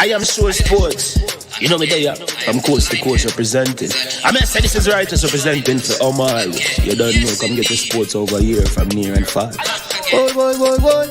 I am sure sports. You know me there, from coast to coast representing. I mean, I say this is righteous representing for Omar. You don't know, come get your sports over here from near and far. Boy.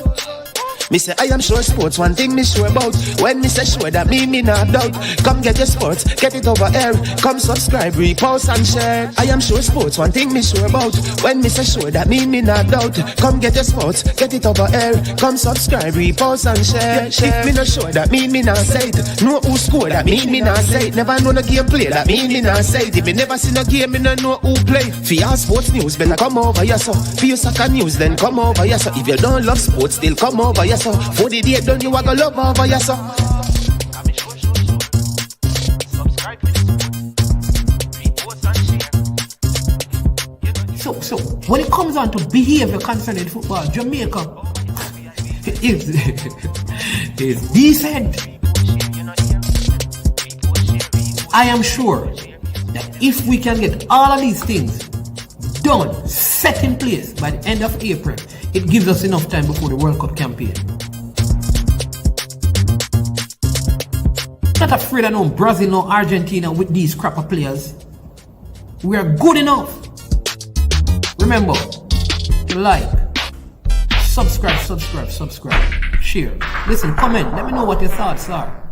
Me say I am sure sports, one thing me sure about. When me say sure, that me not doubt. Come get your sports, get it over here. Come subscribe, repost and share. I am sure sports, one thing me sure about. When me say sure, that me not doubt. Come get your sports, get it over here. Come subscribe, repost and share. If me not sure, that me not say it. Know who score, that me not say it. Never know no game play, that me not say it. If me never see no game, me not know who play. For your sports news, better come over here so. For your soccer news, then come over here so. If you don't love sports, still come over here so. For the day done, you are gonna love over your son. So when it comes on to behavior concerning football, Jamaica is decent. I am sure that if we can get all of these things done, set in place by the end of April, it gives us enough time before the World Cup campaign. Not afraid of no Brazil, no Argentina with these crapper players. We are good enough. Remember to like, subscribe, share. Listen, comment, let me know what your thoughts are.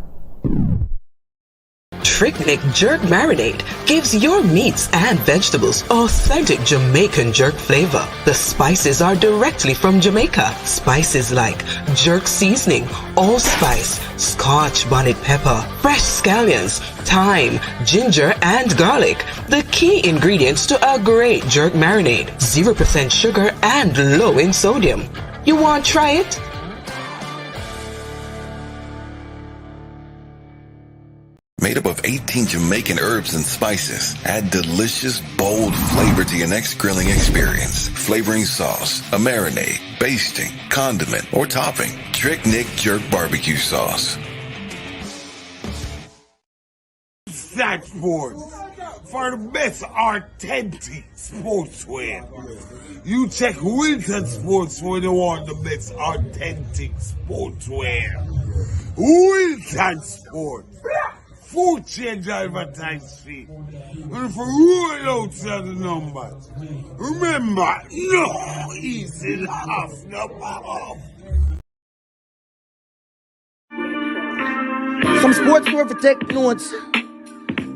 Trick Jerk Marinade gives your meats and vegetables authentic Jamaican jerk flavor. The spices are directly from Jamaica. Spices like jerk seasoning, allspice, Scotch bonnet pepper, fresh scallions, thyme, ginger, and garlic. The key ingredients to a great jerk marinade. 0% sugar and low in sodium. You want to try it? Made up of 18 Jamaican herbs and spices, add delicious, bold flavor to your next grilling experience. Flavoring sauce, a marinade, basting, condiment, or topping. Trick Jerk Barbecue Sauce. That Sports for the best authentic sportswear. You check Wilton Sports when you want the best authentic sportswear. Wilton Sports. Food change advertise fee. And for roll out the numbers. Remember, no easy laugh, no off. Some sports were for take notes.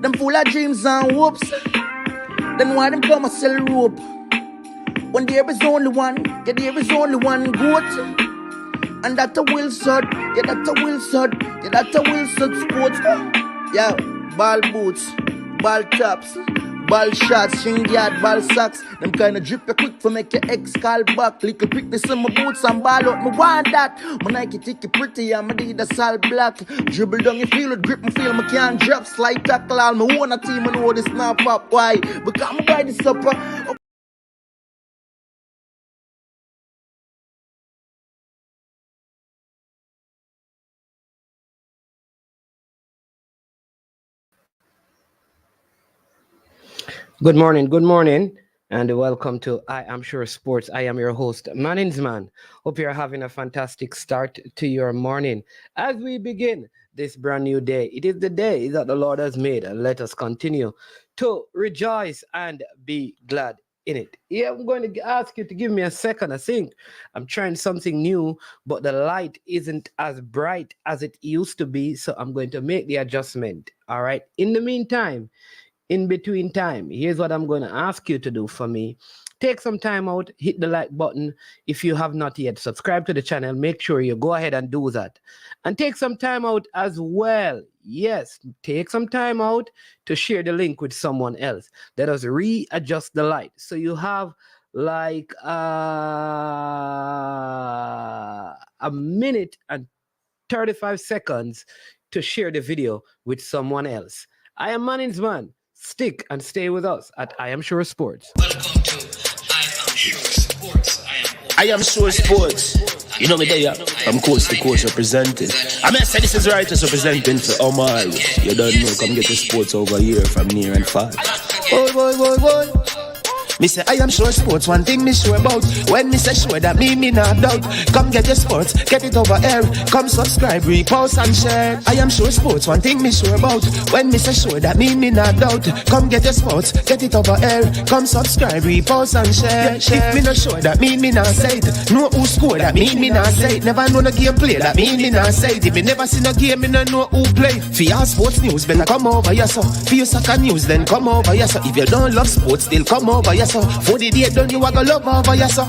Them full of dreams and hopes. Then why them come and sell rope? When there is only one, yeah, there is only one goat. And that a Wilson, yeah, that a Wilson, yeah, that a Wilson sports. Yeah, ball boots, ball tops, ball shots, string yard, ball socks. Them kind of drip you quick for make your ex call back. Little quickness in my boots and ball out, me want that. My Nike ticky pretty and my Adidas all black. Dribble down you feel it, grip me feel me can't drop. Slide tackle all me own a team and know this not pop. Why? Because I'm by the supper. Good morning, and welcome to I Am Sure Sports. I am your host, Maninsman. Hope you're having a fantastic start to your morning. As we begin this brand new day, it is the day that the Lord has made, and let us continue to rejoice and be glad in it. Yeah, I'm going to ask you to give me a second. I think I'm trying something new, but the light isn't as bright as it used to be, so I'm going to make the adjustment. All right. In the meantime, in between time, here's what I'm going to ask you to do for me. Take some time out, hit the like button. If you have not yet subscribed to the channel, make sure you go ahead and do that. And take some time out as well. Yes, take some time out to share the link with someone else. Let us readjust the light. So you have like a minute and 35 seconds to share the video with someone else. I am Maninsman. Stick and stay with us at I Am Sure Sports. Welcome to I Am Sure Sports. I am Sure Sports. You know me there, from coast to coast representing. I mean, I say this is righteous representing for Omar. You don't know, come get your sports over here from near and far. Boy. Me say I am sure sports, one thing me sure about. When me say sure, that me not doubt. Come get your sports, get it over here. Come subscribe, repost and share. I am sure sports, one thing me sure about. When me say sure, that me not doubt. Come get your sports, get it over here. Come subscribe, repost and share. If me not sure, that me not say it. Know who score, that me not say it. Never know the game play, that me not say it. If me never seen a game, me no know who play. For your sports news, better come over here, so. For your soccer news, then come over here, so. If you don't love sports, still come over here, so. For the day done, you are gonna love over here, so.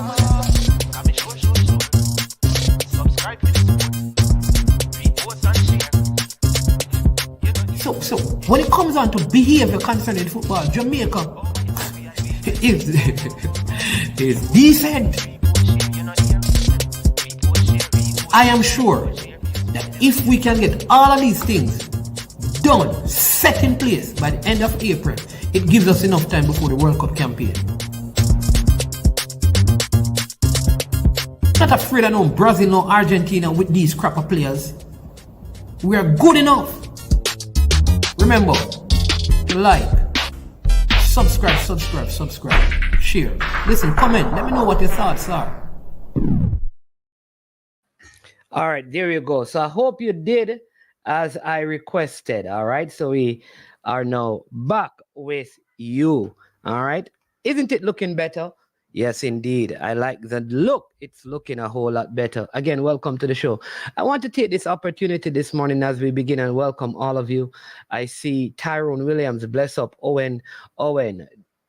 So when it comes on to behavior concerning football, Jamaica is decent. I am sure that if we can get all of these things done, set in place by the end of April, it gives us enough time before the World Cup campaign. Not afraid of no Brazil, no Argentina with these crapper players. We are good enough. Remember to like, subscribe, share. Listen, comment. Let me know what your thoughts are. All right, there you go. So I hope you did as I requested. All right, so we are now back with you. All right, isn't it looking better? Yes, indeed. I like the look. It's looking a whole lot better. Again, welcome to the show. I want to take this opportunity this morning as we begin and welcome all of you. I see Tyrone Williams, bless up, Owen,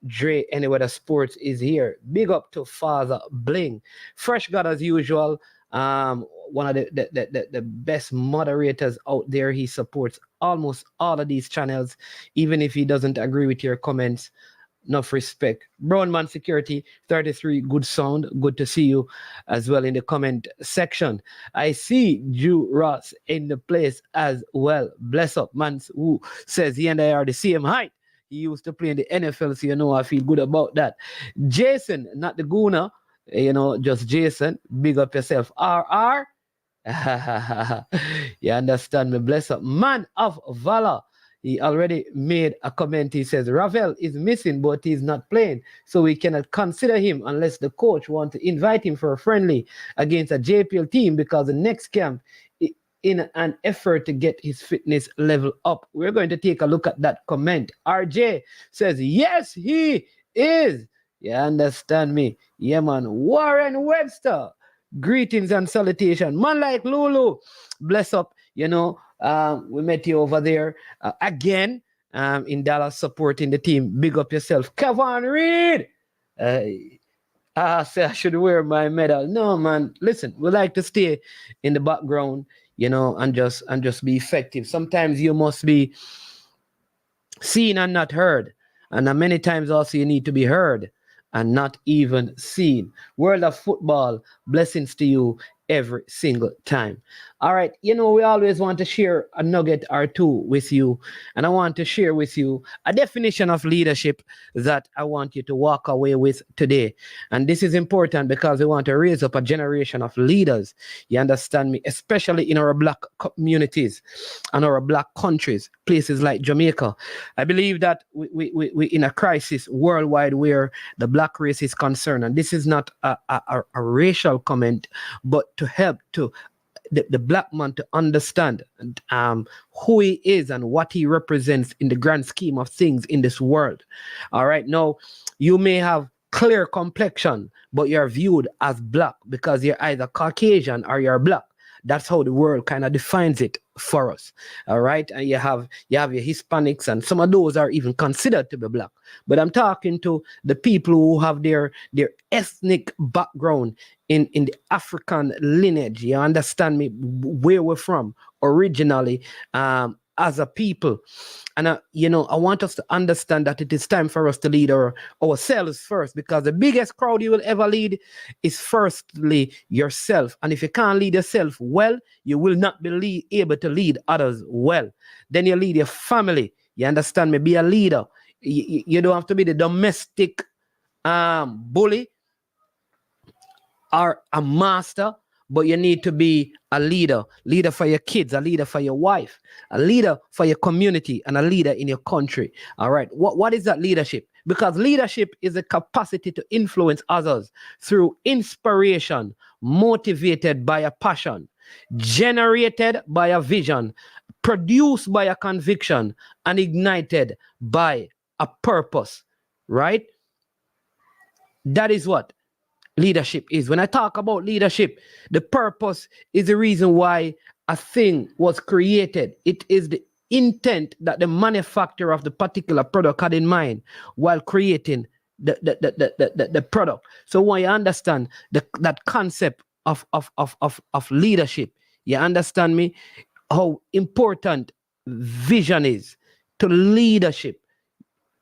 Dre, Anywhere Sports is here. Big up to Father Bling. Fresh God as usual. One of the best moderators out there. He supports almost all of these channels, even if he doesn't agree with your comments. Enough respect. Brownman Security 33, good sound. Good to see you as well in the comment section. I see Drew Ross in the place as well. Bless up, man, who says he and I are the same height. He used to play in the NFL, so you know I feel good about that. Jason, not the Gooner, just Jason. Big up yourself. RR. You understand me? Bless up. Man of Valor. He already made a comment. He says Ravel is missing, but he's not playing, so we cannot consider him unless the coach wants to invite him for a friendly against a JPL team, because the next camp, in an effort to get his fitness level up. We're going to take a look at that comment. RJ says yes, he is. You understand me? Yeah, man. Warren Webster. Greetings and salutation. Man like Lulu. Bless up. We met you over there again in Dallas supporting the team. Big up yourself. Kevin Reed. I say I should wear my medal. No, man. Listen, we like to stay in the background, and just be effective. Sometimes you must be seen and not heard. And many times also you need to be heard and not even seen. World of football, blessings to you every single time. All right, we always want to share a nugget or two with you, and I want to share with you a definition of leadership that I want you to walk away with today. And this is important because we want to raise up a generation of leaders, you understand me, especially in our Black communities and our Black countries, places like Jamaica. I believe that we in a crisis worldwide where the Black race is concerned, and this is not a racial comment, but to help to the Black man to understand who he is and what he represents in the grand scheme of things in this world. All right, now you may have clear complexion, but you're viewed as Black because you're either Caucasian or you're Black. That's how the world kind of defines it for us. All right, and you have your Hispanics, and some of those are even considered to be Black. But I'm talking to the people who have their ethnic background in the African lineage. You understand me? Where we're from originally, as a people. And I want us to understand that it is time for us to lead ourselves first, because the biggest crowd you will ever lead is firstly yourself. And if you can't lead yourself well, you will not be able to lead others well. Then you lead your family. You understand me? Be a leader. You don't have to be the domestic bully or a master, but you need to be a leader for your kids, a leader for your wife, a leader for your community, and a leader in your country. All right. What is that leadership? Because leadership is the capacity to influence others through inspiration, motivated by a passion, generated by a vision, produced by a conviction, and ignited by a purpose, right? That is what leadership is. When I talk about leadership, the purpose is the reason why a thing was created. It is the intent that the manufacturer of the particular product had in mind while creating the product. So when you understand that concept of leadership, you understand me, how important vision is to leadership,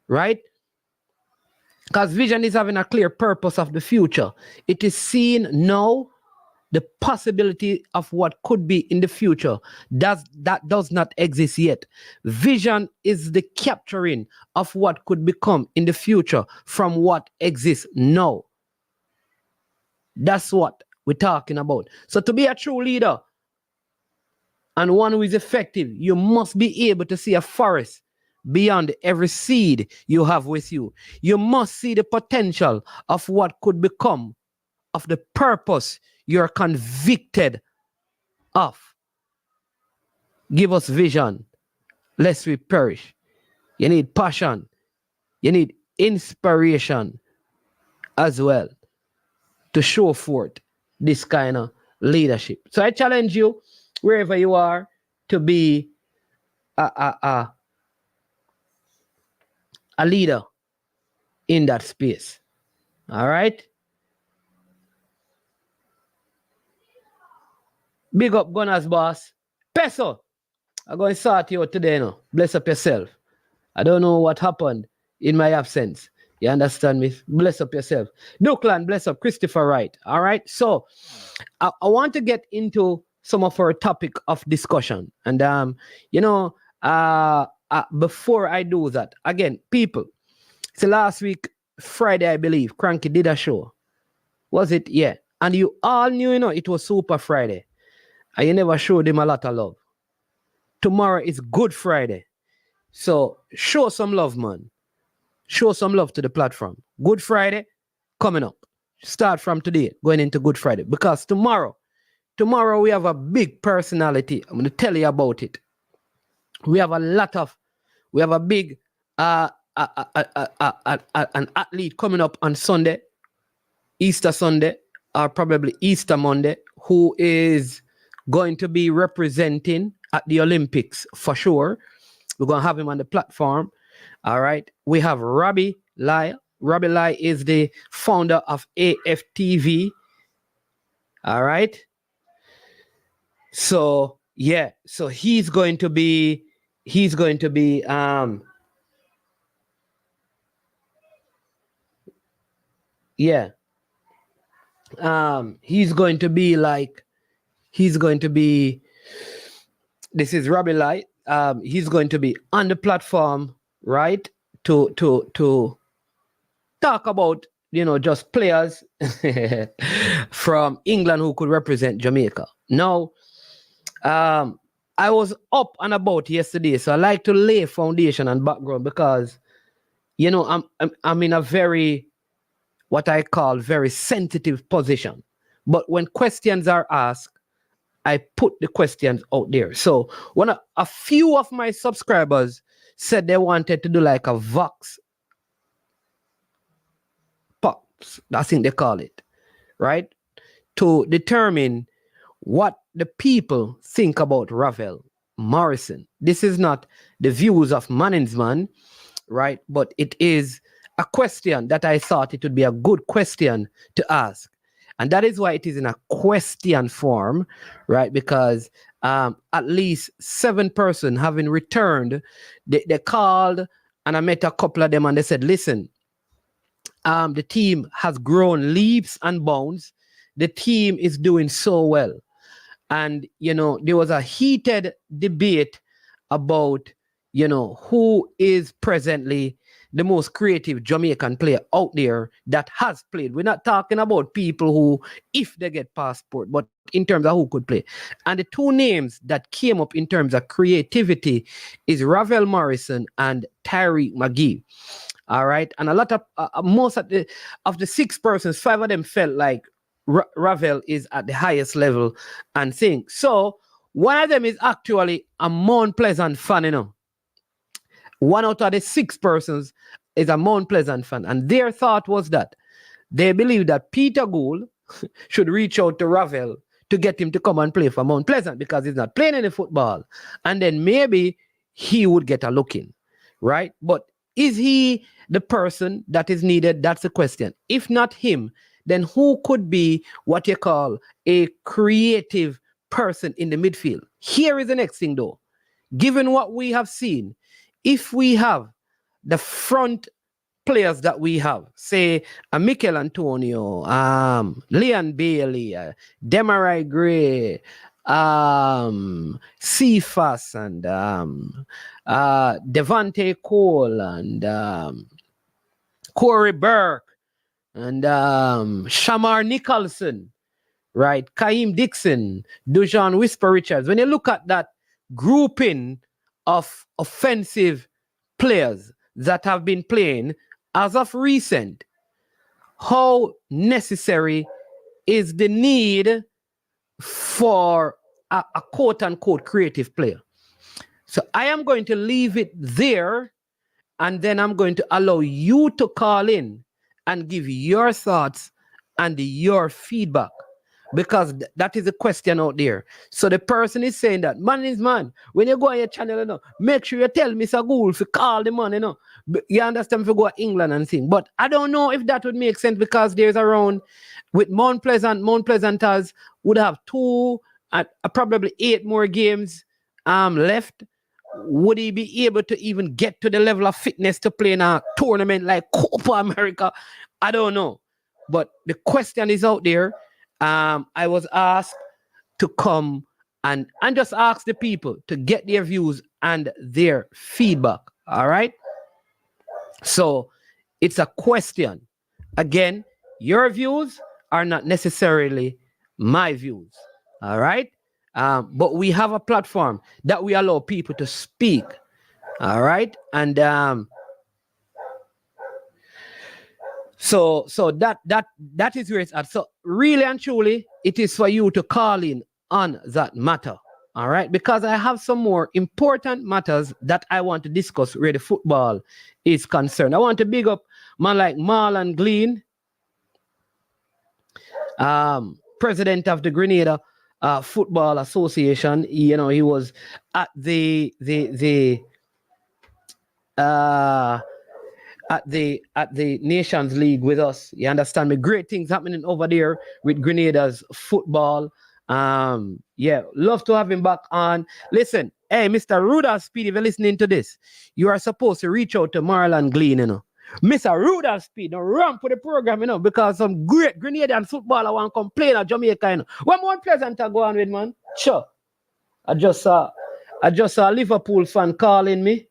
right? Because vision is having a clear purpose of the future. It is seeing now the possibility of what could be in the future. That does not exist yet. Vision is the capturing of what could become in the future from what exists now. That's what we're talking about. So to be a true leader and one who is effective, you must be able to see a forest beyond every seed you have with you. You must see the potential of what could become, of the purpose you're convicted of. Give us vision, lest we perish. You need passion. You need inspiration as well to show forth this kind of leadership. So I challenge you, wherever you are, to be a leader in that space. All right? Big up Gunners boss. Peso, I'm going to start you out today now. Bless up yourself. I don't know what happened in my absence. You understand me? Bless up yourself. Dukeland, bless up. Christopher Wright. All right? So, I want to get into some of our topic of discussion. And, before I do that, again, people, so last week, Friday, I believe, Cranky did a show. Was it? Yeah. And you all knew, it was Super Friday. And you never showed him a lot of love. Tomorrow is Good Friday. So show some love, man. Show some love to the platform. Good Friday coming up. Start from today, going into Good Friday. Because tomorrow we have a big personality. I'm going to tell you about it. We have a big an athlete coming up on Sunday, Easter Sunday, or probably Easter Monday, who is going to be representing at the Olympics for sure. We're going to have him on the platform. All right. We have Robbie Lai. Robbie Lai is the founder of AFTV. All right. So, yeah. So he's going to be he's going to be this is Robbie Light. He's going to be on the platform, right? To talk about, just players from England who could represent Jamaica. Now, I was up and about yesterday, so I like to lay foundation and background because, I'm in a very, what I call very sensitive position. But when questions are asked, I put the questions out there. So when a few of my subscribers said they wanted to do like a Vox Pops, I think they call it, right? To determine what the people think about Ravel Morrison. This is not the views of Manningsman, right? But it is a question that I thought it would be a good question to ask. And that is why it is in a question form, right? Because at least 7 persons having returned, they called and I met a couple of them and they said, listen, the team has grown leaps and bounds. The team is doing so well. And, there was a heated debate about, who is presently the most creative Jamaican player out there that has played. We're not talking about people who, if they get passport, but in terms of who could play. And the two names that came up in terms of creativity is Ravel Morrison and Tyree McGee. All right. And a lot of, most of the 6 persons, 5 of them felt like Ravel is at the highest level and thing. So one of them is actually a Mount Pleasant fan, you know. One out of the 6 persons is a Mount Pleasant fan. And their thought was that they believe that Peter Gould should reach out to Ravel to get him to come and play for Mount Pleasant because he's not playing any football. And then maybe he would get a look in, right? But is he the person that is needed? That's the question. If not him, then who could be what you call a creative person in the midfield? Here is the next thing though. Given what we have seen, if we have the front players that we have, say Mikel Antonio, Leon Bailey, Demarai Gray, Cephas, and Devante Cole, and Corey Burke, and Shamar Nicholson, right? Kaim Dixon, Dujan Whisper Richards. When you look at that grouping of offensive players that have been playing as of recent, how necessary is the need for a quote-unquote creative player? So I am going to leave it there, and then I'm going to allow you to call in and give your thoughts and your feedback, because that is a question out there. So the person is saying that, man is man, when you go on your channel, you know, make sure you tell Mr. Gould to call the man, you know. You understand, if you go to England and thing. But I don't know if that would make sense, because there's around, with Mount Pleasanters would have 2, probably 8 more games left. Would he be able to even get to the level of fitness to play in a tournament like Copa America? I don't know. But the question is out there. I was asked to come and just ask the people to get their views and their feedback. All right. So it's a question. Again, your views are not necessarily my views. All right. But we have a platform that we allow people to speak. All right. And so that is where it's at. So really and truly, it is for you to call in on that matter. All right. Because I have some more important matters that I want to discuss where the football is concerned. I want to big up man like Marlon Glean, president of the Grenada Football Association. You know, he was at the Nations League with us. You understand me? Great things happening over there with Grenada's football. Yeah, love to have him back on. Listen, hey, Mr. Rudolph Speed, if you're listening to this, you are supposed to reach out to Marlon Glean, you know. Mr. Rudolph Speed, don't ramp for the program, you know, because some great Grenadian footballer want to complain at Jamaica, you know. One more pleasant to go on with, man. Sure. I just saw a Liverpool fan calling me.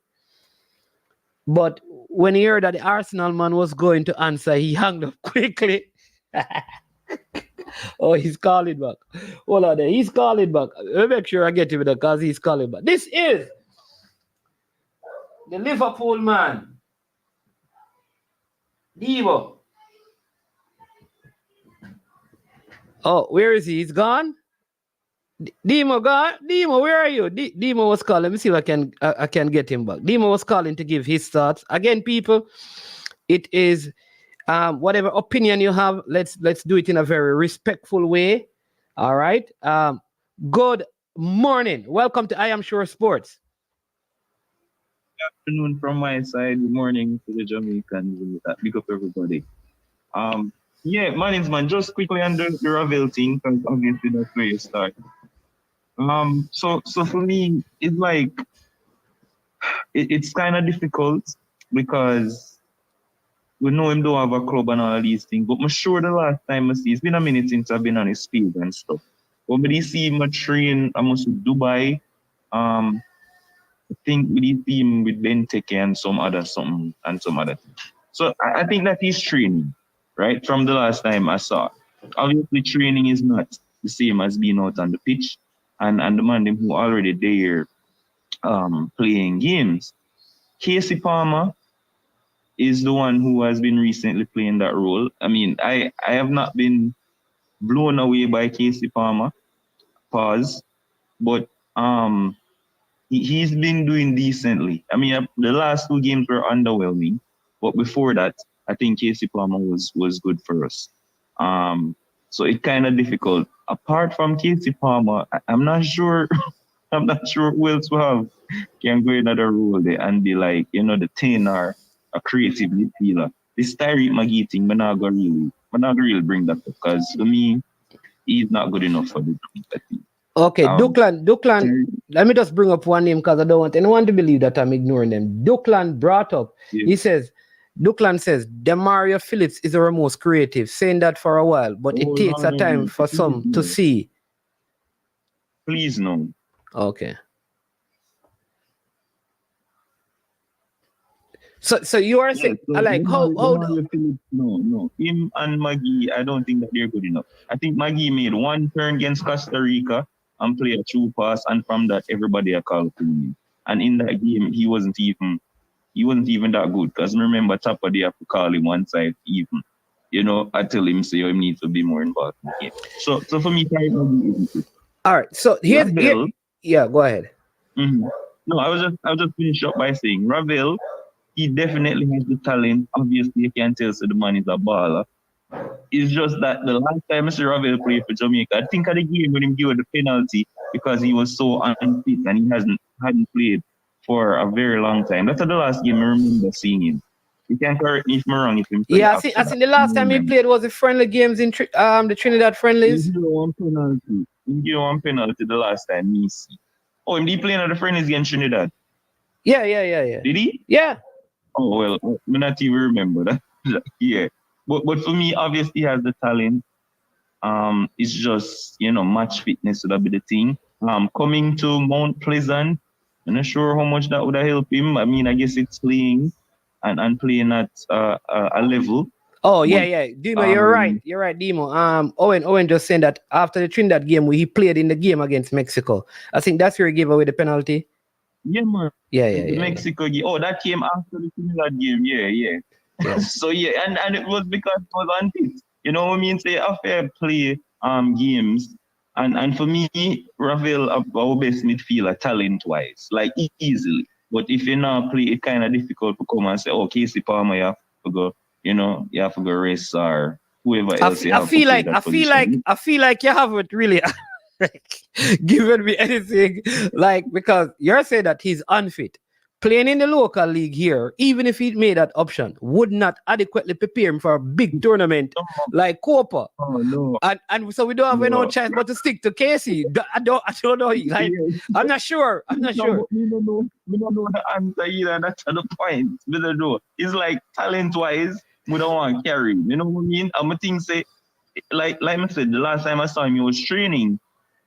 But when he heard that the Arsenal man was going to answer, he hung up quickly. Oh, he's calling back. Hold on there. He's calling back. Let me make sure I get him because he's calling back. This is the Liverpool man, Devo. Oh, where is he? He's gone? Demo gone? Demo, where are you? Demo was calling. Let me see if I can get him back. Demo was calling to give his thoughts. Again, people, it is whatever opinion you have, let's do it in a very respectful way. All right. Good morning. Welcome to I Am Sure Sports. Good afternoon from my side. Good morning to the Jamaicans. Big up everybody. Yeah, my name's man. Just quickly on the Ravel thing, because obviously that's where you start. So for me, it's like it's kind of difficult because we know him don't have a club and all these things. But I'm sure the last time I see, it's been a minute since I've been on his field and stuff. But when I see him train, I must Dubai. think with his team with Benteke and some other things. So I think that he's training, right? From the last time I saw. Obviously training is not the same as being out on the pitch and the man them who already there playing games. Casey Palmer is the one who has been recently playing that role. I mean, I have not been blown away by Casey Palmer, pause, but he's been doing decently. I mean, the last 2 games were underwhelming, but before that, I think Casey Palmer was good for us. So it's kind of difficult. Apart from Casey Palmer, I'm not sure. I'm not sure who else can go in another role there and be like, the 10 or a creative midfielder. This Tyreek Magee thing, I'm not gonna really bring that up because to me, he's not good enough for the team. Okay, Duklan, let me just bring up one name because I don't want anyone to believe that I'm ignoring them. Duklan brought up, Duklan says, Demario Phillips is our most creative, saying that for a while, but it takes a time for some to see. Please, no. Okay. So you are saying, how no. Him and Magee, I don't think that they're good enough. I think Magee made one turn against Costa Rica and played a true pass, and from that everybody a call to him. And in that game, he wasn't even that good. Because remember, Tapper they have to call him one side even. I tell him say he needs to be more involved in the game. So for me, Magee isn't good. All right. So here's yeah, go ahead. Mm-hmm. No, I was just finish up by saying Ravel. He definitely has the talent. Obviously, you can tell the man is a baller. It's just that the last time Mr. Ravel played for Jamaica, I think at the game when he gave the penalty because he was so unfit and he hadn't played for a very long time. That's the last game I remember seeing him. You can correct me if I'm wrong. I think the last time he played was the friendly games in the Trinidad friendlies. He gave one penalty the last time he see. Oh, he playing at the friendlies against Trinidad? Yeah. Did he? Yeah. Oh, well, I not even remember that. Yeah. But for me, obviously, he has the talent. It's just, match fitness would be the thing. Coming to Mount Pleasant, I'm not sure how much that would have helped him. I mean, I guess it's playing and playing at a level. Oh, yeah. Demo, you're right. You're right, Demo. Owen just saying that after the Trinidad game, where he played in the game against Mexico, I think that's where he gave away the penalty. Yeah, man. Yeah. Mexico game. Oh, that came after the Trinidad game. Yeah. So yeah, and it was because it was unfit. You know what I mean? Say a fair play games. And for me, Ravel our best midfielder talent wise, like easily. But if you not play, it's kind of difficult to come and say, oh, Casey Palmer, you have to go, you have to go race or whoever else. I feel like you haven't really given me anything, because you're saying that he's unfit. Playing in the local league here, even if he made that option, would not adequately prepare him for a big tournament like Copa. Oh no! And so we don't have no chance but to stick to Casey. I don't know. I'm not sure. We don't know the answer either. That's the point. We don't know. It's like talent-wise, we don't want to carry him. You know what I mean? I'm think say, like I said, the last time I saw him, he was training,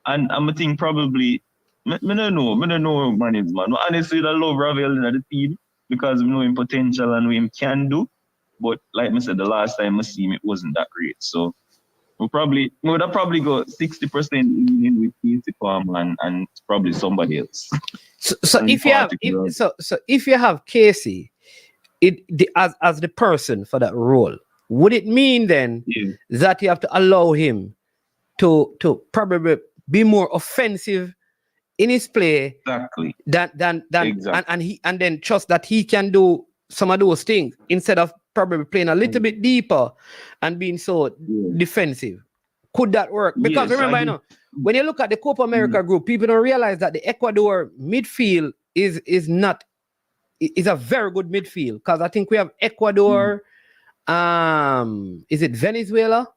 and I'm think probably. I don't know, man. Honestly, I love Ravel in the team because we know him potential and what him can do. But like I said, the last time I see him, it wasn't that great. So we would have probably got 60% in with Casey Palmer and probably somebody else. So if you have Casey, as the person for that role, would it mean then that you have to allow him to probably be more offensive in his play exactly than and then trust that he can do some of those things instead of probably playing a little bit deeper and being so defensive? Could that work? Because remember, when you look at the Copa America group, people don't realize that the Ecuador midfield is a very good midfield, because I think we have Ecuador, is it Venezuela?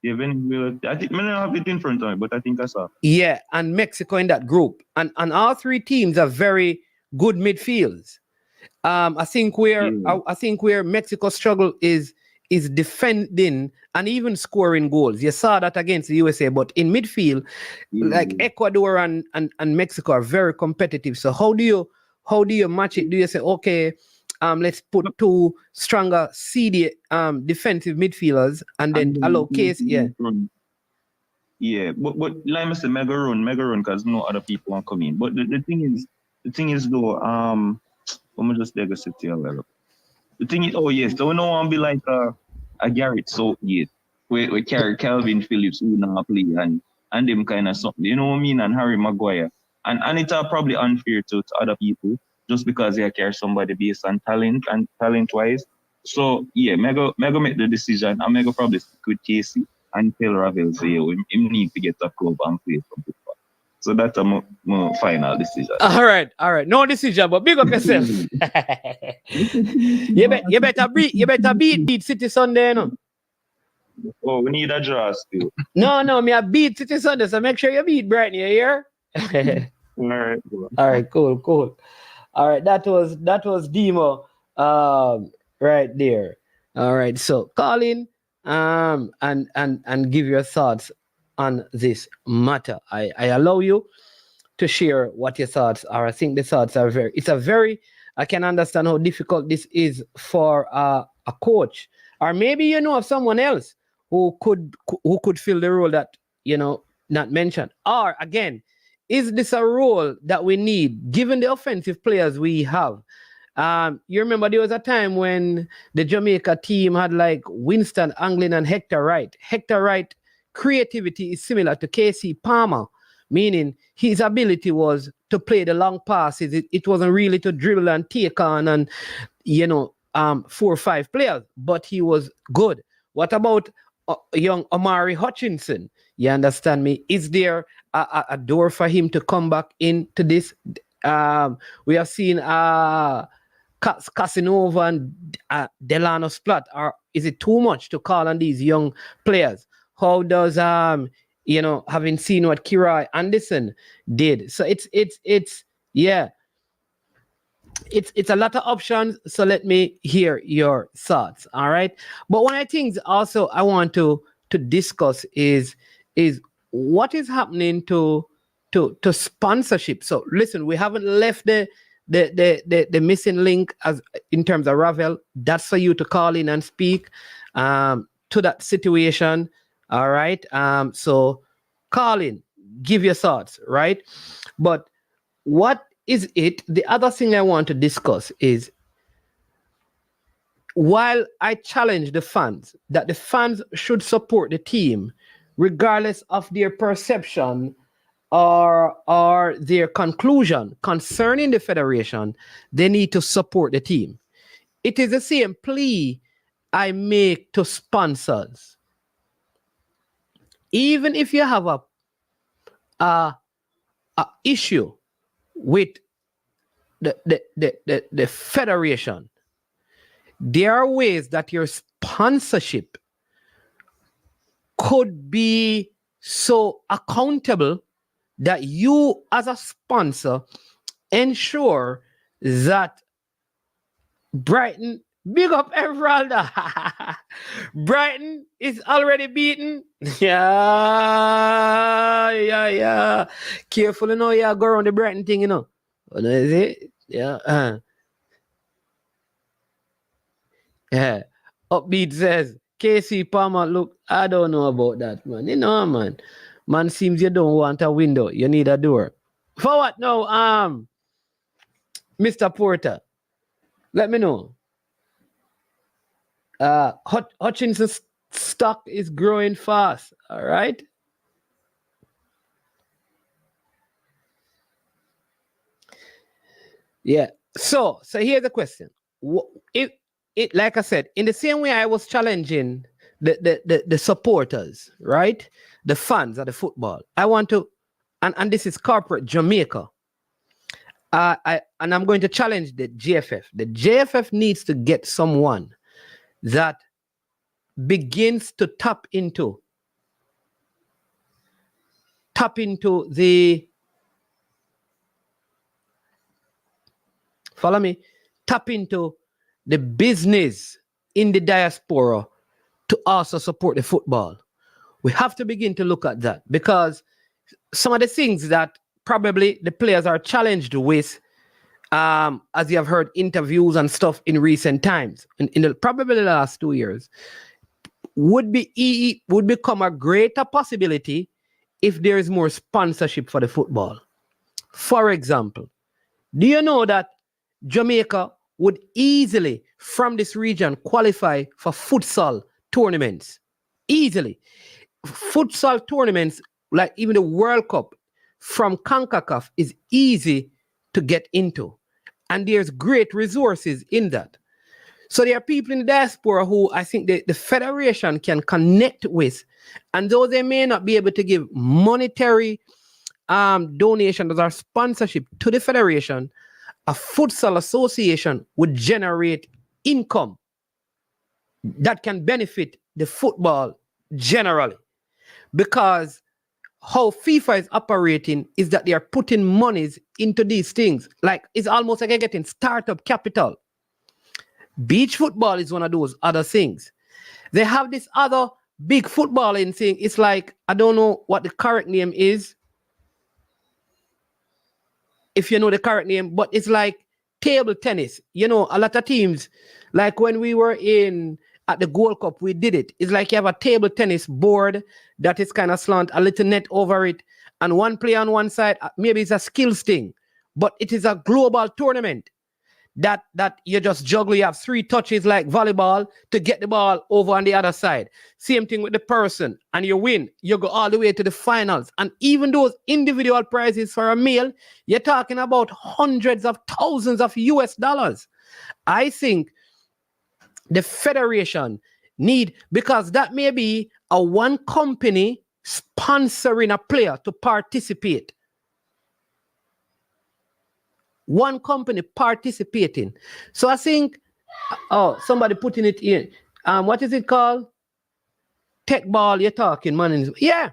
Yeah, Venezuela. I think I don't have it in front of me, but I think I saw. Yeah, and Mexico in that group. And all three teams are very good midfields. I think where Mexico struggle is is defending and even scoring goals. You saw that against the USA, but in midfield, like Ecuador and Mexico are very competitive. So how do you match it? Do you say, okay, let's put two stronger CD defensive midfilders and then allow case? Yeah, but like I said, mega run, because no other people are coming. But the thing is though, let me just take a sit here. The thing is, oh yes, don't want to be like a Garrett Southgate, where carry Calvin Phillips who now play and them kind of something, you know what I mean, and Harry Maguire. And it's probably unfair to other people just because they carry somebody based on talent and talent-wise. So yeah, mega make the decision. I'm mega probably stick with Casey and tell Ravel say, yo, him need to get a club and play for football. So that's my final decision. All right. No decision, but big up yourself. you better beat City Sunday, no? Oh, we need a draw still. No, me I beat City Sunday, so make sure you beat Brighton, you hear? All right. All right, cool. All right, that was Demo right there. All right, so call in and give your thoughts on this matter. I allow you to share what your thoughts are. I think the thoughts are I can understand how difficult this is for a coach, or maybe you know of someone else who could fill the role that not mentioned. Or again, is this a role that we need given the offensive players we have? You remember there was a time when the Jamaica team had like Winston Anglin and Hector Wright. Hector Wright creativity is similar to KC Palmer, meaning his ability was to play the long passes. It wasn't really to dribble and take on and 4 or 5 players, but he was good. What about young Omari Hutchinson? You understand me? Is there a door for him to come back into this? We have seen Casanova and Delano Splat. Or is it too much to call on these young players? How does having seen what Kirai Anderson did? So it's a lot of options. So let me hear your thoughts. All right. But one of the things also I want to discuss is what is happening to sponsorship. So listen, we haven't left the missing link as in terms of Ravel. That's for you to call in and speak to that situation. All right. So call in, give your thoughts, right? But what is it? The other thing I want to discuss is, while I challenge the fans that the fans should support the team regardless of their perception or their conclusion concerning the federation, they need to support the team. It is the same plea I make to sponsors. Even if you have a issue with the federation, there are ways that your sponsorship could be so accountable that you as a sponsor ensure that Brighton, big up Everalda, Brighton is already beaten. Yeah. Careful, you go around the Brighton thing, What is it? Yeah. Yeah. Upbeat says, KC Palmer, look, I don't know about that, man. Man. Man, seems you don't want a window. You need a door. For what now? Mr. Porter, let me know. Hutchinson's stock is growing fast. All right. Yeah. So here's the question. It like I said, in the same way I was challenging the supporters, right? The fans of the football. I want to, and this is corporate Jamaica. And I'm going to challenge the JFF. The JFF needs to get someone that begins to tap into the, follow me, tap into the business in the diaspora to also support the football. We have to begin to look at that, because some of the things that probably the players are challenged with, as you have heard interviews and stuff in recent times, probably the last 2 years, would become a greater possibility if there is more sponsorship for the football. For example, do you know that Jamaica would easily, from this region, qualify for futsal tournaments? Easily. Futsal tournaments, like even the World Cup from CONCACAF, is easy to get into. And there's great resources in that. So there are people in the diaspora who I think the federation can connect with. And though they may not be able to give monetary donations or sponsorship to the federation, a futsal association would generate income that can benefit the football generally. Because how FIFA is operating is that they are putting monies into these things. Like, it's almost like they're getting startup capital. Beach football is one of those other things. They have this other big footballing thing. It's like, I don't know what the correct name is, if you know the correct name, but it's like table tennis. You know, a lot of teams, like when we were at the Gold Cup, we did it. It's like you have a table tennis board that is kind of slant, a little net over it, and one player on one side. Maybe it's a skills thing, but it is a global tournament that you just juggle. You have 3 touches like volleyball to get the ball over on the other side. Same thing with the person, and you win. You go all the way to the finals. And even those individual prizes for a meal, you're talking about hundreds of thousands of US dollars. I think the federation because that may be a one company sponsoring a player to participate. One company participating. So I think, somebody putting it in. What is it called? Tech ball, you're talking, man. Yeah.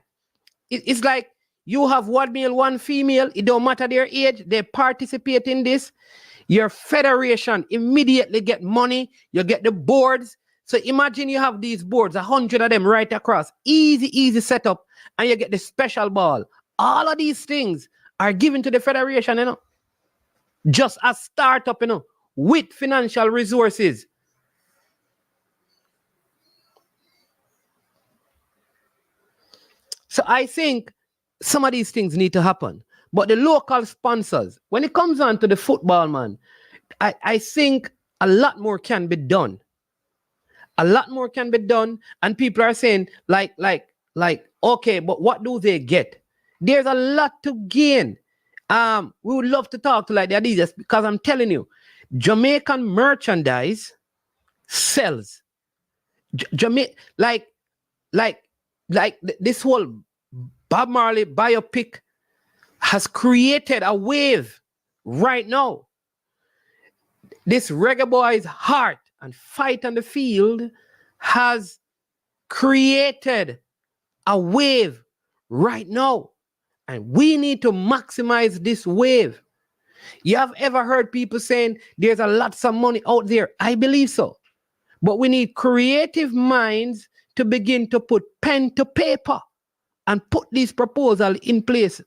It's like you have 1 male, 1 female. It don't matter their age. They participate in this. Your federation immediately get money. You get the boards. So imagine you have these boards, 100 of them right across. Easy setup. And you get the special ball. All of these things are given to the federation, you know. Just a startup, you know, with financial resources. So I think some of these things need to happen. But the local sponsors, when it comes on to the football, man, I think a lot more can be done. A lot more can be done. And people are saying, like, okay, but what do they get? There's a lot to gain. We would love to talk to like the Adidas, because I'm telling you, Jamaican merchandise sells. Like this whole Bob Marley biopic has created a wave right now. This reggae boy's heart and fight on the field has created a wave right now. And we need to maximize this wave. You have ever heard people saying there's a lot of money out there? I believe so. But we need creative minds to begin to put pen to paper and put these proposals in place.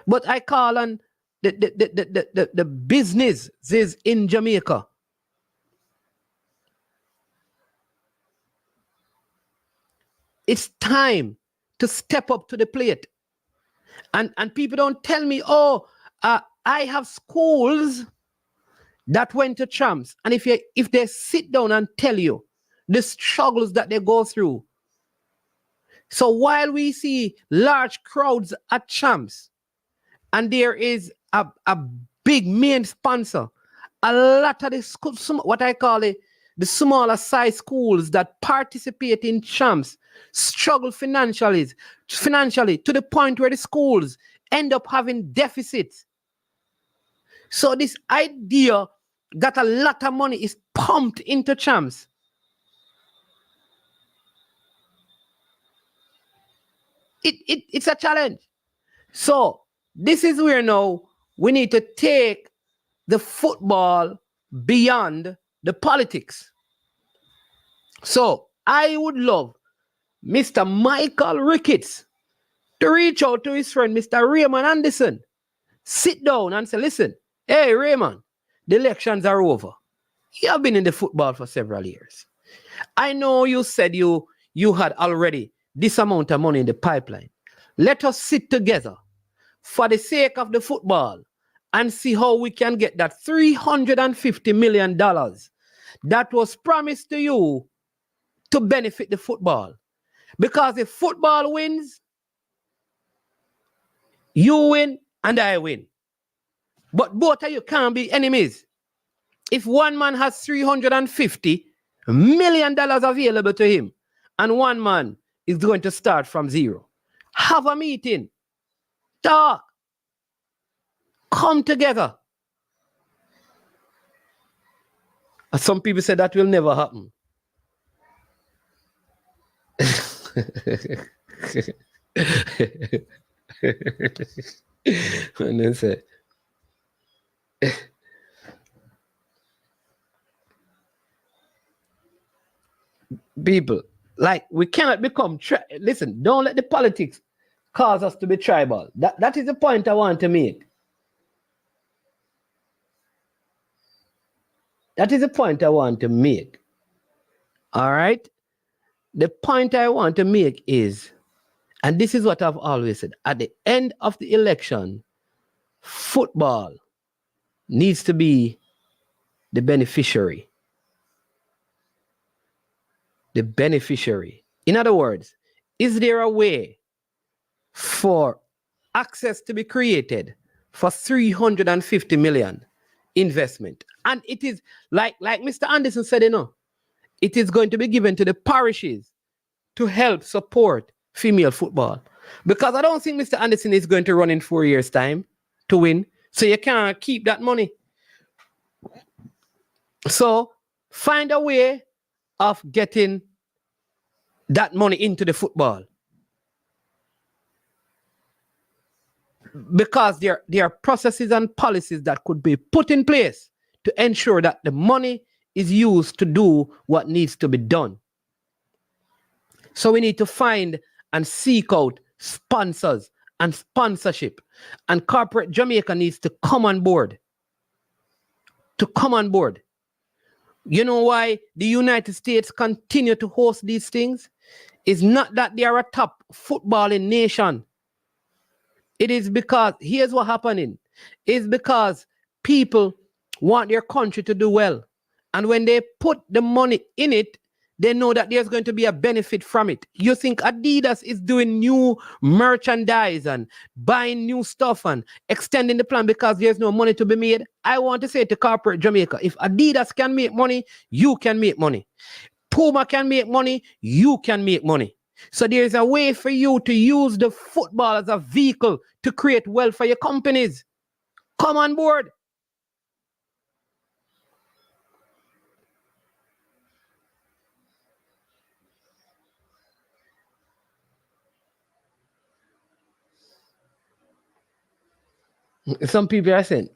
But I call on the businesses in Jamaica. It's time to step up to the plate. And people don't tell me, I have schools that went to champs. And if they sit down and tell you the struggles that they go through. So while we see large crowds at champs, and there is a big main sponsor, a lot of the schools, what I call it, the smaller size schools that participate in champs struggle financially to the point where the schools end up having deficits. So this idea that a lot of money is pumped into champs, it's a challenge. So this is where now we need to take the football beyond the politics. So I would love Mr. Michael Ricketts to reach out to his friend, Mr. Raymond Anderson. Sit down and say, listen, hey, Raymond, the elections are over. You have been in the football for several years. I know you said you had already this amount of money in the pipeline. Let us sit together for the sake of the football and see how we can get that $350 million that was promised to you to benefit the football. Because if football wins, you win and I win. But both of you can't be enemies. If one man has $350 million available to him and one man is going to start from zero, have a meeting, talk, come together. Some people say that will never happen. And then say, people, like, we cannot become listen, don't let the politics cause us to be tribal. That is the point I want to make. That is the point I want to make. All right? The point I want to make is, and this is what I've always said, at the end of the election, football needs to be the beneficiary. The beneficiary. In other words, is there a way for access to be created for 350 million investment? And it is like Mr. Anderson said, it is going to be given to the parishes to help support female football. Because I don't think Mr. Anderson is going to run in 4 years' time to win. So you can't keep that money. So find a way of getting that money into the football. Because there are processes and policies that could be put in place to ensure that the money is used to do what needs to be done. So we need to find and seek out sponsors and sponsorship. And corporate Jamaica needs to come on board. To come on board. You know why the United States continue to host these things? It's not that they are a top footballing nation. It is because, here's what's happening. It's because people want their country to do well. And when they put the money in it, they know that there's going to be a benefit from it. You think Adidas is doing new merchandise and buying new stuff and extending the plan because there's no money to be made? I want to say to corporate Jamaica, if Adidas can make money, you can make money. Puma can make money, you can make money. So there's a way for you to use the football as a vehicle to create wealth for your companies. Come on board. Some people are saying,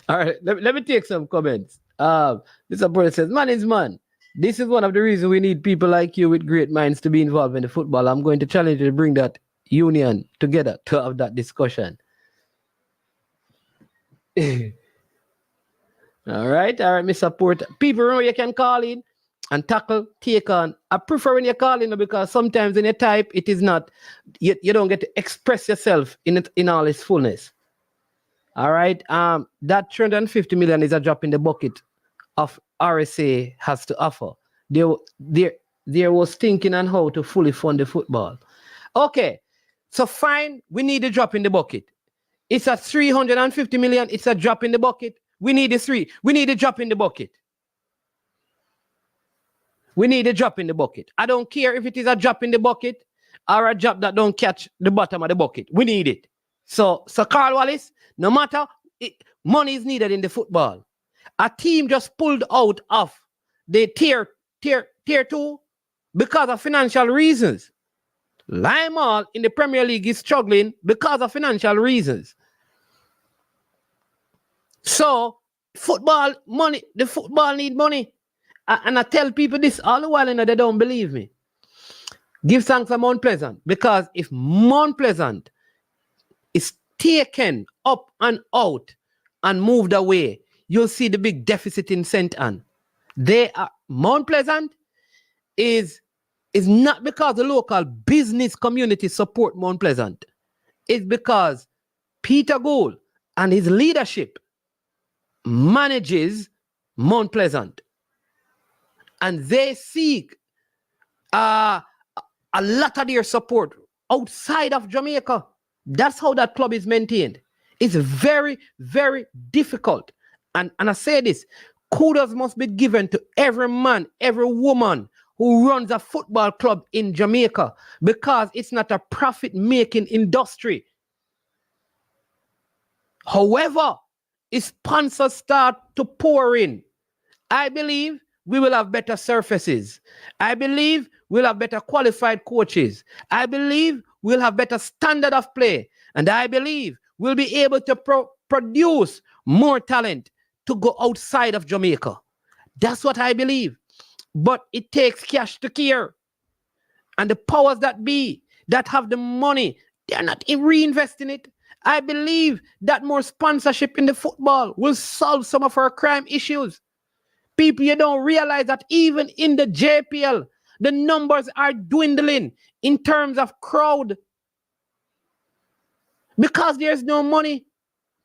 all right, let me take some comments. Mr. Brother says, man is man. This is one of the reasons we need people like you with great minds to be involved in the football. I'm going to challenge you to bring that union together to have that discussion. All right, Mr. Porter. People, remember, you can call in and tackle, take on. I prefer when you call in because sometimes when you type, it is not, you don't get to express yourself in all its fullness. All right, that 350 million is a drop in the bucket of RSA has to offer. There was thinking on how to fully fund the football. Okay, so fine, we need a drop in the bucket. It's a 350 million, it's a drop in the bucket. We need a drop in the bucket. We need a drop in the bucket. I don't care if it is a drop in the bucket or a drop that don't catch the bottom of the bucket. We need it. So Carl Wallace, no matter, money is needed in the football. A team just pulled out of the tier 2 because of financial reasons. Lime Hall in the Premier League is struggling because of financial reasons. So football money, the football need money. And I tell people this all the while and they don't believe me. Give thanks for Mount Pleasant, because if Mount Pleasant is taken up and out and moved away, you'll see the big deficit in St. Anne. Mount Pleasant is not because the local business community support Mount Pleasant. It's because Peter Gould and his leadership manages Mount Pleasant. And they seek a lot of their support outside of Jamaica. That's how that club is maintained. It's very, very difficult. And I say this, kudos must be given to every man, every woman who runs a football club in Jamaica, because it's not a profit-making industry. However, if sponsors start to pour in, I believe we will have better surfaces. I believe we'll have better qualified coaches. I believe we'll have better standard of play. And I believe we'll be able to produce more talent to go outside of Jamaica. That's what I believe. But it takes cash to care. And the powers that be that have the money, they're not reinvesting it. I believe that more sponsorship in the football will solve some of our crime issues. People, you don't realize that even in the JPL, the numbers are dwindling in terms of crowd. Because there's no money.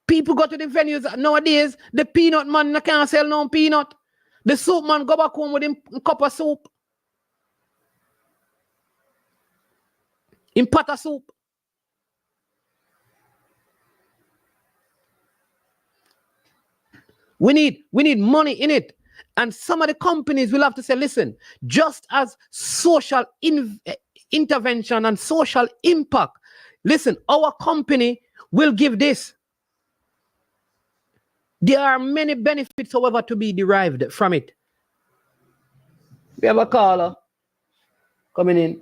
People go to the venues nowadays. The peanut man can't sell no peanut. The soup man go back home with him a cup of soup. In pot of soup. We need money in it. And some of the companies will have to say, listen, just as social intervention and social impact, listen, our company will give this. There are many benefits, however, to be derived from it. We have a caller coming in.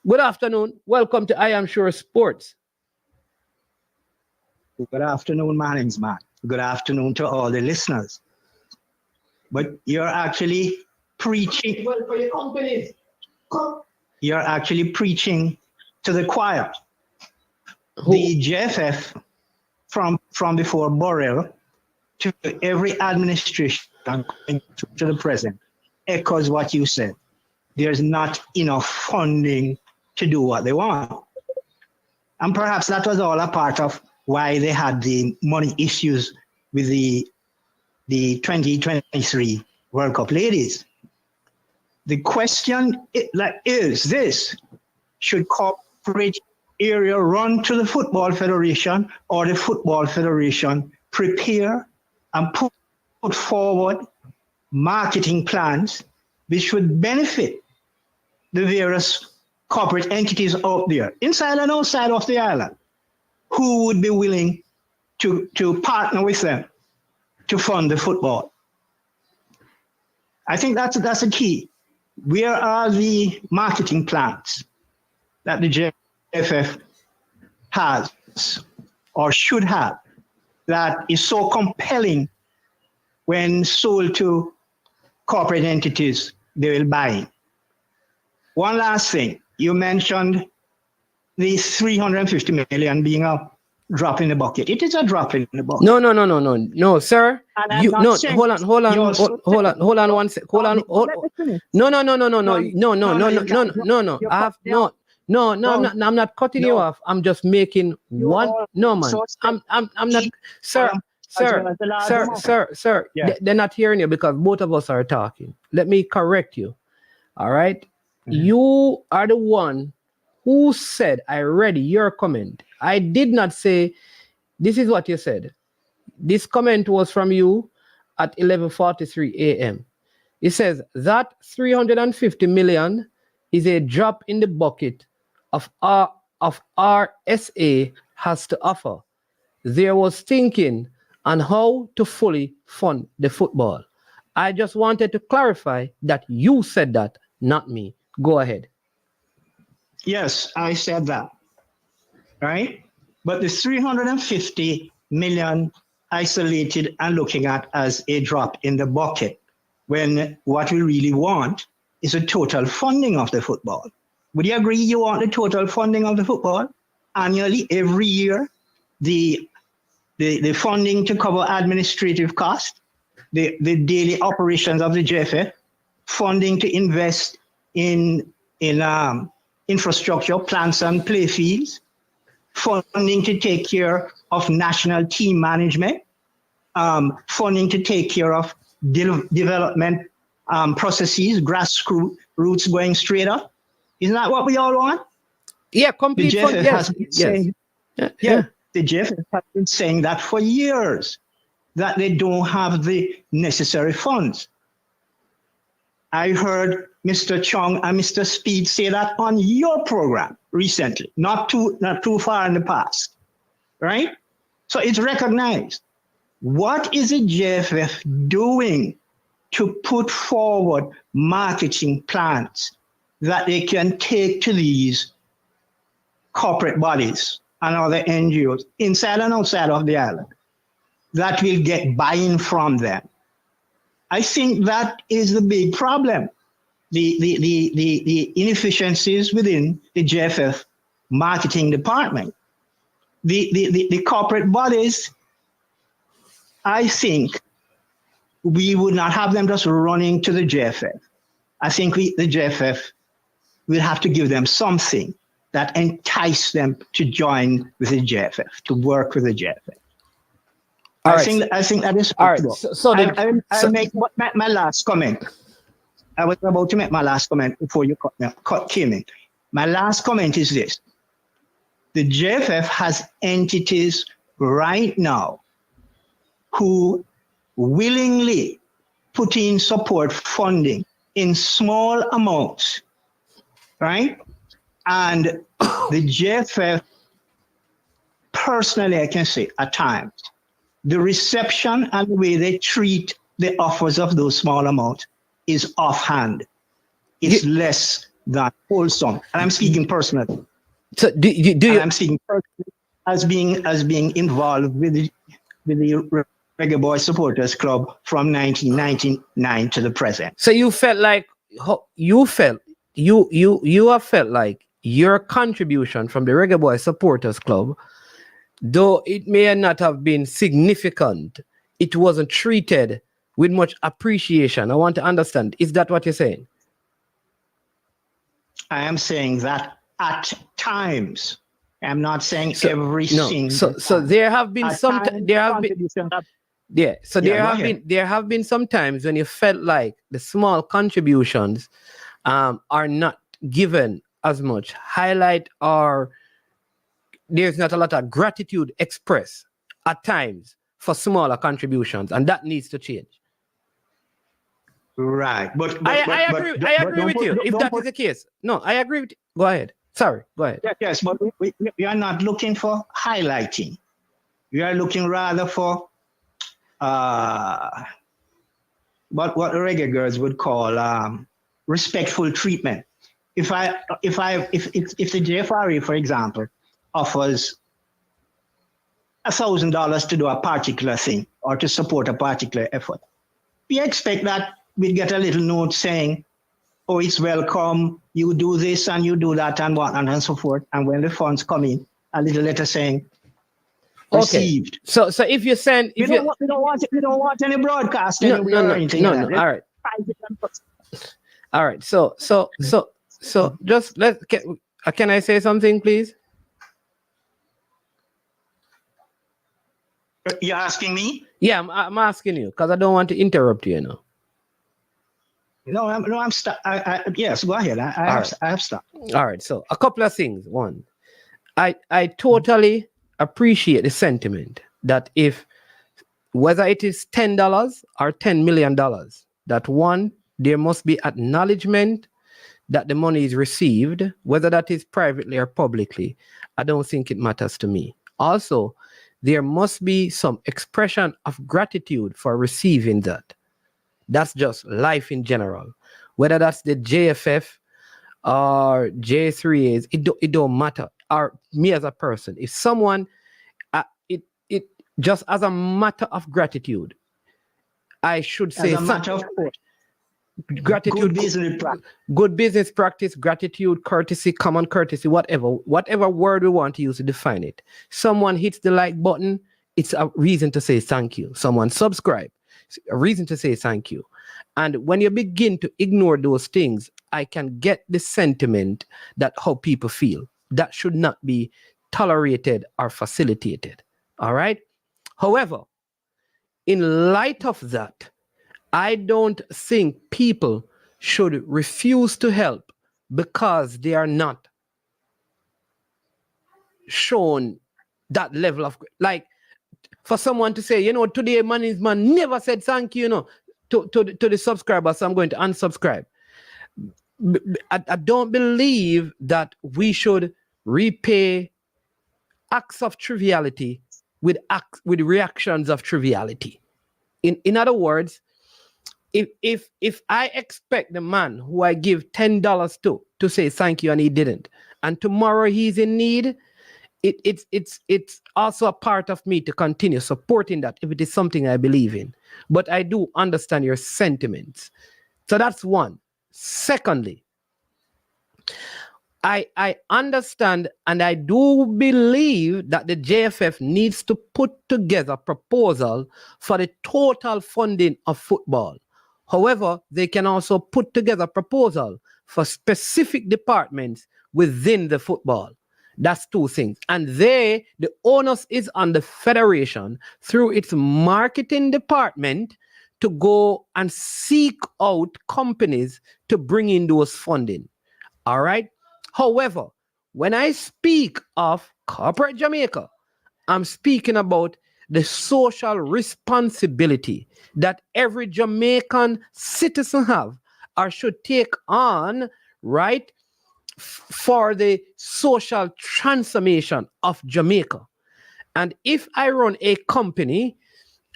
Good afternoon. Welcome to I Am Sure Sports. Good afternoon, my name's Matt. Good afternoon to all the listeners. But you're actually preaching. Well, for your companies. You're actually preaching to the choir. Who? The JFF from before Borrell to every administration to the present echoes what you said. There's not enough funding to do what they want. And perhaps that was all a part of why they had the money issues with the 2023 World Cup ladies. The question is this: should corporate area run to the Football Federation, or the Football Federation prepare and put forward marketing plans which would benefit the various corporate entities out there, inside and outside of the island, who would be willing to partner with them to fund the football? I think that's a key. Where are the marketing plans that the JFF has or should have that is so compelling when sold to corporate entities they will buy? One last thing. You mentioned the 350 million being a drop in the bucket. It is a drop in the bucket. No, sir. Hold on one sec. No. I'm not cutting you off. I'm just making one. No, man. I'm not, sir. Yeah. They're not hearing you because both of us are talking. Let me correct you. All right. You are the one who said, I read your comment. I did not say, this is what you said. This comment was from you at 11:43 a.m. It says that 350 million is a drop in the bucket of RSA has to offer. There was thinking on how to fully fund the football. I just wanted to clarify that you said that, not me. Go ahead. Yes, I said that, right? But the 350 million isolated and looking at as a drop in the bucket when what we really want is a total funding of the football. Would you agree you want the total funding of the football? Annually, every year, the funding to cover administrative costs, the daily operations of the JFF, funding to invest in infrastructure, plants and play fields, funding to take care of national team management, funding to take care of development processes, grassroots going straight up. Isn't that what we all want? Yeah, complete fund. Yes, saying, yeah. The JFF has been saying that for years, that they don't have the necessary funds. I heard Mr. Chong and Mr. Speed say that on your program recently, not too far in the past, right? So it's recognized. What is the JFF doing to put forward marketing plans that they can take to these corporate bodies and other NGOs inside and outside of the island that will get buy-in from them? I think that is the big problem. The inefficiencies within the JFF marketing department. The corporate bodies, I think we would not have them just running to the JFF. I think the JFF will have to give them something that entice them to join with the JFF, to work with the JFF. I think that is all right. I'll make my last comment. I was about to make my last comment before you came in. My last comment is this. The JFF has entities right now who willingly put in support funding in small amounts, right? And the JFF, personally, I can say at times, the reception and the way they treat the offers of those small amounts is offhand. It's less than wholesome. And I'm speaking personally. So do you? I'm speaking personally as being involved with the Reggae Boy Supporters Club from 1999 to the present. So you felt like you have felt like your contribution from the Reggae Boy Supporters Club, though it may not have been significant, it wasn't treated with much appreciation. I want to understand, is that what you're saying? I am saying that at times. I'm not saying every single time. So there have been there have been some times when you felt like the small contributions are not given as much highlight, or there's not a lot of gratitude expressed at times for smaller contributions, and that needs to change. Right, but I agree with you if that is the case. No, I agree with you. Go ahead. Sorry, go ahead. Yes, but we are not looking for highlighting. We are looking rather for what the reggae girls would call respectful treatment. If the JFRA, for example, offers $1,000 to do a particular thing or to support a particular effort, we expect that we get a little note saying, "Oh, it's welcome. You do this and you do that and whatnot and so forth." And when the funds come in, a little letter saying, "Received." Okay. So if you send, we don't want any broadcast anywhere or anything. No. All right. All right. So just can I say something, please? You're asking me? Yeah, I'm asking you because I don't want to interrupt you. No, I'm stuck. Yes, go ahead. I have stopped. All right. So a couple of things. One, I totally appreciate the sentiment that if whether it is $10 or $10 million, that one, there must be acknowledgement that the money is received, whether that is privately or publicly. I don't think it matters to me. Also, there must be some expression of gratitude for receiving that. That's just life in general. Whether that's the JFF or J3As, it don't matter. Or me as a person, if someone, it just as a matter of gratitude, I should say as a matter of course. gratitude, good business practice, gratitude, courtesy, common courtesy, whatever word we want to use to define it. Someone hits the like button, it's a reason to say thank you. Someone subscribe, a reason to say thank you. And when you begin to ignore those things, I can get the sentiment that how people feel. That should not be tolerated or facilitated. All right? However, in light of that, I don't think people should refuse to help because they are not shown that level of, like, for someone to say, you know, today man never said thank you, you know, to the subscribers, so I'm going to unsubscribe. I don't believe that we should repay acts of triviality with reactions of triviality. In other words, if I expect the man who I give $10 to say thank you and he didn't, and tomorrow he's in need, it's also a part of me to continue supporting that if it is something I believe in. But I do understand your sentiments. So that's one. Secondly, I understand and I do believe that the JFF needs to put together a proposal for the total funding of football. However, they can also put together a proposal for specific departments within the football. That's two things. And the onus is on the federation through its marketing department to go and seek out companies to bring in those funding. All right? However, when I speak of corporate Jamaica, I'm speaking about the social responsibility that every Jamaican citizen have or should take on, right, for the social transformation of Jamaica. And if I run a company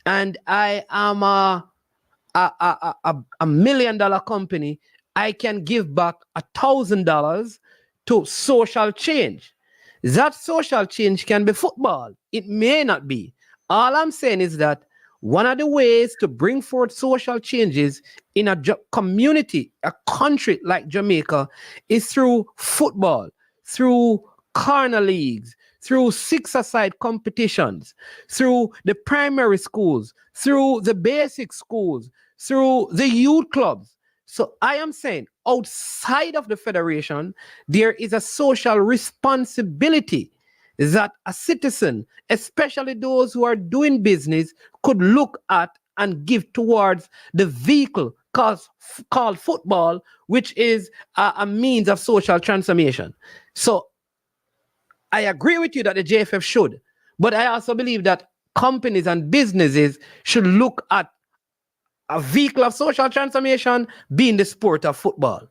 and I am a $1 million company, I can give back $1,000 to social change. That social change can be football. It may not be. All I'm saying is that one of the ways to bring forth social changes in a community, a country like Jamaica, is through football, through corner leagues, through six-a-side competitions, through the primary schools, through the basic schools, through the youth clubs. So I am saying outside of the federation, there is a social responsibility that a citizen, especially those who are doing business, could look at and give towards the vehicle called football, which is a means of social transformation. So I agree with you that the JFF should, but I also believe that companies and businesses should look at a vehicle of social transformation being the sport of football.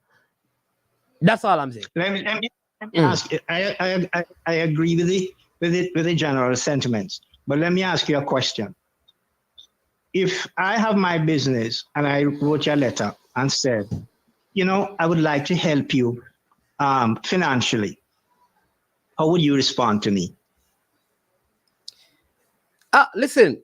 That's all I'm saying. Let me ask you, I agree with the general sentiments, but let me ask you a question. If I have my business and I wrote you a letter and said, you know, I would like to help you financially, how would you respond to me? Listen,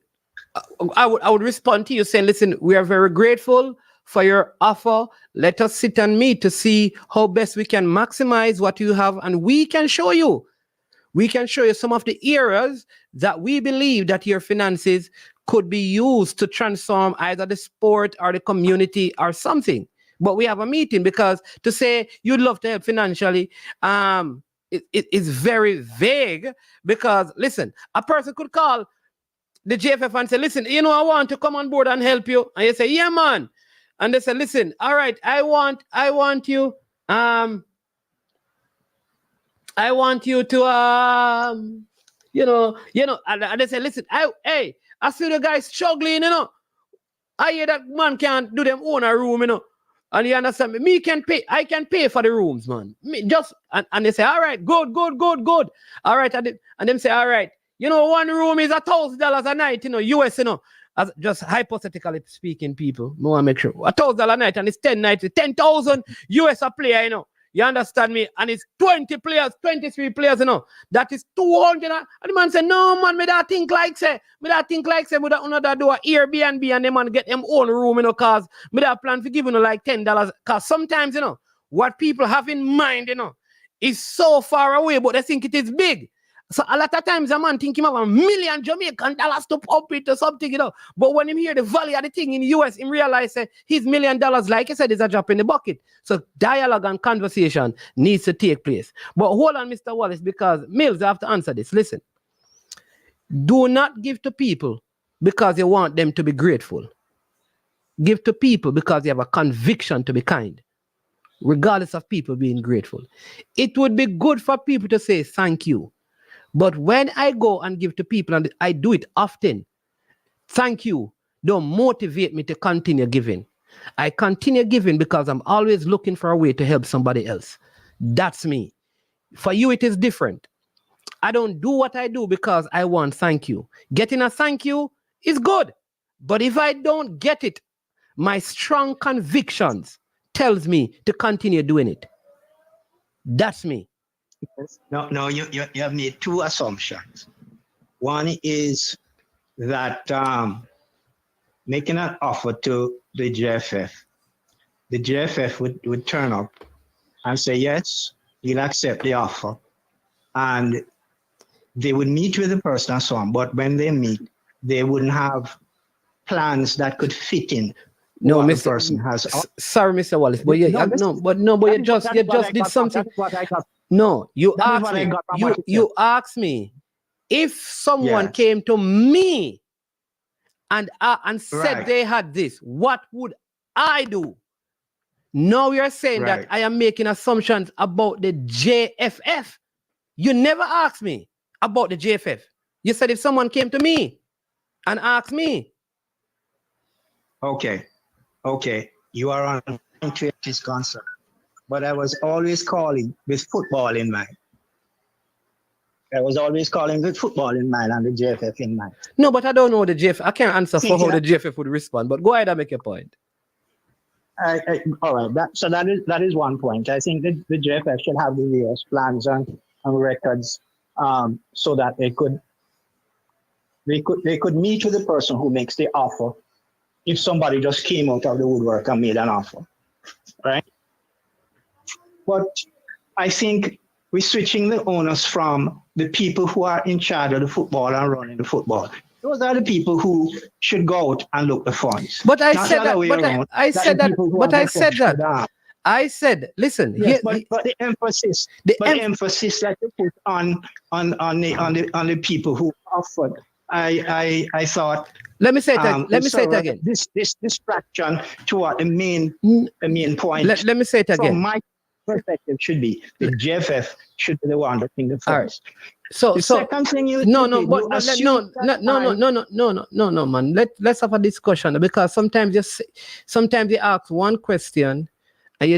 I would respond to you saying, listen, we are very grateful for your offer. Let us sit and meet to see how best we can maximize what you have, and we can show you. We can show you some of the areas that we believe that your finances could be used to transform either the sport or the community or something. But we have a meeting, because to say you'd love to help financially, it is very vague, because listen, a person could call the JFF and say, listen, you know, I want to come on board and help you. And you say, yeah, man. And they say, listen, all right, I want you to and they say, listen, I see the guy struggling, you know. I hear that man can't do them own a room, you know. And you understand me? I can pay for the rooms, man. And they say, all right, good. All right, and them say, all right, you know, one room is $1,000 a night, you know, US, you know. As just hypothetically speaking, people, no one make sure $1,000 a night, and it's 10 nights, 10,000 US a player, you know. You understand me? And it's 20 players, 23 players, you know. That is 200. And the man say, no, man, me that think like say. Me that think like say, me that another do a Airbnb and the man get them own room, you know, cause me that plan for giving you like $10. Cause sometimes, you know, what people have in mind, you know, is so far away, but they think it is big. So a lot of times a man think him have $1 million Jamaican dollars to pump it or something, you know. But when him hear the value of the thing in the US, him realize his $1 million, like I said, is a drop in the bucket. So dialogue and conversation needs to take place. But hold on, Mr. Wallace, because Mills, I have to answer this. Listen, do not give to people because you want them to be grateful. Give to people because you have a conviction to be kind, regardless of people being grateful. It would be good for people to say thank you. But when I go and give to people, and I do it often, thank you don't motivate me to continue giving. I continue giving because I'm always looking for a way to help somebody else. That's me. For you, it is different. I don't do what I do because I want thank you. Getting a thank you is good. But if I don't get it, my strong convictions tells me to continue doing it. That's me. No, you have made two assumptions. One is that making an offer to the JFF would turn up and say, yes, he'll accept the offer. And they would meet with the person and so on. But when they meet, they wouldn't have plans that could fit in. No, Mr. Person has. Sorry, Mr. Wallace, but you just did something. No, you asked me if someone came to me and said they had this, what would I do? Now you're saying that I am making assumptions about the JFF. You never asked me about the JFF. You said if someone came to me and asked me. Okay, you are on to this concern. But I was always calling with football in mind. And the JFF in mind. No, but I don't know the JFF. I can't answer for how the JFF would respond, but go ahead and make a point. All right, that is one point. I think that the JFF should have the various plans and records so that they could meet with the person who makes the offer if somebody just came out of the woodwork and made an offer, right? But I think we're switching the onus from the people who are in charge of the football and running the football. Those are the people who should go out and look the funds. But I said that. I said, listen. Yes, but the emphasis that you put on the people who offered, I thought. Let me say it again. This distraction toward the main point. Let me say it again. From my perspective, should be the JFF should be the one that think the first. Right. So the second thing no, man. Let's have a discussion because sometimes you ask one question and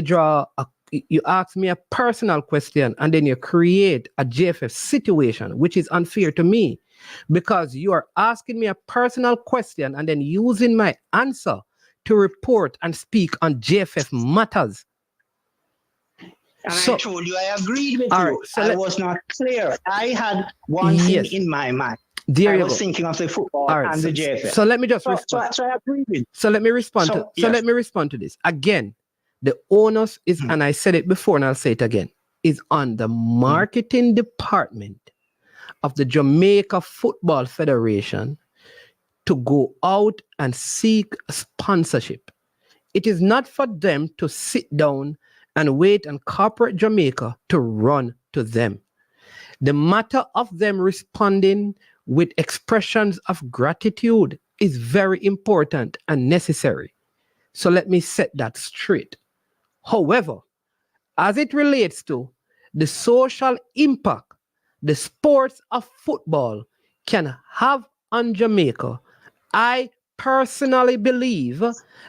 you ask me a personal question and then you create a JFF situation, which is unfair to me because you are asking me a personal question and then using my answer to report and speak on JFF matters. And I told you I agreed with you. So I was not clear. I had one thing in my mind. I was thinking of the football and the JFF. So let me just respond. So I agreed with you. So let me respond let me respond to this. Again, the onus is, and I said it before and I'll say it again, is on the marketing department of the Jamaica Football Federation to go out and seek sponsorship. It is not for them to sit down and wait on corporate Jamaica to run to them. The matter of them responding with expressions of gratitude is very important and necessary. So let me set that straight. However, as it relates to the social impact the sports of football can have on Jamaica, I personally believe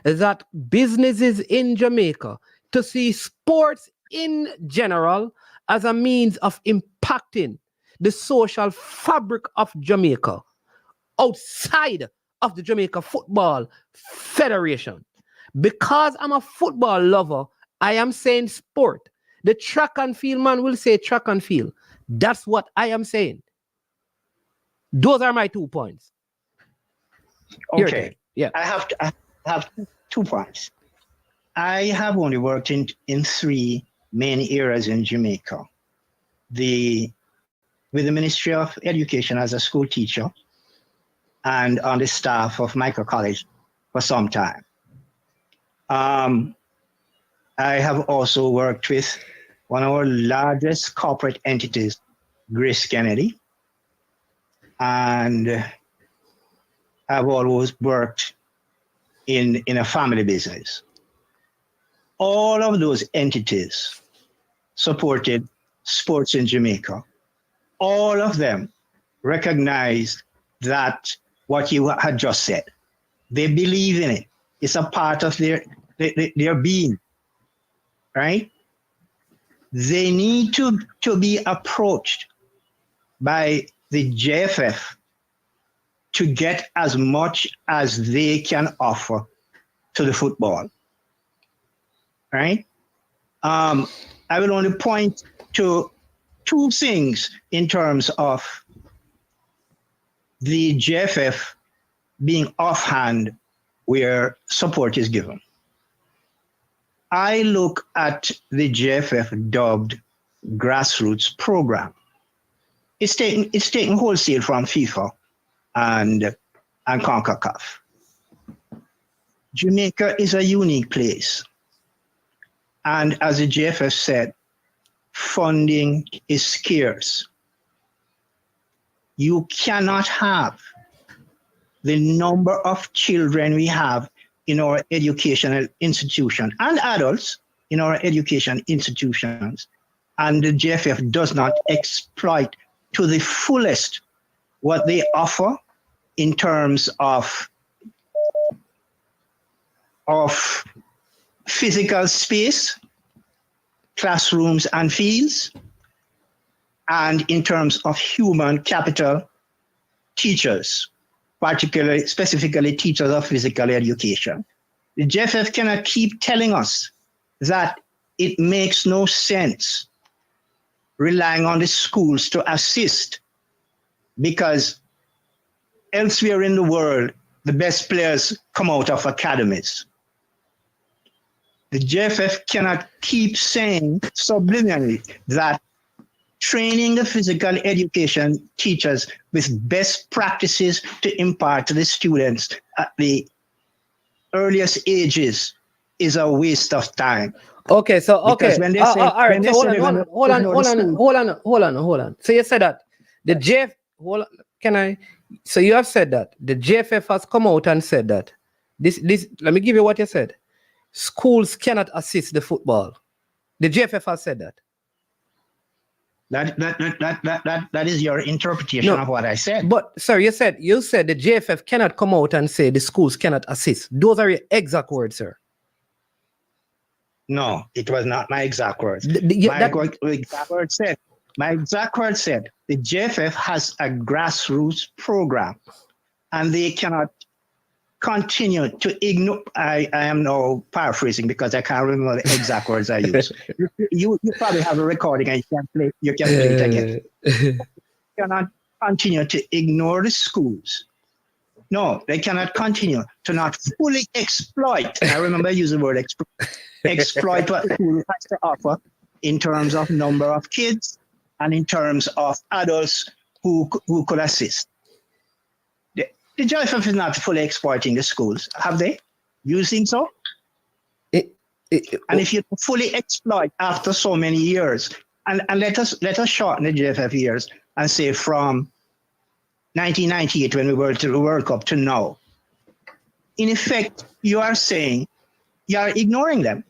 that businesses in Jamaica to see sports in general as a means of impacting the social fabric of Jamaica outside of the Jamaica Football Federation. Because I'm a football lover, I am saying sport. The track and field man will say track and field. That's what I am saying. Those are my 2 points. Your turn. Okay. Yeah. I have 2 points. I have only worked in 3 main areas in Jamaica. With the Ministry of Education as a school teacher and on the staff of Micro College for some time. I have also worked with one of our largest corporate entities, Grace Kennedy, and I've always worked in a family business. All of those entities supported sports in Jamaica. All of them recognized that what you had just said. They believe in it. It's a part of their being, right? They need to be approached by the JFF to get as much as they can offer to the football, right? I will only point to 2 things in terms of the JFF being offhand where support is given. I look at the JFF dubbed grassroots program. It's taken wholesale from FIFA and CONCACAF. Jamaica is a unique place. And as the JFF said, funding is scarce. You cannot have the number of children we have in our educational institution and adults in our education institutions, and the JFF does not exploit to the fullest what they offer in terms of physical space, classrooms and fields, and in terms of human capital, teachers, specifically teachers of physical education. The JFF cannot keep telling us that it makes no sense relying on the schools to assist, because elsewhere in the world, the best players come out of academies. The JFF cannot keep saying subliminally that training the physical education teachers with best practices to impart to the students at the earliest ages is a waste of time. Okay, so Because when they say, all right. when they So say hold on. So you said that the JFF. So you have said that the JFF has come out and said that this. Let me give you what you said. Schools cannot assist the football. The JFF has said that. That is your interpretation of what I said. But sir, you said the JFF cannot come out and say the schools cannot assist. Those are your exact words, sir. No, it was not my exact words. My exact word said the JFF has a grassroots program, and they cannot continue to ignore. I am now paraphrasing because I can't remember the exact words I use. You probably have a recording and you can play it again. You cannot continue to ignore the schools. No, they cannot continue to not fully exploit. I remember using the word exploit what the school has to offer in terms of number of kids and in terms of adults who could assist. The JFF is not fully exploiting the schools, have they? You think so? And if you fully exploit after so many years, and let us shorten the JFF years and say from 1998 when we were to the World Cup to now, in effect, you are saying you are ignoring them.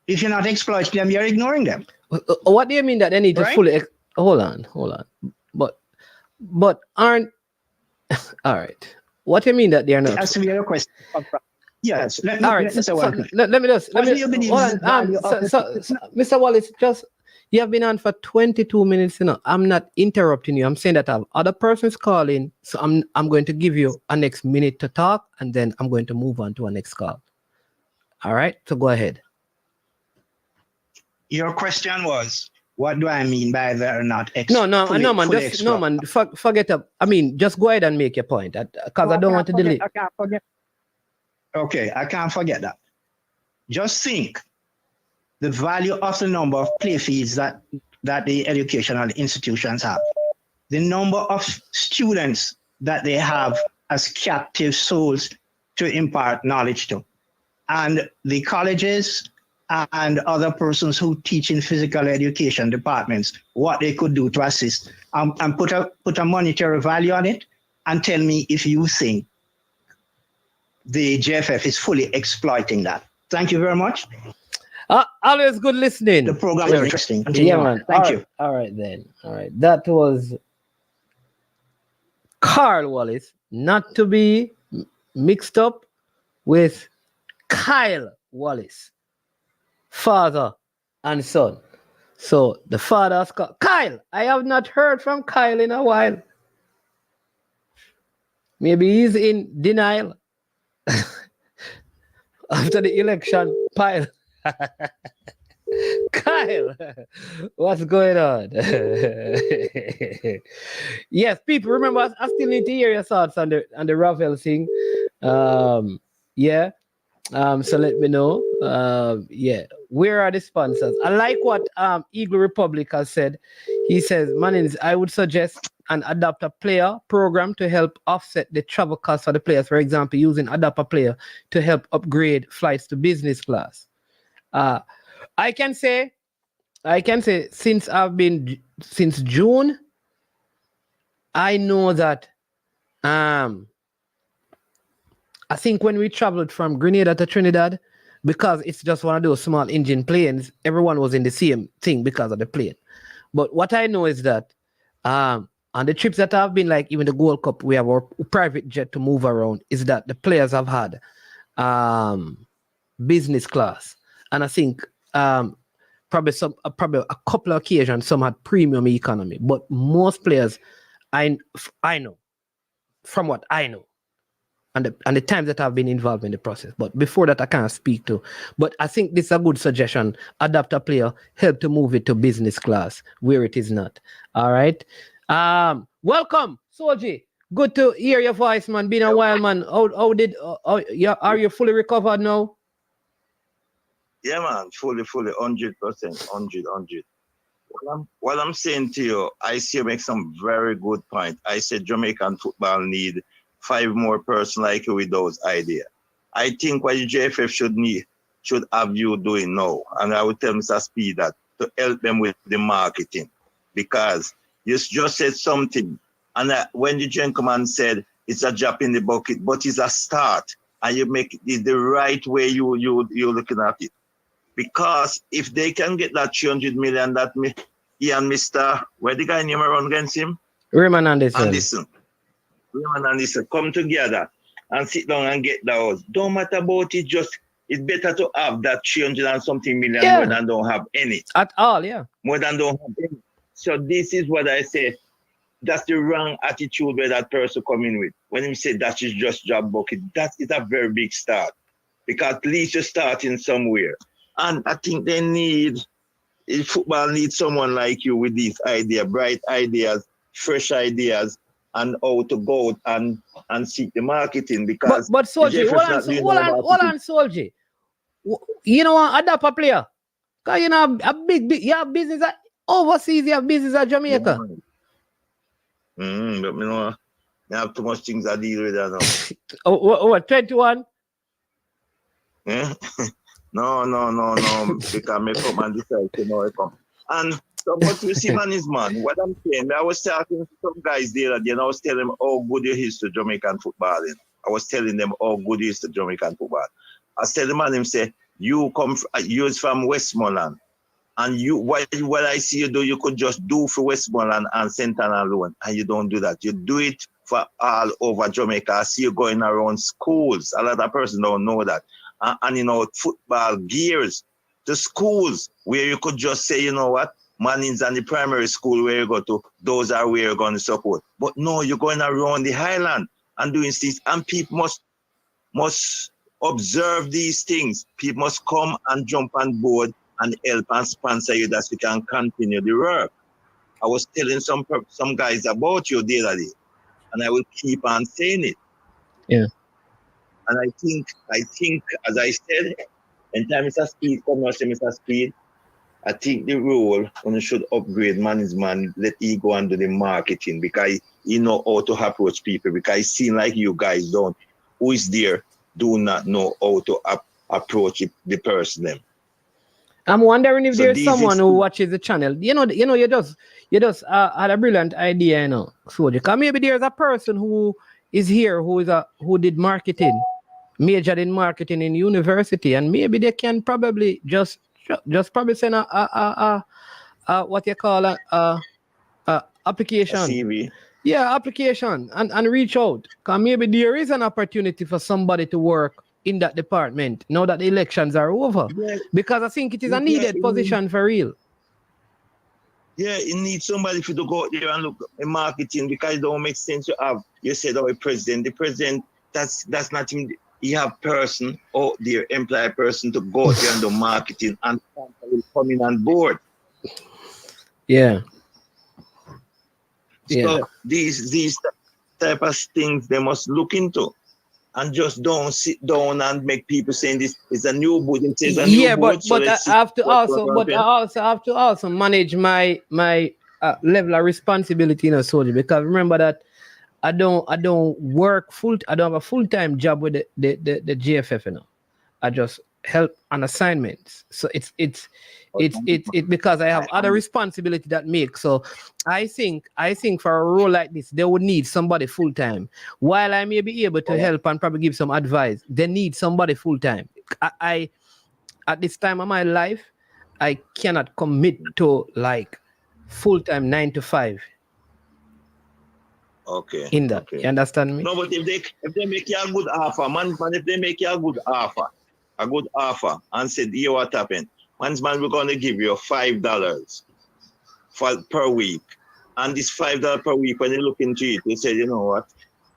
If you're not exploiting them, you're ignoring them. What do you mean that they need to fully? Hold on. But aren't all right? What do you mean that they are not? That's your question. Yes. Let me say one thing. Let me Mr. Wallace, just you have been on for 22 minutes. I'm not interrupting you. I'm saying that I have other persons calling, so I'm going to give you a next minute to talk, and then I'm going to move on to a next call. All right, so go ahead. Your question was, what do I mean by they're not No, man. Just no, man. Forget up. I mean, just go ahead and make your point, because I don't want to delete. I can't forget. Okay, I can't forget that. Just think the value of the number of play fees that the educational institutions have, the number of students that they have as captive souls to impart knowledge to, and the colleges and other persons who teach in physical education departments, what they could do to assist, and put a monetary value on it, and tell me if you think the JFF is fully exploiting that. Thank you very much. Always good listening. The program is interesting. Continue on. Man. Thank you. All right, then. All right. That was Carl Wallace, not to be mixed up with Kyle Wallace, father and son. So the father has called Kyle. I have not heard from Kyle in a while. Maybe he's in denial after the election pile. Kyle, what's going on? Yes, people, remember, I still need to hear your thoughts on the Ravel thing. Yeah. So let me know. Yeah. Where are the sponsors? I like what Eagle Republic has said. He says, Manins, I would suggest and adopt a player program to help offset the travel costs for the players. For example, using adopt a player to help upgrade flights to business class. I can say since June, I know that I think when we traveled from Grenada to Trinidad, because it's just one of those small engine planes, everyone was in the same thing because of the plane. But what I know is that on the trips that have been, like even the Gold Cup, we have our private jet to move around, is that the players have had business class. And I think probably a couple of occasions, some had premium economy. But most players, I know, from what I know, and the times that I've been involved in the process. But before that, I can't speak to. But I think this is a good suggestion. Adapt a player, help to move it to business class where it is not. All right. Welcome, Soji. Good to hear your voice, man. Been a while, man. Are you fully recovered now? Yeah, man. Fully, 100%, 100. What I'm saying to you, I see you make some very good point. I said Jamaican football need 5 more person like you with those ideas. I think what the JFF should have you doing now, and I would tell Mr. Speed that to help them with the marketing, because you just said something, and when the gentleman said it's a drop in the bucket, but it's a start, and you make it the right way you're looking at it. Because if they can get that 300 million that he and Mr. where the guy name around against him? Raymond Anderson. Raymond Anderson come together and sit down and get those. Don't matter about it, it's better to have that 300 and something million more than don't have any. At all, yeah. More than don't have any. So this is what I say. That's the wrong attitude where that person come in with. When he say that is just job bucket, that is a very big start. Because at least you're starting somewhere. And I think football needs someone like you with these ideas, bright ideas, fresh ideas, and how to go and seek the marketing. Because but Soji, hold on, Soji. You know, adapt a player. Because you know a big you have business overseas, you have business at Jamaica. But you know, I have too much things I deal with now. What 21? Yeah. No. Because I come and decide to know I come. And so what you see, man, is man. What I'm saying, I was talking to some guys there and I was telling them how good it is to Jamaican football. I was telling them how good it is to Jamaican football. I said the man him say, you is from Westmoreland. And what I see you do, you could just do for Westmoreland and Santana alone. And you don't do that. You do it for all over Jamaica. I see you going around schools. A lot of persons don't know that. And you know, football gears to schools where you could just say, you know what, Mannings and the primary school where you go to, those are where you're going to support. But no, you're going around the highland and doing things, and people must observe these things. People must come and jump on board and help and sponsor you that we can continue the work. I was telling some guys about you the other day, and I will keep on saying it. Yeah. And I think, as I said, anytime Mr. Speed come and say Mr. Speed, I think the role when you should upgrade management, let he go and do the marketing because he know how to approach people. Because it seems like you guys don't. Who is there do not know how to approach the person them. I'm wondering if So there's this someone is- who watches the channel. You just had a brilliant idea, So because maybe there's a person who is here who did marketing, majored in marketing in university, and maybe they can probably just probably send a what you call a application. A CV. Yeah, application and reach out. Because maybe there is an opportunity for somebody to work in that department now that the elections are over. Yeah. Because I think it is a needed position for real. Yeah, you need somebody to go out there and look at marketing because it don't make sense to have, you said, a president. The president, that's not him. You have person out there, employ a person to go out there and do marketing and will come in on board. Yeah. So these type of things they must look into. And just don't sit down and make people saying this is a new board. It is a new board. But I have to also manage my level of responsibility, soldier, because remember that I don't work I don't have a full-time job with the GFF, I just help on assignments. So it's because I have other responsibility that makes. So I think for a role like this, they would need somebody full-time. While I may be able to help and probably give some advice, they need somebody full-time. I at this time of my life, I cannot commit to like full-time 9 to 5. Okay. In that. Okay. You understand me? No, but if they make you a good offer, man, if they make you a good offer, and said, here what happened? Man, we're gonna give you $5 per week. And this $5 per week, when you look into it, you say, you know what?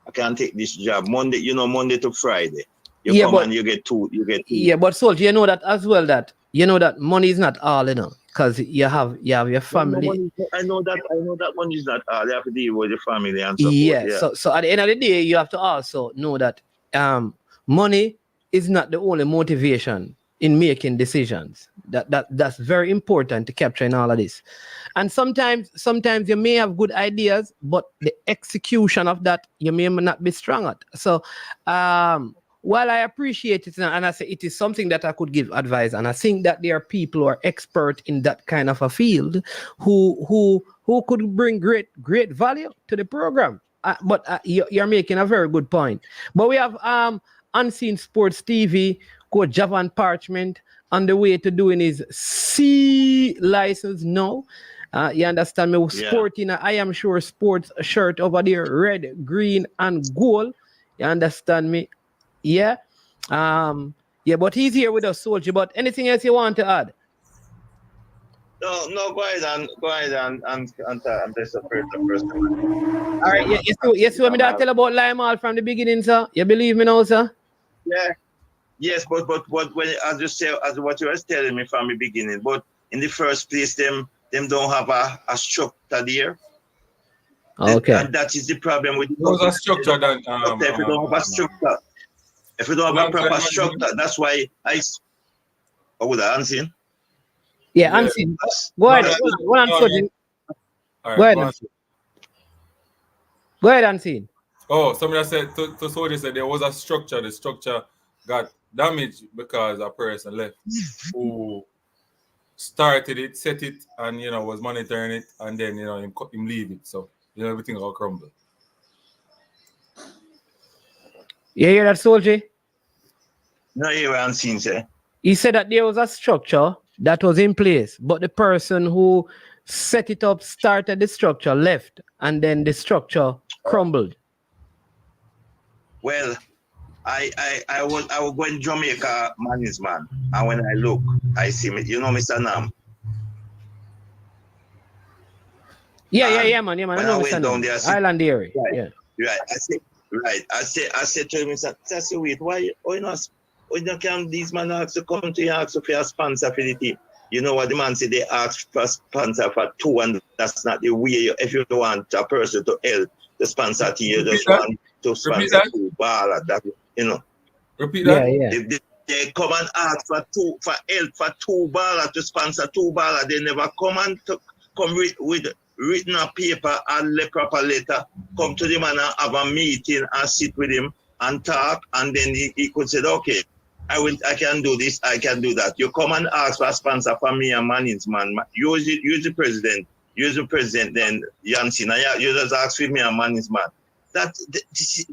I can't take this job. Monday to Friday. You come and you get two. Yeah, but soldier, you know that as well that money is not all, because you have your family. I know that money is not all. You have to deal with your family and so Yeah. forth. So at the end of the day, you have to also know that money is not the only motivation in making decisions. That's very important to capture in all of this. And sometimes you may have good ideas, but the execution of that you may not be strong at. So while I appreciate it, and I say it is something that I could give advice, and I think that there are people who are expert in that kind of a field who could bring great value to the program. But you're making a very good point. But we have Unseen Sports TV, Coach Javan Parchment, on the way to doing his C license now. You understand me? Sporting a I Am Sure Sports shirt over there, red, green, and gold. You understand me? Yeah. But he's here with us, soldier. But anything else you want to add? No, go ahead and bless the person. All right, yes, you want me to tell about Limal from the beginning, sir? You believe me now, sir? Yeah. Yes, but when as what you were telling me from the beginning, but in the first place, them don't have a structure there. Okay. And that is the problem with a structure that if you don't have a structure. If you don't have a proper structure, that's why what would I answer? Yeah, Unseen. Go ahead. Go ahead, Unseen. Oh, somebody said to soldier said there was a structure. The structure got damaged because a person left who started it, set it, and was monitoring it, and then him leave it. So everything all crumbled. You hear that, soldier? No, you haven't seen, sir. He said that there was a structure that was in place, but the person who set it up, started the structure, left, and then the structure crumbled. Well, I was going to Jamaica management, and when I look, I see me. Mr. Nam. Yeah, man. I know Mr. Nam. Island area. Right, yeah. Right. I said to him, I said, wait, why not? Why not can these men ask to come to you ask for a sponsor for the team? You know what the man said? They ask for sponsor for 2, and that's not the way. If you want a person to help the sponsor to you, just want to sponsor 2 ball. That you know. Repeat that. If they come and ask for help for 2 ball to sponsor 2 ball, they never come and come with written a paper and proper letter. Come to the man and have a meeting and sit with him and talk, and then he could say, okay, I can do this, I can do that. You come and ask for a sponsor for me and Mannings, man. Use the president, then Yancy. You just ask for me and Mannings, man.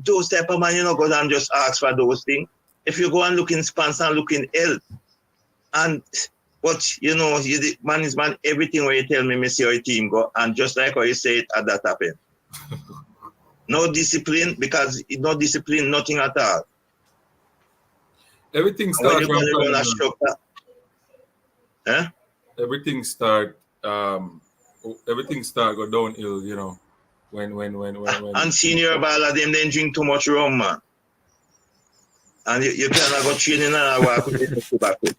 Those type of man, you know, go and just ask for those things. If you go and look in sponsor and look in help, and but you know, Mannings, man, everything where you tell me see how your team go, and just like how you say it, that happened. No discipline, because no discipline, nothing at all. Everything starts from everything start go downhill, you know. When and senior ball of them then drink too much rum, man. And you cannot go training and walk with the tobacco.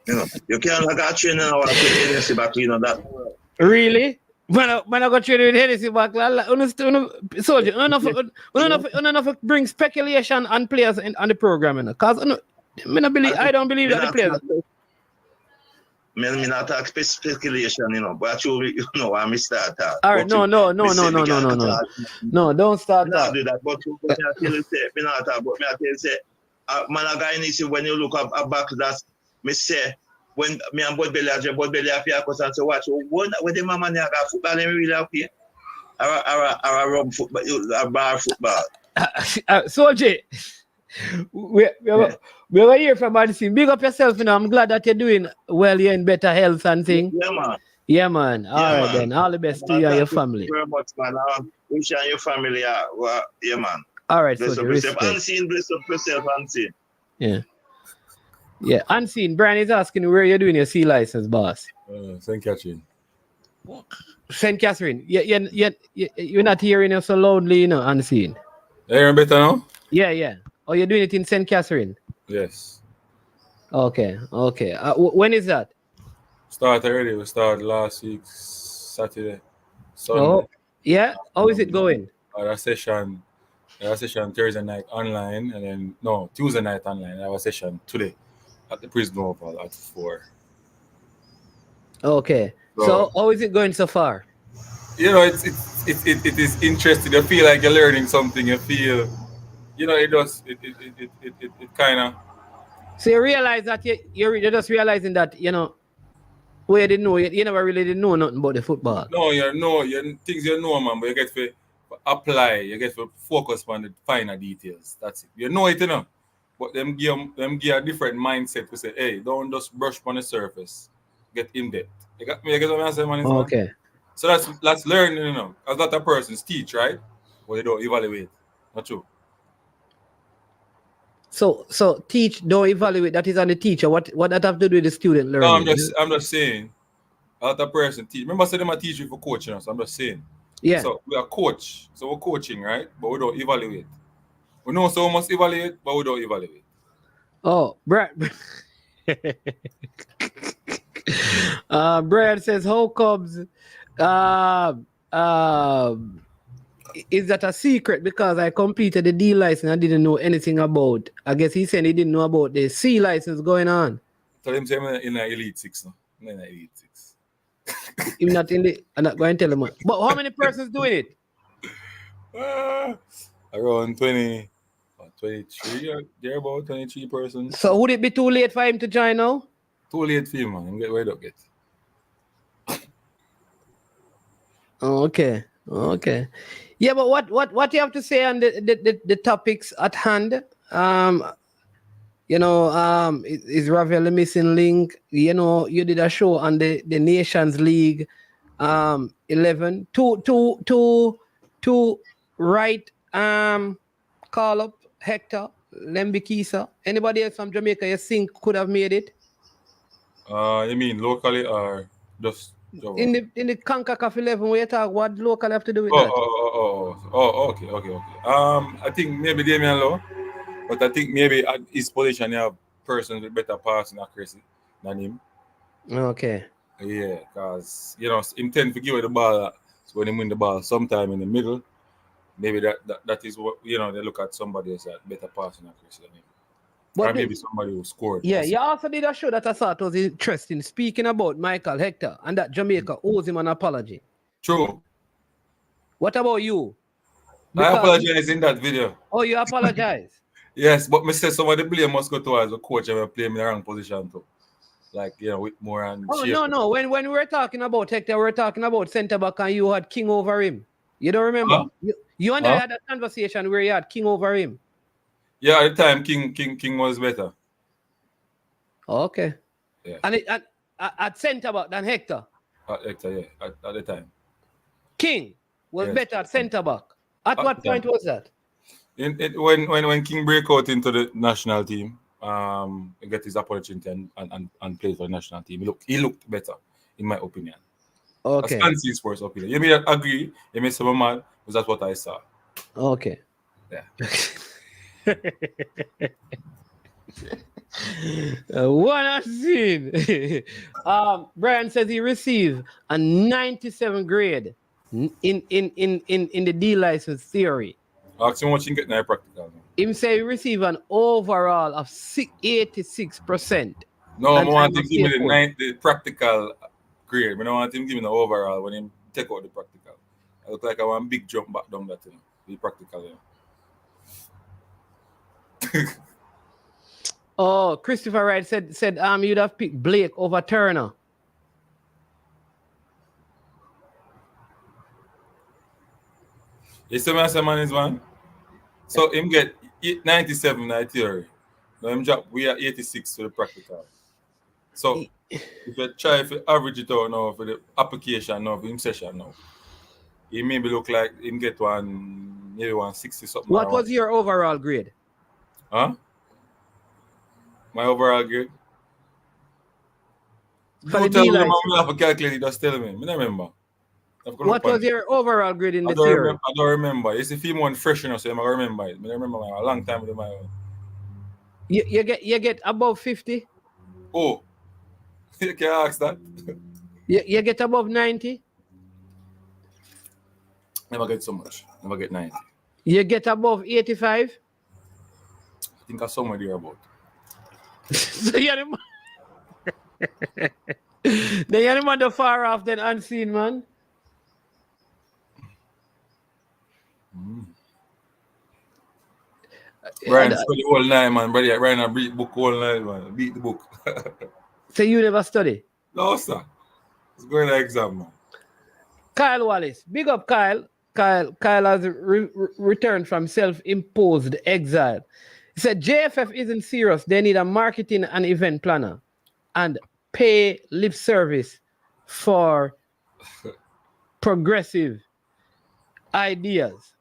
You know, you cannot go training and walk with the tobacco, you know that. Really? When I go trade with Hennessy back, soldier, enough bring speculation on players on the program, you know. Cause I don't believe that the players. Me not talk speculation, you know, but you know, I'm start that. All right, no, don't start that. Do that, but me not talk, but me I tell you say, man, a guy needs to when you look up a back, that's me say. When me and Board Belly have here, because I say, watch, when the mama got football, they really have here. Our rum football, our bar football. Soldier, we're here from Madison. Big up yourself, you know. I'm glad that you're doing well, you're in better health and things. Yeah, man. Yeah, man. All right, then. All the best to you and your family. Thank you very much, man. Wish you and your family well, yeah, man. All right, bless soldier. up unseen, bless up yourself, unseen. Yeah. Yeah, unseen. Brian is asking where you're doing your C license, boss. St. Catherine. St. Catherine. You're not hearing us so loudly, you know, unseen. You hearing better now? Yeah. Oh, you're doing it in St. Catherine? Yes. Okay. When is that? Start already. We started last week, Saturday. Sunday. Oh, yeah? How is it going? Our session Thursday night online, and then, Tuesday night online. Our session today at the Prison Oval at 4. Okay. So how is it going so far? You know, it is interesting. You feel like you're learning something. You feel, you know, it kind of. So you realize that you're just realizing that, you know, where you didn't know, you never really didn't know nothing about the football. No, things you know, man, but you get to apply, you get to focus on the finer details. That's it. You know it, you know. But them give a different mindset to say, hey, don't just brush on the surface. Get in depth. You get what I'm saying, man? Okay. So that's learning, you know. As that a person's teach, right? But they don't evaluate. Not true. So teach, don't evaluate. That is on the teacher. What that have to do with the student learning? No, I'm just saying. As that person teach. Remember, I said them a teach you for coaching us. So I'm just saying. Yeah. So we are coach. So we're coaching, right? But we don't evaluate. We know so we must evaluate, but we don't evaluate. Oh, Brad. Brad says, how comes is that a secret? Because I completed the D license, I didn't know anything about. I guess he said he didn't know about the C license going on. Tell him I'm in the Elite 6 now. I'm in the Elite 6. I'm not in the. I'm not going to tell him. But how many persons doing it? Around 20, 23. There about 23 persons. So would it be too late for him to join now? Too late for him, man. Get where up get. Okay. Yeah, but what you have to say on the topics at hand? You know, is Ravel a missing link? You know, you did a show on the Nations League 11 to right call up Hector Lembikisa. Anybody else from Jamaica you think could have made it? You mean locally or just in the CONCACAF 11 where you talk what local have to do with that? Okay. I think maybe Damian Lowe, but I think maybe at his position you have person with better passing accuracy than him. Okay. Yeah, because him tend to give away the ball so when he win the ball sometime in the middle. Maybe that is what they look at somebody else at better passing accuracy than him. Or maybe somebody who scored. Yeah, you also did a show that I thought was interesting. Speaking about Michael Hector and that Jamaica owes him an apology. True. What about you? I apologize in that video. Oh, you apologize? Yes, but me say some of the blame must go towards the coach and play me in the wrong position too. Like, with more and no. When we were talking about Hector, we were talking about centre back and you had King over him. You don't remember? You and I had a conversation where you had King over him. Yeah, at the time King was better. Okay. Yeah. And at centre back than Hector. At Hector, yeah, at the time. King was better at centre back. At what point was that? When King break out into the national team, he get his opportunity and play for the national team. He looked better, in my opinion. Okay. That's fancy sports opinion. You may agree, you may say I'm mad, but that's what I saw. Okay. Yeah. What a scene. Brian says he received a 97 grade in the D license theory. Ask him what you get in practical. Him say he received an overall of 86%. No, I want him to give me the practical grade. I don't want him to give me the overall when he take out the practical. I look like I want a big jump back down that, the practical. Oh, Christopher Wright said you'd have picked Blake over Turner. You see my man is man. So him get 97 in the theory. Now him drop we are 86 to the practical. So if you average it out now for the application now for him session now, he maybe look like him get maybe 160 something. What was your overall grade? Huh? My overall grade? Don't tell me I have to calculate it, just tell me. I don't remember. What was your overall grade in the theory? I don't remember. It's a few months fresh enough, so I don't remember it. I remember a long time with my own. You get above 50? Oh. You can ask that. You get above 90? Never get so much. Never get 90. You get above 85? I think I'm somewhere there about. So you're the man the far off than unseen, man. Brian study all night, man. Brother, Brian I beat book all night, man. Beat the book. So you never study? No, sir. It's going to exam, man. Kyle Wallace. Big up, Kyle. Kyle has returned from self-imposed exile. He said JFF isn't serious. They need a marketing and event planner and pay lip service for progressive ideas.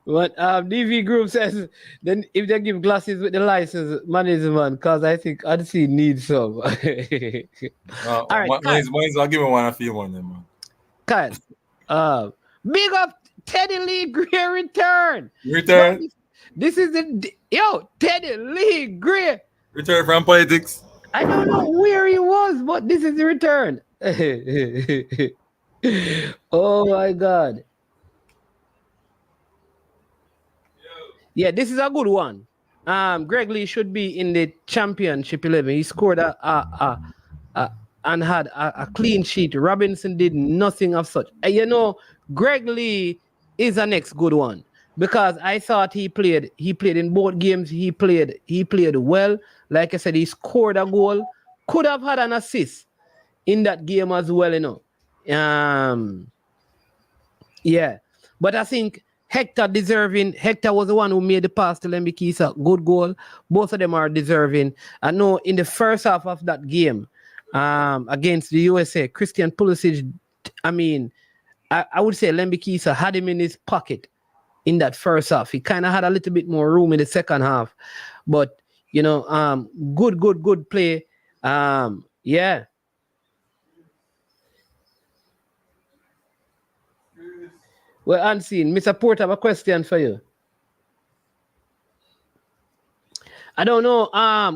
What DV Group says, then if they give glasses with the license management, because I think Odyssey needs some. All right, I'll give me one a few one, man. Kyle, big up Teddy Lee Gray return. This is Teddy Lee Gray. Return from politics. I don't know where he was, but this is the return. Oh my God. Yeah, this is a good one. Greg Lee should be in the championship 11. He scored and had a clean sheet. Robinson did nothing of such. Greg Lee is a next good one because I thought he played in both games. He played well. Like I said, he scored a goal. Could have had an assist in that game as well, Yeah. But I think Hector was the one who made the pass to Lembikisa. Good goal. Both of them are deserving. I know in the first half of that game against the USA, Christian Pulisic, I would say Lembikisa had him in his pocket in that first half. He kind of had a little bit more room in the second half. But, good play. Yeah. Well, unseen. Mr. Port, I have a question for you. I don't know.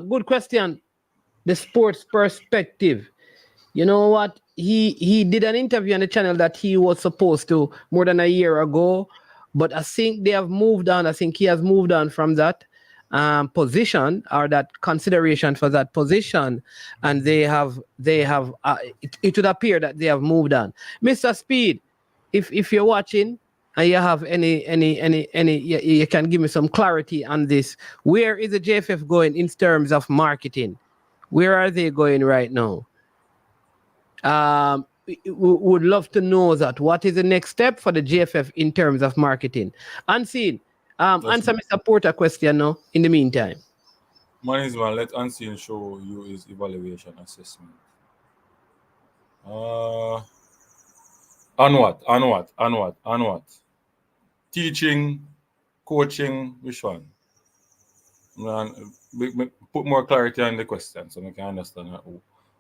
Good question. The sports perspective. You know what? He did an interview on the channel that he was supposed to more than a year ago, but I think they have moved on. I think he has moved on from that position or that consideration for that position, and it would appear that they have moved on. Mr. Speed, if you're watching and you have you can give me some clarity on this. Where is the JFF going in terms of marketing? Where are they going right now? Would love to know that. What is the next step for the GFF in terms of marketing? Unseen, answer Mr. Porter question now in the meantime. Management, let Unseen show you his evaluation assessment. On what? Teaching, coaching, which one? Man, put more clarity on the question so I can understand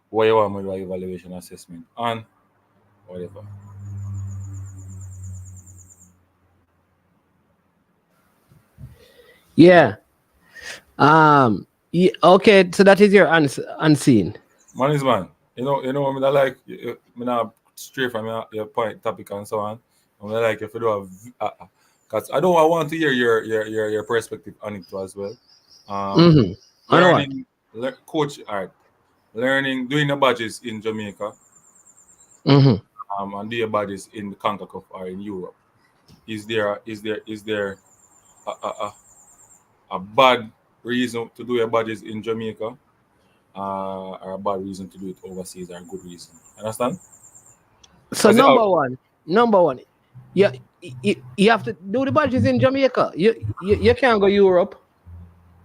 what you want with your evaluation assessment and whatever. Yeah. Okay, so that is your unseen. Man, you know, I mean, I like, me not stray from your point, topic, and so on. I mean, I like if you do because I want to hear your perspective on it too as well. Learning, coach art, learning, doing the badges in Jamaica, and do your badges in the CONCACAF or in Europe. Is there a bad reason to do your badges in Jamaica, or a bad reason to do it overseas, or a good reason? Understand? So number one, you have to do the badges in Jamaica. You can't go Europe.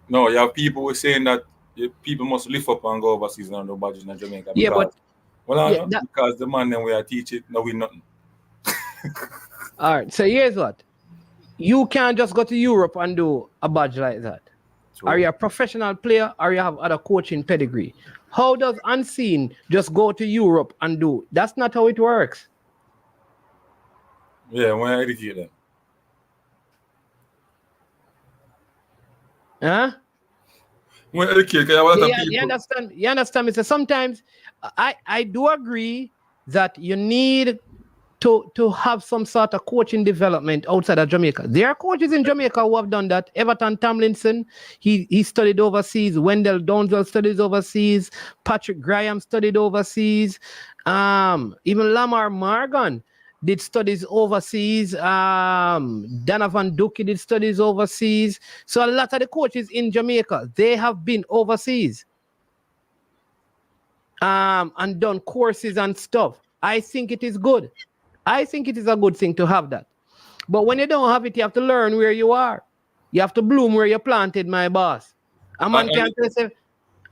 No, you have people who are saying that people must lift up and go overseas and do badges in Jamaica. Because, because the man then we are teaching, no we nothing. All right, so here's what. You can't just go to Europe and do a badge like that. True. Are you a professional player or you have other coaching pedigree? How does Unseen just go to Europe and do? That's not how it works. Yeah, when I educate them. Huh? When I educate, you understand? You understand me? So sometimes I do agree that you need to have some sort of coaching development outside of Jamaica. There are coaches in Jamaica who have done that. Everton Tomlinson, he studied overseas. Wendell Downswell studies overseas. Patrick Graham studied overseas. Even Lamar Morgan did studies overseas. Donovan Duke did studies overseas. So a lot of the coaches in Jamaica, they have been overseas. And done courses and stuff. I think it is good. I think it is a good thing to have that. But when you don't have it, you have to learn where you are. You have to bloom where you're planted, my boss. A man can't tell you,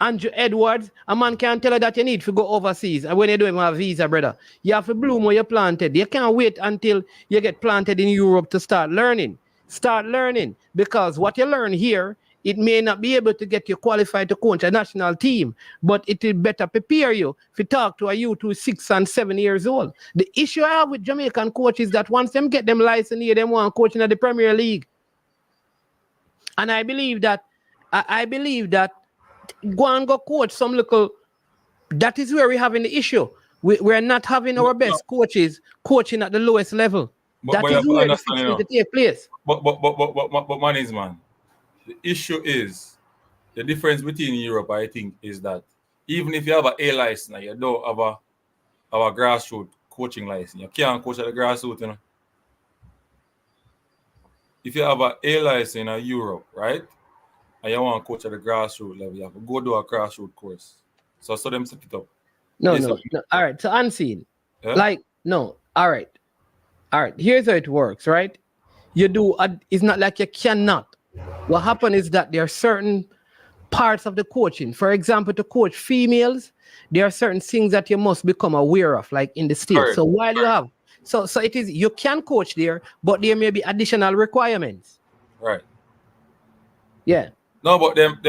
Andrew Edwards, a man can't tell you that you need to go overseas. And when you don't even have a visa, brother, you have to bloom where you're planted. You can't wait until you get planted in Europe to start learning. Start learning. Because what you learn here, it may not be able to get you qualified to coach a national team, but it will better prepare you if you talk to a youth who is 6 and 7 years old. The issue I have with Jamaican coaches is that once them get them license here, they want coaching at the Premier League. And I believe that go and go coach some local. That is where we're having the issue. We're not having our best coaches coaching at the lowest level. That is where the fix needs to take place. But man, the issue is the difference between Europe, I think, is that even if you have an A license, you don't have a grassroots coaching license. You can't coach at the grassroots, you know. If you have an A license in Europe, right, and you want to coach at the grassroots level, you have to go do a grassroots course. So them set it up. No. All right, so Unseen. Yeah? All right. Here's how it works, right? It's not like you cannot. What happens is that there are certain parts of the coaching. For example, to coach females, there are certain things that you must become aware of, like in the States. Right. So while you have, so it is, you can coach there, but there may be additional requirements. Right. Yeah. No, but them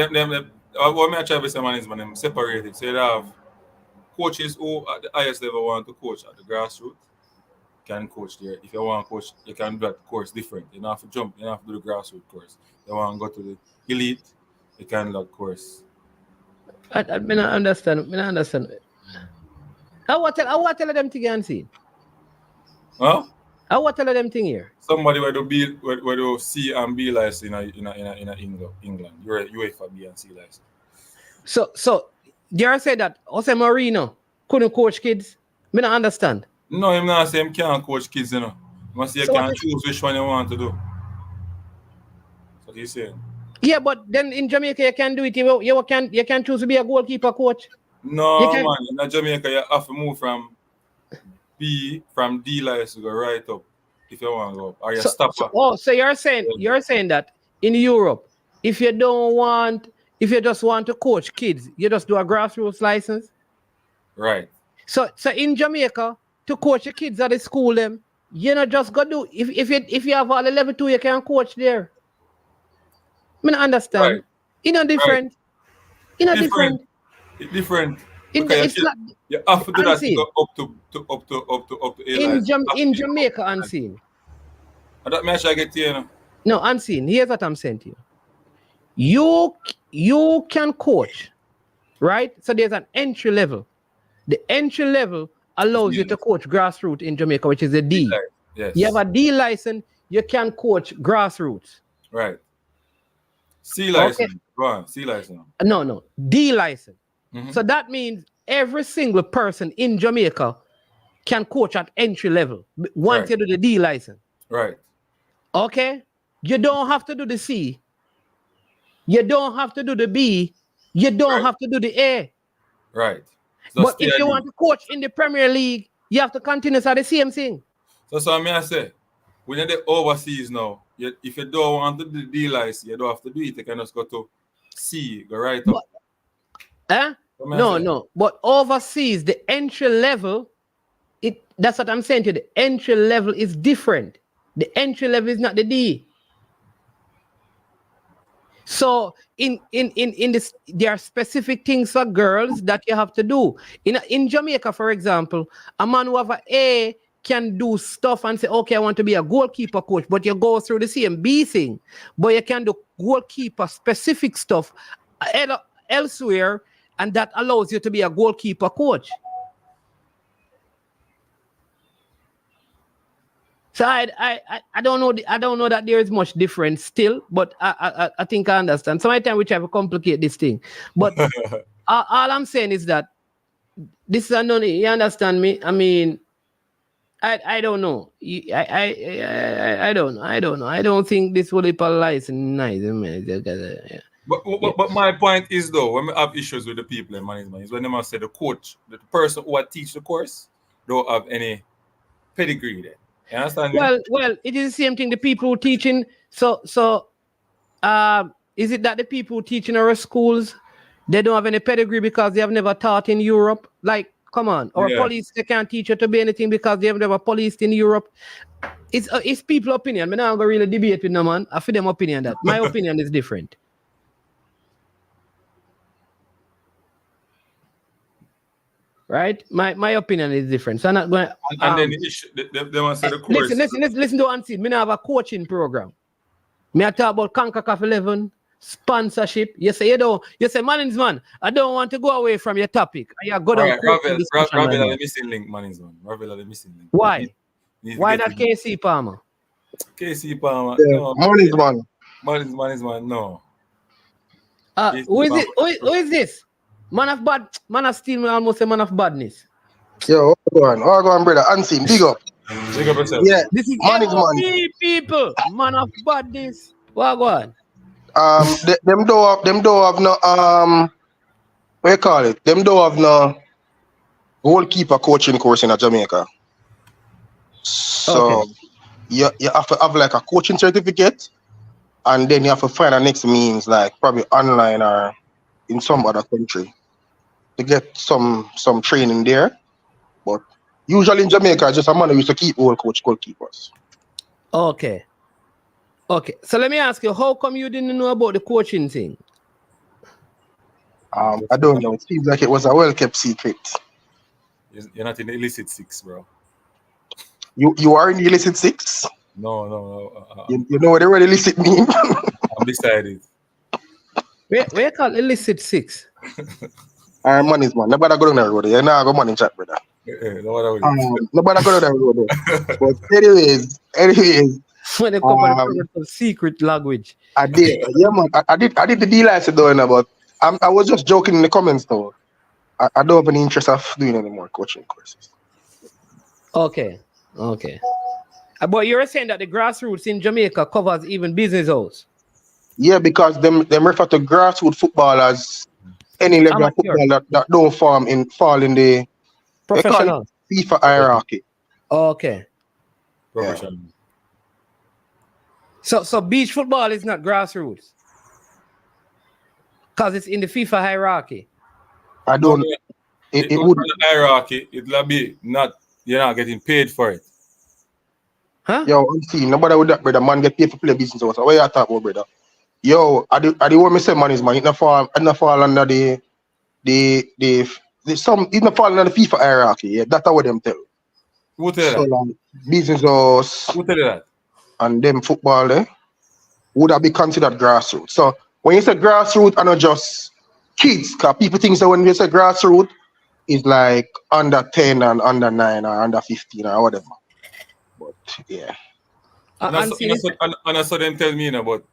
what I try to say, man, is them separated. So you have coaches who at the highest level want to coach at the grassroots, can coach there. If you want to coach, you can do that course different. You don't have to jump. You don't have to do the grassroots course. You want to go to the elite, you can do that course. I don't understand. I don't understand. I want to tell them thing and see. Huh? I want to tell them thing here. Somebody where do C and B license in England. You're UEFA B and C license. So you say that Jose Mourinho couldn't coach kids. I don't understand. No, I'm not saying he can't coach kids, you know. Must say you can choose which one you want to do. That's what he's saying. Yeah, but then in Jamaica you can do it. You can choose to be a goalkeeper coach. No, man. In Jamaica you have to move from D license to go right up if you want to go. Or you stop. So you're saying that in Europe, if you just want to coach kids, you just do a grassroots license. Right. So in Jamaica, to coach the kids at the school, you not just go do if you have all the level 2, you can coach there. I mean, I understand. Right. You know different. Right. You know different. It's different. It's not. You have to do that to go up to A in Jamaica, unseen. That may I get to you know. No, unseen. Here's what I'm saying to you. You can coach, right? So there's an entry level. The entry level allows you to coach grassroots in Jamaica, which is a D. Yes. You have a D license, you can coach grassroots. Right. C license. Okay. Go on, C license. No. D license. Mm-hmm. So that means every single person in Jamaica can coach at entry level once you do the D license. Right. Okay? You don't have to do the C. You don't have to do the B. You don't have to do the A. Right. So but if you want to coach in the Premier League, you have to continue to the same thing. So I say, when you're the overseas now, if you don't want to do the D license, you don't have to do it. You can just go to C, go right up. No. But overseas, the entry level, that's what I'm saying to you. The entry level is different. The entry level is not the D. So in this, there are specific things for girls that you have to do. In Jamaica, for example, a man who have an A can do stuff and say, okay, I want to be a goalkeeper coach, but you go through the same B thing. But you can do goalkeeper specific stuff elsewhere, and that allows you to be a goalkeeper coach. So I don't know. I don't know that there is much difference still, but I think I understand. Sometimes we try to complicate this thing, but all I'm saying is that this is a no. You understand me? I mean, I don't know. I don't know. I don't think this will be nice. But my point is though, when we have issues with the people in management, is when they must say the coach, the person who teach the course, don't have any pedigree there. You understand? Well, it is the same thing. The people who teaching. So, is it that the people who teach in our schools, they don't have any pedigree because they have never taught in Europe? Like, come on, or police, they can't teach you to be anything because they have never policed in Europe. It's people's opinion. I'm not gonna really debate with no man. I feel them opinion that my opinion is different. Right, my opinion is different. So I'm not going. And then the issue, they want to say the course. Listen to Unseen. Me now have a coaching program. Me I talk about CONCACAF 11 sponsorship. You say Mannings man, I don't want to go away from your topic. You go down. Ravel are the missing link, Mannings man. Ravel are the missing link. Why? Why not KC Palmer? KC Palmer. Yeah, no. Mannings man. No. Who is it? Who is this? Man of steel, almost a man of badness. Yo, go on, brother. Unseen, big up. Big up yourself. Yeah, this is people. Man of badness. What go on? Them don't have no what you call it? Them don't have no goalkeeper coaching course in Jamaica. So you have to have like a coaching certificate, and then you have to find a next means, like probably online or in some other country, to get some training there. But usually in Jamaica, just a man who used to keep all coach goalkeepers. Okay. So let me ask you, how come you didn't know about the coaching thing? I don't know. It seems like it was a well-kept secret. You're not in the illicit six, bro. You are in the illicit six? No. You know what the word illicit mean? I'm beside it. Where you call illicit six? Our money's man. Nobody go down that road. You know, go money chat, brother. No matter what it is. Nobody go down that road. But anyways, When they come on the secret language. I did. Yeah, man. I did the deal I said doing, but I was just joking in the comments though. I don't have any interest of doing any more coaching courses. Okay. But you're saying that the grassroots in Jamaica covers even business house. Yeah, because them refer to grassroots football as any level of football that don't fall in the professional FIFA hierarchy. Okay. Professional. Yeah. So beach football is not grassroots because it's in the FIFA hierarchy. I don't. It would be hierarchy. It'll be not. You're not getting paid for it. Huh? Yo, I'm seeing nobody with that, brother. Man get paid for play business. So what you talk about, brother? Yo, I the one me say man is man. It not fall under the some. It not fall under the FIFA hierarchy. Yeah, that's what them tell. Who tell that? Like, business house. Who tell that? And them football there would that be considered grassroots? So when you say grassroots, and not just kids, because people think that when you say grassroots, it's like under 10 and under 9 or under 15 or whatever. But yeah. And I saw them tell me about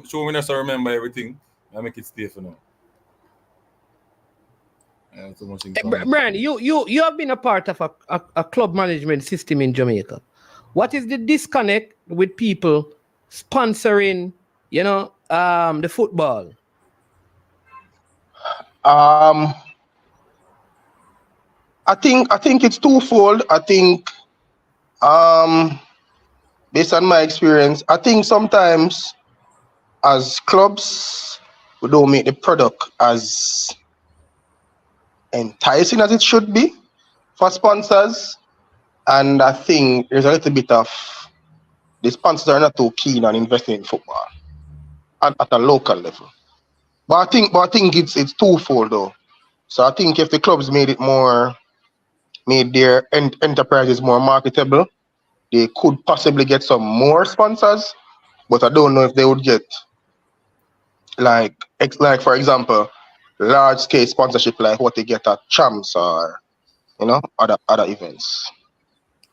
show me so remember everything. I make it stay for now. Brian, you have been a part of a club management system in Jamaica. What is the disconnect with people sponsoring, the football? I think it's twofold. I think based on my experience, I think sometimes as clubs we don't make the product as enticing as it should be for sponsors. And I think there's a little bit of the sponsors are not too keen on investing in football at a local level. But I think it's twofold though. So I think if the clubs made their enterprises more marketable, they could possibly get some more sponsors. But I don't know if they would get like for example, large scale sponsorship like what they get at Champs or other events.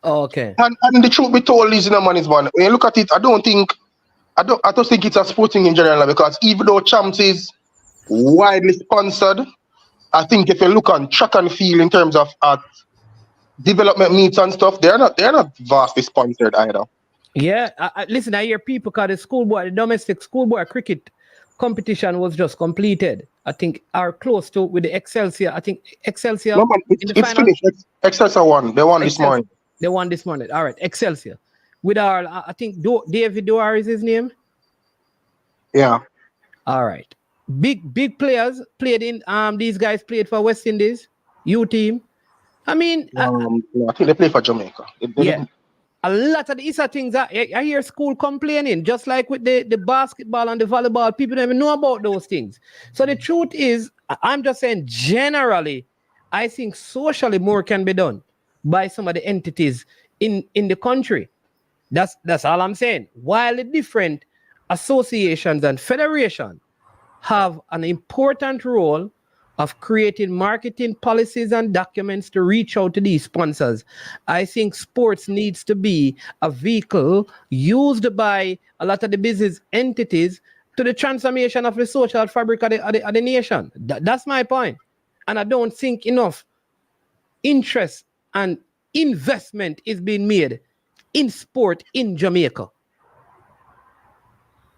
Oh, okay. And the truth be told is, man, is one. When you look at it, I don't think it's a sporting in general, because even though Champs is widely sponsored, I think if you look on track and field in terms of development meets and stuff, they're not vastly sponsored either. Yeah, listen, I hear people call the domestic schoolboy cricket competition was just completed. I think are close to with the Excelsior. I think Excelsior. No, man, it's finished. Excelsior won. They won this morning. They won this morning. All right, Excelsior. With our, I think David Doar is his name. Yeah. All right. Big players played in. These guys played for West Indies U team. I mean, I think they play for Jamaica. Yeah. A lot of these are things I hear school complaining, just like with the basketball and the volleyball. People don't even know about those things. So the truth is, I'm just saying generally, I think socially more can be done by some of the entities in the country. That's all I'm saying. While the different associations and federations have an important role of creating marketing policies and documents to reach out to these sponsors, I think sports needs to be a vehicle used by a lot of the business entities to the transformation of the social fabric of the nation. That's my point. And I don't think enough interest and investment is being made in sport in Jamaica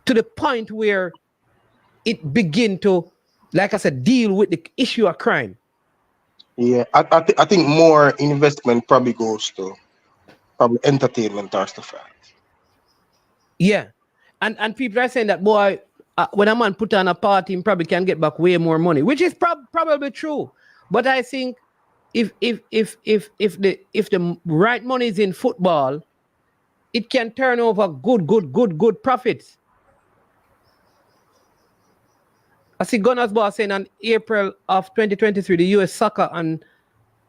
to the point where it begin to, like I said, deal with the issue of crime. Yeah, I think more investment probably goes to probably entertainment or stuff like that. Yeah, and people are saying that, boy, when a man put on a party, he probably can get back way more money, which is probably true. But I think if the right money is in football, it can turn over good profits. I see Gunners Boss saying on April of 2023, the US Soccer and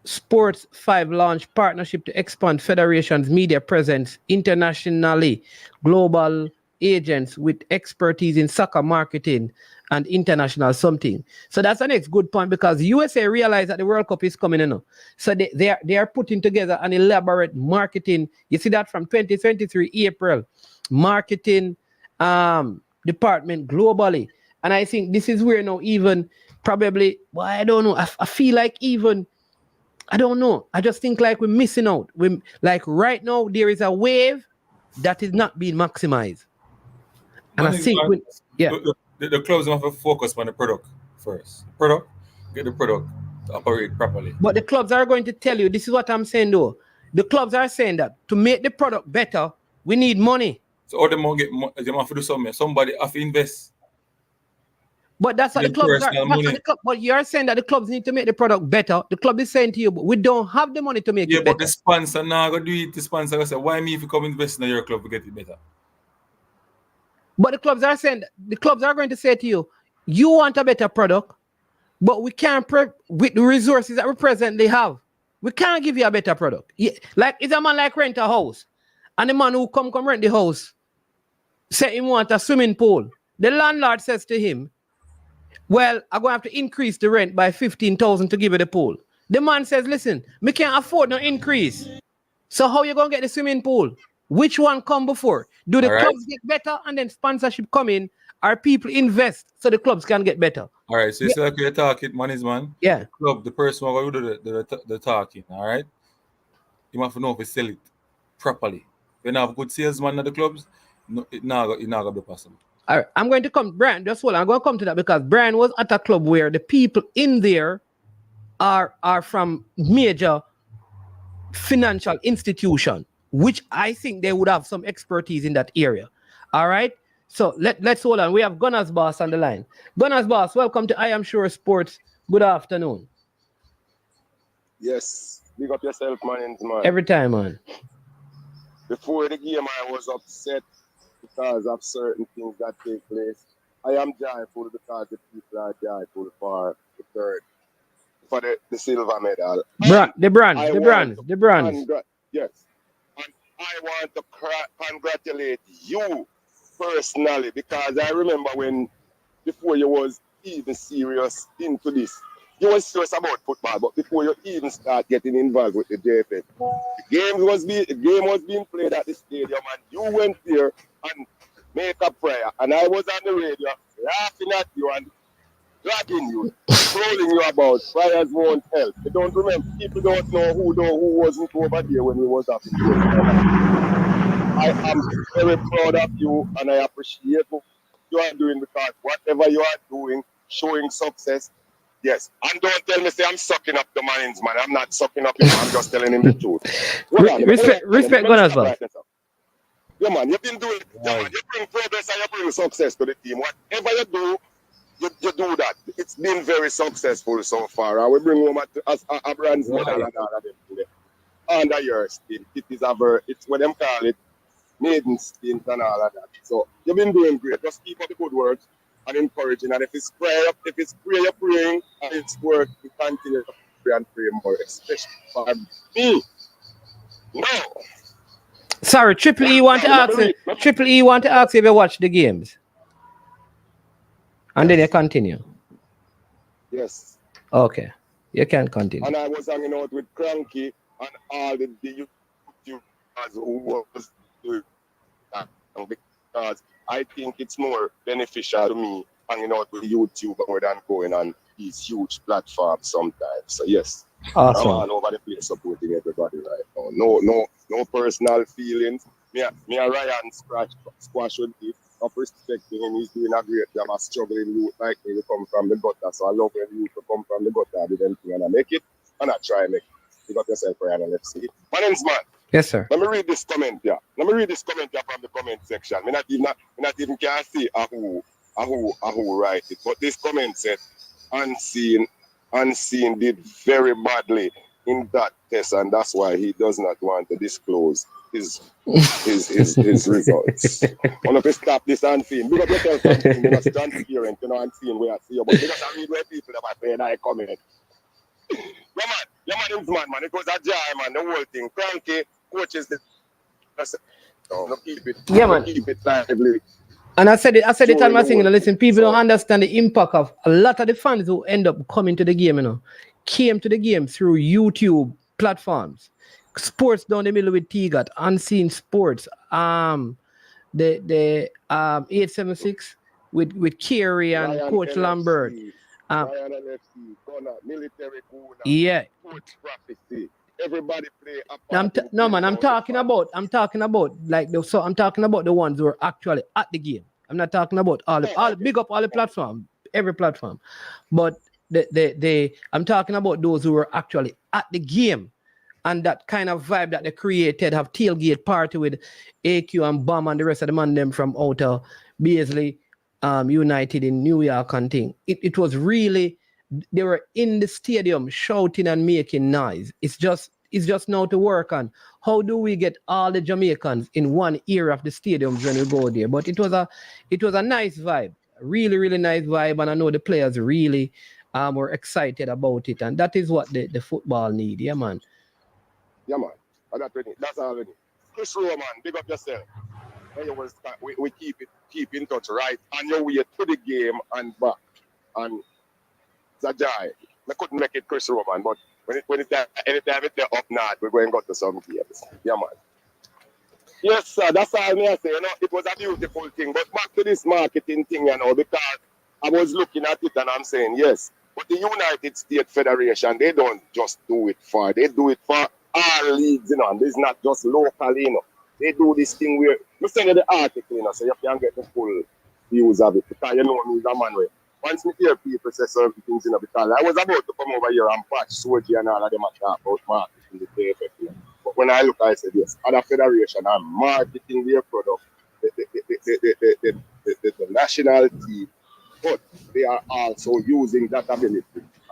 Sports 5 launch partnership to expand Federation's media presence internationally. Global agents with expertise in soccer marketing and international something. So that's the next good point because USA realized that the World Cup is coming in. So they are putting together an elaborate marketing. You see that from 2023 April. Marketing department globally. And I think this is where now even probably, well, I don't know. I feel like even I don't know. I just think like we're missing out. We like right now there is a wave that is not being maximized. And I think the clubs have to focus on the product first. Get the product to operate properly. But the clubs are going to tell you, this is what I'm saying though. The clubs are saying that to make the product better, we need money. So all them get money, they have to do something. Somebody have to invest. But that's what the clubs are. But you're saying that the clubs need to make the product better. The club is saying to you, but we don't have the money to make it better. Yeah, but the sponsor now go do it. The sponsor go say, why me if you come invest in your club to get it better? But the clubs are saying, the clubs are going to say to you, you want a better product, but we can't, with the resources that we presently have, we can't give you a better product. Yeah, like, it's a man like rent a house, and the man who come rent the house, say he want a swimming pool. The landlord says to him, well, I'm going to have to increase the rent by 15,000 to give you the pool. The man says, listen, we can't afford no increase. So how you going to get the swimming pool? Which one come before? Do the clubs get better and then sponsorship come in, or people invest so the clubs can get better? All right, so it's like you're talking, man. Yeah. Club, the person who do the talking, all right? You have to know if you sell it properly. When you have good salesman at the clubs, it's not going to be possible. All right, I'm going to come, Brian, just hold on. I'm going to come to that because Brian was at a club where the people in there are from major financial institution, which I think they would have some expertise in that area. All right, so let's hold on. We have Gunners Boss on the line. Gunners Boss, welcome to I Am Sure Sports. Good afternoon. Yes, big up yourself, man. Every time, man. Before the game, I was upset because of certain things that take place. I am joyful because the people are joyful for the third, for the silver medal. The bronze. Yes. And I want to congratulate you personally because I remember when, before you was even serious into this, you was serious about football, but before you even start getting involved with the JFF, the game was being played at the stadium and you went there and make a prayer. And I was on the radio laughing at you and dragging you, trolling you about prayers won't help. You don't remember, people don't know who wasn't over there when we was up in there. I am very proud of you and I appreciate what you are doing because whatever you are doing, showing success. Yes, and don't tell me say I'm sucking up the man's man. I'm not sucking up him. I'm just telling him the truth. Respect Gunners Boss. Yeah, man, you've been doing it. Yeah, man, you bring progress and you bring success to the team. Whatever you do, you do that. It's been very successful so far. And we bring home a bronze medal and all of them today. Under your skin. It's what them call it, maiden stint and all of that. So you've been doing great. Just keep up the good work and encouraging. And if it's prayer, you're praying, and it's work, you continue to pray and pray more, especially for me. No. Sorry, Triple E want to ask if you watch the games. And then you continue. Yes. Okay. You can continue. And I was hanging out with Cranky and all the YouTubers who was doing that because I think it's more beneficial to me hanging out with YouTube more than going on these huge platforms sometimes. So yes, awesome. I'm all over the place supporting everybody right now. No personal feelings. Me and Ryan squash with it. Of respect to him, he's doing a great job of struggling youth like me to come from the gutter. So I love when youth to come from the gutter with anything and I make it and I try and make it. You got yourself Ryan and let's see. My name's man. Yes, sir. Let me read this comment here. Let me read this comment here from the comment section. Me not even can see who write it. But this comment said, Unseen did very badly in that test, and that's why he does not want to disclose his results. One of you stop this Unseen. Big up yourself, Unseen. You're not transparent, Unseen where I see you. But because I read where people have played I comment. Yeah, man, man. It was a jar, man. The whole thing. Cranky coaches. Keep it. Yeah, man. Keep it lively. And I said it on my thing, listen, people don't understand the impact of a lot of the fans who end up coming to the game, came to the game through YouTube platforms. Sports down the middle with T-Got, Unseen Sports, the 876 with Kerry and Ryan Coach LFC, Lambert. Ryan LFC, Gunner, Military Kuna, Yeah. Coach Prophecy. Everybody play a I'm talking about I'm talking about the ones who are actually at the game. I'm not talking about all big up all the platform, every platform. But I'm talking about those who are actually at the game. And that kind of vibe that they created, have tailgate party with AQ and Bomb and the rest of the man them from outer Beasley United in New York and thing. It was really, they were in the stadium shouting and making noise. It's just now to work on how do we get all the Jamaicans in one area of the stadiums when we go there. But it was a nice vibe, really, really nice vibe, and I know the players really were excited about it, and that is what the football need. Yeah, man. Yeah, man. That's all we need. Chris Roman, big up yourself. We keep in touch, right? On your way to the game and back. And Zajai, I couldn't make it Chris Roman, but anytime it's up north, we're going to go to some games. Yeah, man. Yes, sir. That's all me I say. It was a beautiful thing. But back to this marketing thing, because I was looking at it and I'm saying, yes. But the United States Federation, they don't just do it they do it for all leagues, and it's not just locally, They do this thing where, you send you the article, so you can get the full views of it. Because me is a man where, once me hear people say certain things, because I was about to come over here and patch Soji and all of them talk about marketing the KFF. But when I look, I said, yes, other federation are marketing their product, the national team, but they are also using that ability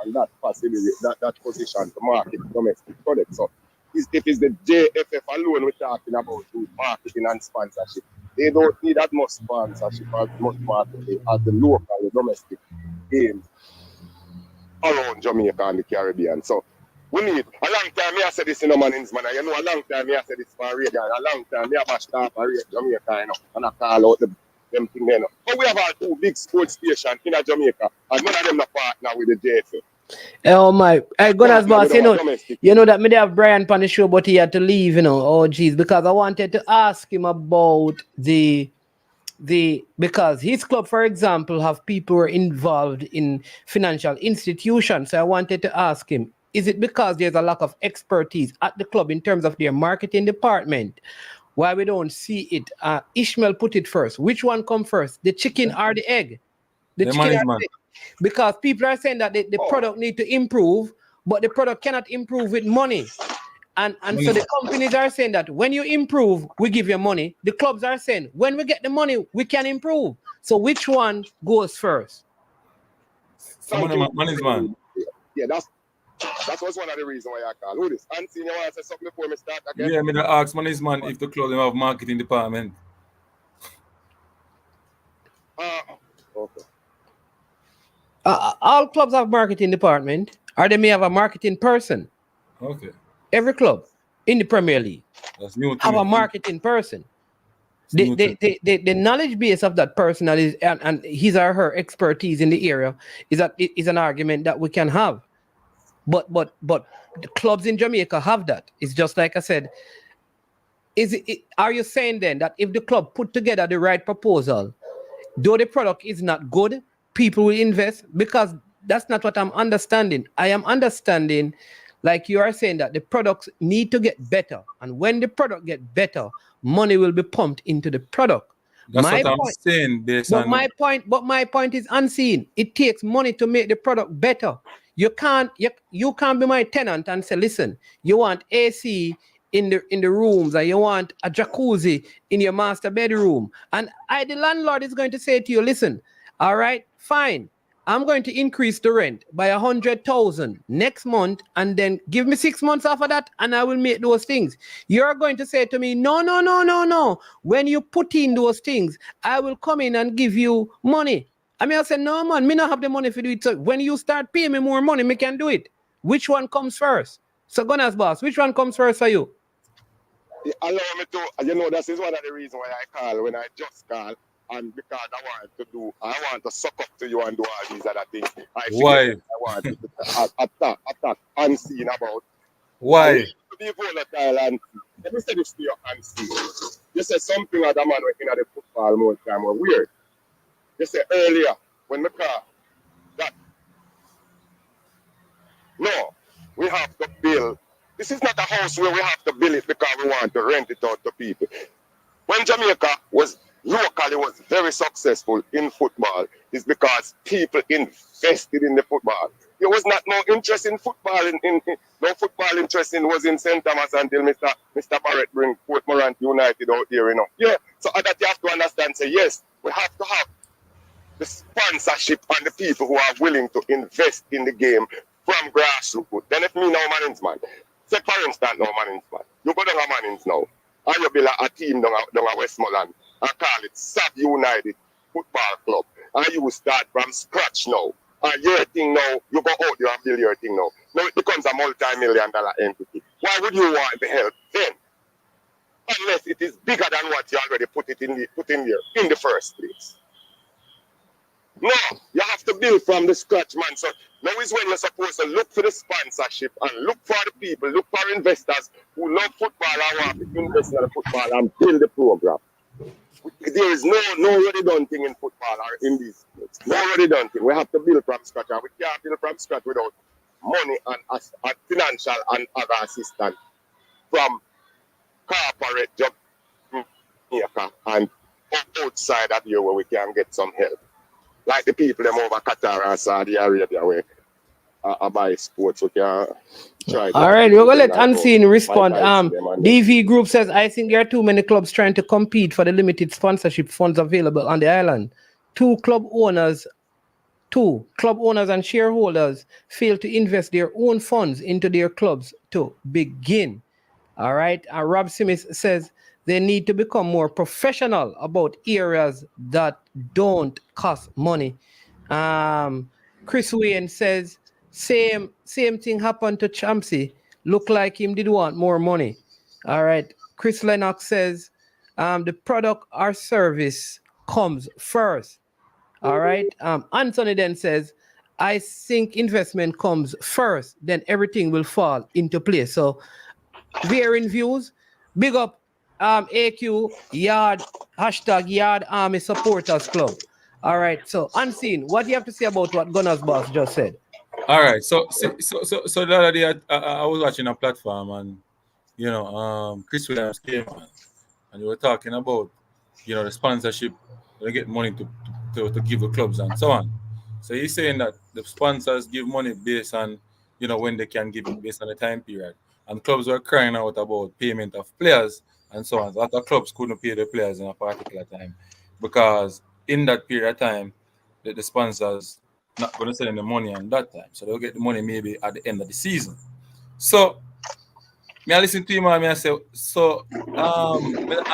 and that possibility, that position to market domestic products. So if it's the JFF alone we're talking about marketing and sponsorship, they don't need that much sponsorship as much marketing as the local, the domestic games around Jamaica and the Caribbean. So we need, a long time I said this in a man's man, a long time I said this for radio, a long time I bashed off for Jamaica, and I call out them thing there. But we have our two big sports stations in Jamaica, and none of them are partner with the JFF. Oh my, I gonna ask boss, you know that me have Brian on the show, but he had to leave, Oh geez, because I wanted to ask him about because his club, for example, have people who are involved in financial institutions. So I wanted to ask him, is it because there's a lack of expertise at the club in terms of their marketing department? Why we don't see it? Ishmael put it first. Which one come first, the chicken or the egg? The chicken or the egg? Because people are saying that the product need to improve, but the product cannot improve with money. And so the companies are saying that when you improve, we give you money. The clubs are saying when we get the money, we can improve. So which one goes first? Money's man. Yeah, that was one of the reasons why I call. Who this? Anthony, you want to say something before we start again? Yeah, I'm going to ask Money's man if the club have marketing department. Okay. All clubs have marketing department, or they may have a marketing person. Okay. Every club in the Premier League have a marketing person. The knowledge base of that person and his or her expertise in the area is an argument that we can have. But the clubs in Jamaica have that. It's just like I said. Are you saying then that if the club put together the right proposal, though the product is not good, people will invest? Because that's not what I'm understanding. I am understanding, like you are saying, that the products need to get better. And when the product gets better, money will be pumped into the product. That's what I'm saying. My point is unseen. It takes money to make the product better. You can't be my tenant and say, listen, you want AC in the rooms, and you want a jacuzzi in your master bedroom. And the landlord is going to say to you, listen, all right, fine. I'm going to increase the rent by 100,000 next month, and then give me 6 months after that, and I will make those things. You're going to say to me, no. When you put in those things, I will come in and give you money. I say, no, man, me not have the money for do it. So when you start paying me more money, me can do it. Which one comes first? So Gunners boss, which one comes first for you? Allow me to, that is one of the reasons why I call when I just call. And because I want to suck up to you and do all these other things. Why? I want you to attack unseen about. Why? To be volatile and let me say this to you unseen. You say something other man in the football more time were weird. You say earlier when the car that no, we have to build. This is not a house where we have to build it because we want to rent it out to people. When Jamaica was very successful in football, is because people invested in the football. There was not no interest in football. No football interest was in St. Thomas until Mr. Barrett bring Port Morant United out here, So that you have to understand, say, yes, we have to have the sponsorship and the people who are willing to invest in the game from grassroots. Then if me now Mannings man, say for instance now Mannings man, you go down a Mannings now, and you build a team down a Westmoreland and call it Sub United Football Club, and you start from scratch now. And your thing now, you go out there and build your thing now. Now it becomes a multi-million-dollar entity. Why would you want the help then? Unless it is bigger than what you already put in there in the first place. No, you have to build from the scratch, man. So now is when you're supposed to look for the sponsorship and look for the people, look for investors who love football and want to invest in the football and build the program. There is no already done thing in football or in these sports. No already done thing. We have to build from scratch, and we can't build from scratch without money and financial and other assistance from corporate job and outside of here where we can get some help. Like the people them over Qatar and Saudi Arabia where buy sports, we can try. All right, we're gonna let Unseen respond. DV Group says, I think there are too many clubs trying to compete for the limited sponsorship funds available on the island. Two club owners and shareholders fail to invest their own funds into their clubs to begin. All right. And Rob Smith says they need to become more professional about areas that don't cost money. Chris Wayne says same thing happened to Champsy. Look like him did want more money. All right. Chris Lennox says the product or service comes first. All right. Anthony then says, I think investment comes first, then everything will fall into place. So varying views. Big up AQ Yard #Yard Army Supporters Club. All right. So Unseen, what do you have to say about what Gunners boss just said? All right. So the other day I was watching a platform and Chris Williams came on and they were talking about the sponsorship. They get money to give the clubs and so on. So he's saying that the sponsors give money based on when they can give it based on the time period. And clubs were crying out about payment of players and so on. A lot of clubs couldn't pay the players in a particular time because in that period of time, the sponsors not going to send them the money on that time. So they'll get the money maybe at the end of the season. So I listen to him and I say, I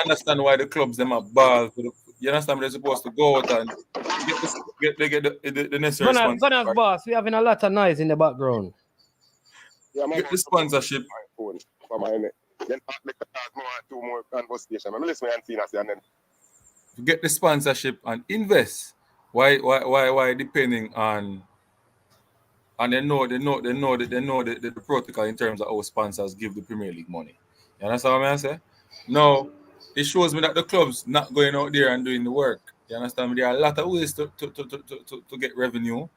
understand why the clubs them are ball. You understand they're supposed to go out and get the necessary sponsorship. Gunners boss, we're having a lot of noise in the background. Get the sponsorship. Get the sponsorship and invest. Why depending on and they know the protocol in terms of how sponsors give the Premier League money. You understand what I say? No, it shows me that the club's not going out there and doing the work. You understand me? There are a lot of ways to get revenue,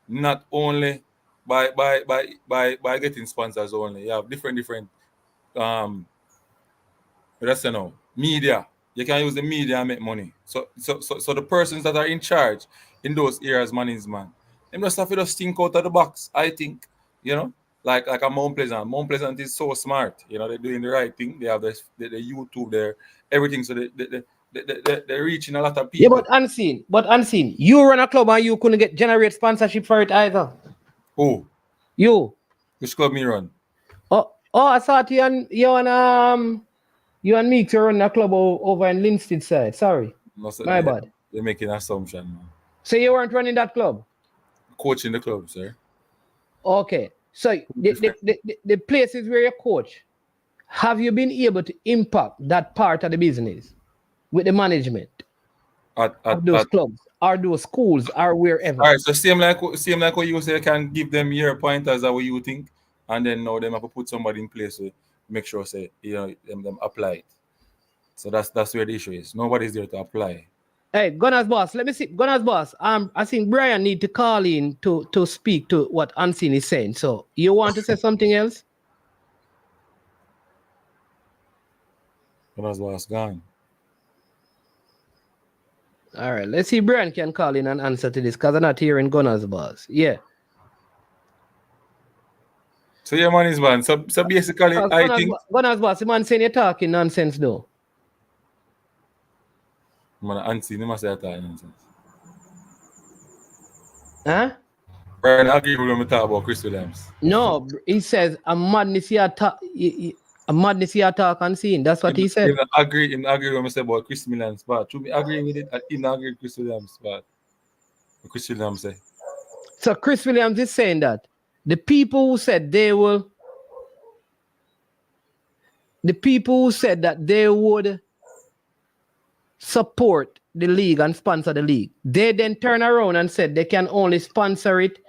not only by getting sponsors only. You have different media. You can use the media and make money. So the persons that are in charge in those areas, man, them just have to just think out of the box, I think. Like a Mount Pleasant. Mount Pleasant is so smart. They're doing the right thing. They have the YouTube there, everything. So they're reaching a lot of people. Yeah, but unseen. You run a club and you couldn't generate sponsorship for it either. Who? You. Which club me run? Oh, I thought you and me to run a club over in Linstead side. Sorry. No, sir, my bad. You're making an assumption, man. So you weren't running that club? Coaching the club, sir. Okay. So the places where you coach, have you been able to impact that part of the business with the management of those clubs or those schools or wherever? All right, so same like what you say, can give them your pointers of what you think, and then now them have to put somebody in place to make sure say them apply it. So that's where the issue is. Nobody's there to apply. Hey, Gunners boss, let me see. Gunners boss, I think Brian need to call in to speak to what Unseen is saying. So you want to say something else? Gunners boss gone. All right, let's see. Brian can call in and answer to this because I'm not hearing Gunners boss. Yeah. So your man is man. So basically, I think Gunners boss, the man saying you're talking nonsense though. Man, Unseen, you must say talking nonsense. Huh? Brian, I agree with him talk about Chris Williams. No, he says a madness here talk Unseen. That's what he said. I agree with him about Chris Williams, but to me, agree with it. I agree with Chris Williams, but what Chris Williams say. So Chris Williams is saying that the people who said that they would support the league and sponsor the league, they then turn around and said they can only sponsor it.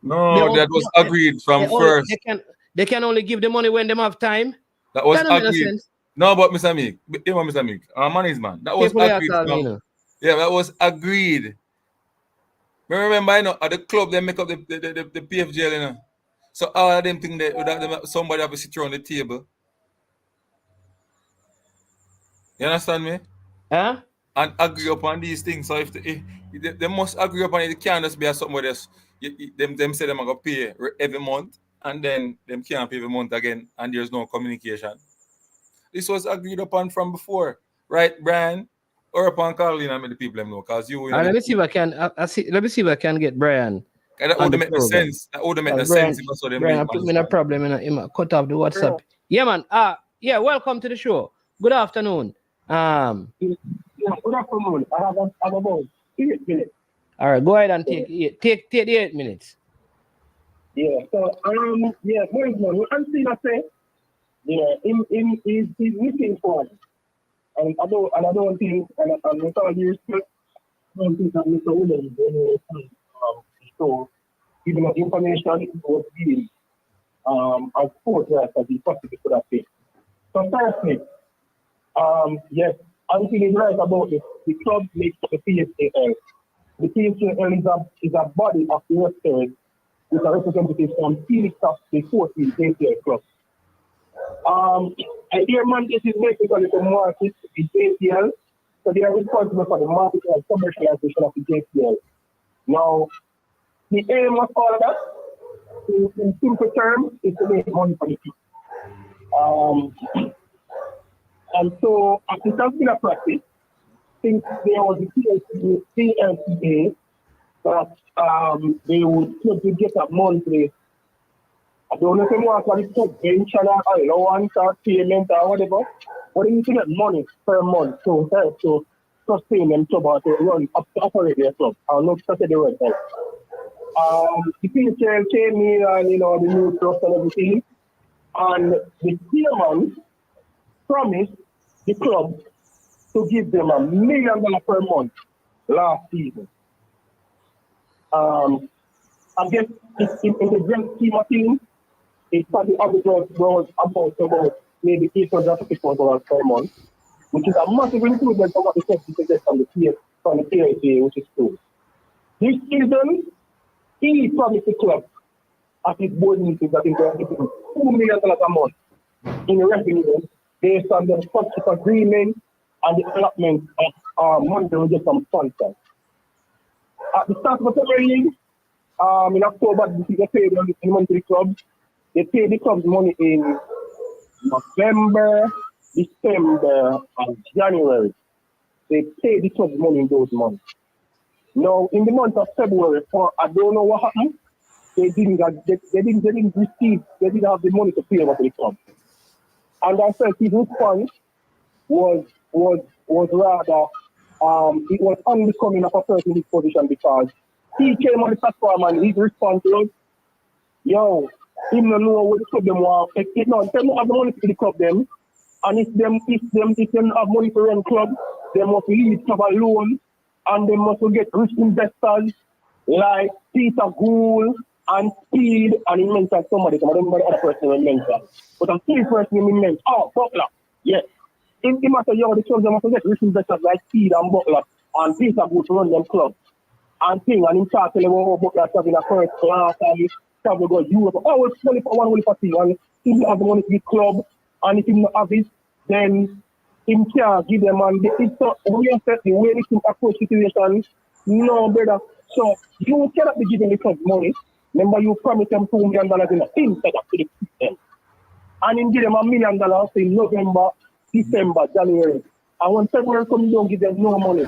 No, that was agreed from first. They can only give the money when they have time. That was agreed. No, but Mr. Meek, our man is man. That was agreed. Yeah, that was agreed. Remember, at the club they make up the PFGL, So all of them think that somebody have to sit around the table. You understand me? Huh? And agree upon these things. So if they must agree upon it, it can't just be somebody else. Them say them are going to pay every month, and then them can't pay every month again, and there's no communication. This was agreed upon from before, right, Brian? Or upon calling and make the people know, because you. Let me see if I can. Let me see if I can get Brian. That would make sense. That would make sense. Brian, put me in a problem and cut off the WhatsApp. Yeah, man. Yeah. Welcome to the show. Good afternoon. Yeah, good afternoon. I have about 8 minutes. All right, go ahead and take the 8 minutes. Yeah. So yeah, what I'm seeing, I say, yeah, he's looking for it. And I don't think, and with all due respect, I don't think that Mr. Williams so giving us information was being as forthright as he possibly could have been. So firstly, yes, I think he's right about this. The club makes the PSAL. The PSAL is a body of directors with a representative from Phoenix of the 14 JPL club. I hear Manchester is basically the market, the JPL, so they are responsible for the market and commercialization of the JPL. Now, the aim of all of that, in simple terms, is to make money for the people. And so, it has been a practice since there was the CLCA that they would get a monthly. I don't know if anyone can subvention or allowance or payment or whatever, but they need to get money per month to help to sustain them to run up to operate their club. I'll not say the right thing. The PHL came in and the new trust and everything, and the chairman promised the club to give them $1 million per month last season. I guess in the grand scheme of things, it probably averages about maybe $850,000 per month, which is a massive improvement from what the club get from the PSA, which is cool. This season, he promised the club at his board meeting that he's going to give him $2 million a month in revenue based on the sponsorship agreement and the development of money to get some sponsors. At the start of the Premier League, in October, they paid the money to the club. They paid the club's money in November, December, and January. They paid the club's money in those months. Now, in the month of February, I don't know what happened. They didn't have the money to pay over to the club. And I felt his response was rather, it was unbecoming of a person in this position because he came on the platform and his response was, yo, Him no know what the club them want. If no, them have the money for the club them. And if them have money to run club, they must leave club alone, and they must get rich investors like Peter Gould and Speed, and he mentioned somebody, so I don't remember the other person he mentioned. But I'm still person he mentioned. Oh, Butler. Yes. In matter yo, the clubs they must get rich investors like Speed and Butler and Peter Gould to run them clubs. And thing, and him start telling them about Butler having a first class and he travel go Europe. Oh, it's only for one only for thing, and he have the money to get club. And if he not have it, then he can't give them. And it's not the way they can approach the situation. No, brother. So you cannot be giving the club money. Remember, you promised them $2 million in the instead of the system. And he give them $1 million in November, December, January. And when February comes, you don't give them no money.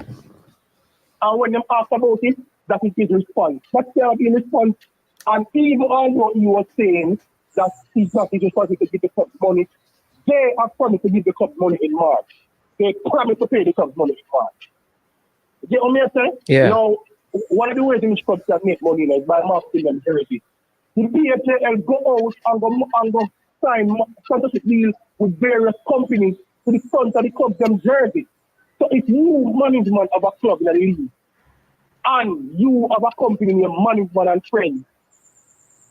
And when them ask about it, that is his response. That cannot be a response. And even although he was saying that he's not responsible to give the club money, they have promised to give the club money in March. They promised to pay the club money in March. You know what I'm saying? Yeah. Now, one of the ways in which clubs can make money is by marketing and jersey. The PHL go out and go sign sponsorship deals with various companies to the front of the club them jersey. So if you management of a club in the league and you have a company named Management and Friends,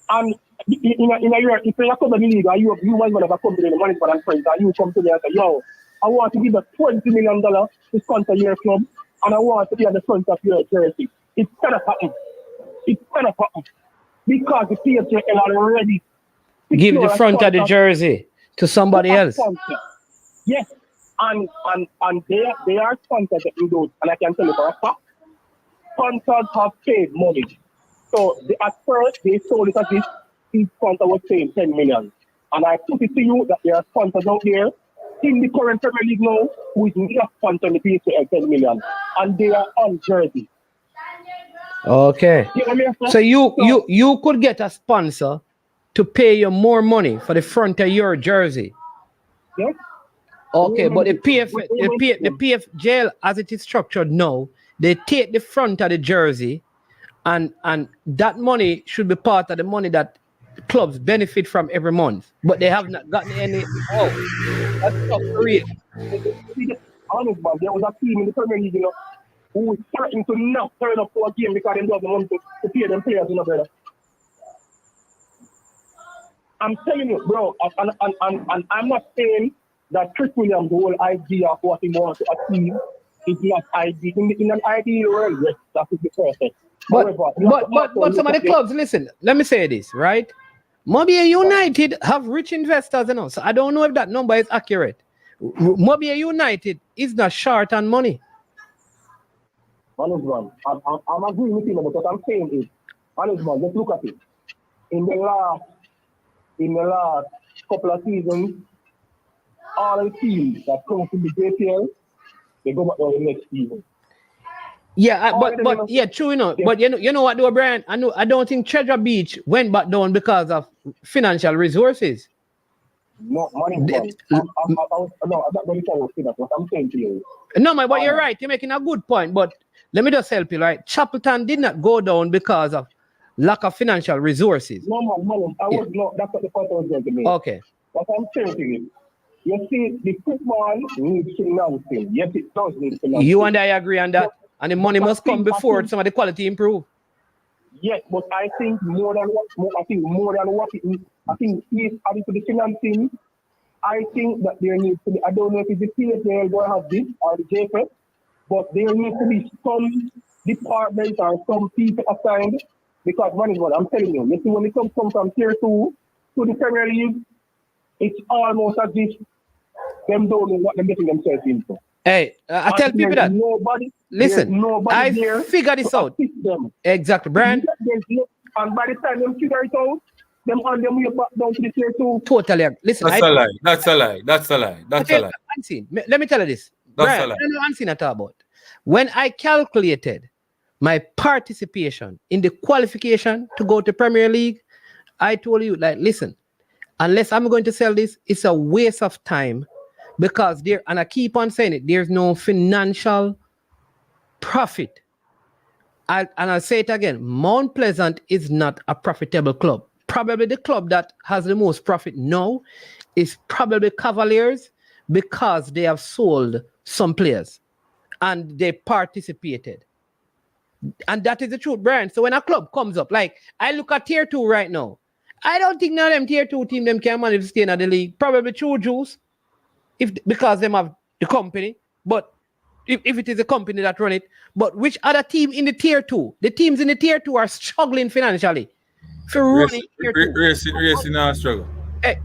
and in a year, if you come to the league and you management of a company in Management and Friends, and you come to me and say, yo, I want to give a $20 million to sponsor your club, and I want to be at the front of your jersey. It's kind of happen. It's kind of happen. Because the PHL already give the front of the jersey to somebody else. Sponsor. Yes. And they are sponsors in those, and I can tell you for a fact, sponsors have paid money. So at first they sold it as if each sponsor was paying $10 million. And I put it to you that there are sponsors out there in the current Premier League now who is not sponsoring the PHL $10 million. And they are on jersey. Okay. So you could get a sponsor to pay you more money for the front of your jersey. Yes. Okay, but the PFJL as it is structured now, they take the front of the jersey, and that money should be part of the money that clubs benefit from every month. But they have not gotten any. Oh, that's not for real. Honest, man, there was a team in the Premier League, you know, who was threatening to not turn up for a game because they don't have the money to pay them players, you know, brother. I'm telling you, bro, and I'm not saying that Chris Williams, the whole idea of what he wants to achieve, is not ideal. In an ideal world, yes, that would be perfect. But some of the clubs, listen, let me say this, right? Mobile United have rich investors, you know, so I don't know if that number is accurate. Mobile United is not short on money. Honest man, I'm agreeing with you, but what I'm saying is, honest man, just look at it. In the last couple of seasons, all the teams that come from the JPL, they go back on the next season. Yeah, but yeah, true, you know. Yeah. But you know what, though, Brian? I don't think Treasure Beach went back down because of financial resources. No, money. No, I'm not going to tell you that. What I'm saying to you. No, but you're right. You're making a good point. But let me just help you, right? Chapelton did not go down because of lack of financial resources. No, that's not the point I was going to make. Okay. What I'm saying to you. You see, the football needs financing. Yes, it does need financing. You and I agree on that. And the money must come before some of the quality improve. Yes, but I think more than what it is. I think if added to the financing, I think that there needs to be, I don't know if it's the PSL going to have this or the JFF, but there needs to be some department or some people assigned, because money is what I'm telling you. You see, when it comes from tier 2 to the Premier League, it's almost as if them don't know what they're getting themselves into. Hey, I tell people that. Listen, I figure this out. Exactly, Brian. And by the time them figure it out, them on them way back down to the tier 2. Totally. Listen, That's a lie. That's a lie. Let me tell you this. Brian, I don't know Unseen at all about. When I calculated my participation in the qualification to go to Premier League, I told you, like, listen, unless I'm going to sell this, it's a waste of time. Because there, and I keep on saying it, there's no financial profit. I'll say it again. Mount Pleasant is not a profitable club. probably the club that has the most profit now is probably Cavaliers because they have sold some players and they participated. And that is the truth, Brian. So when a club comes up, like I look at tier 2 right now, I don't think none of them tier 2 team them can manage to stay in the league. Probably True Juice, because them have the company. But if it is a company that run it, but which other team in the tier 2? The teams in the tier 2 are struggling financially. For running tier 2. Racing now struggle. Hey,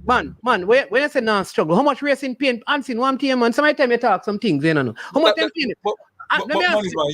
man, when I say non-struggle, how much racing paying Unseen one team, man? Somebody tell me talk some things, you know. How much them paying?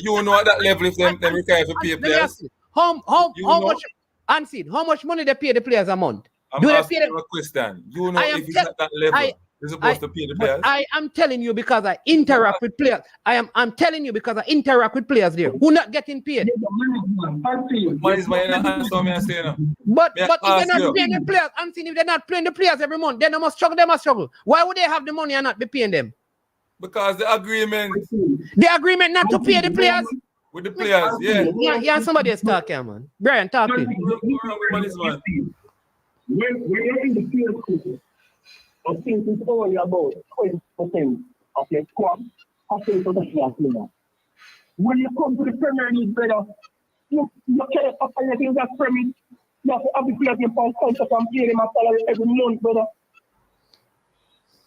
You know at that level if them require to pay players. How much Unseen? How much money they pay the players a month? I'm asking you a question. You know if it's at that level, you're supposed to pay the players. I am telling you because I interact with players. I'm telling you because I interact with players there who not getting paid. Money is my answer. Me I say now. But if they're not paying the players, Unseen, if they're not playing the players every month, then they must struggle. They must struggle. Why would they have the money and not be paying them? Because the agreement not to pay the players. With the players, Yeah, somebody else talk here, man. Brian, talk to him. When you're in the field, I think it's only about 20% of your squad after the professional player. When you come to the Premier League, brother, you can't up on anything that's Premier. You have to have the players in pound contract and pay them a salary every month, brother.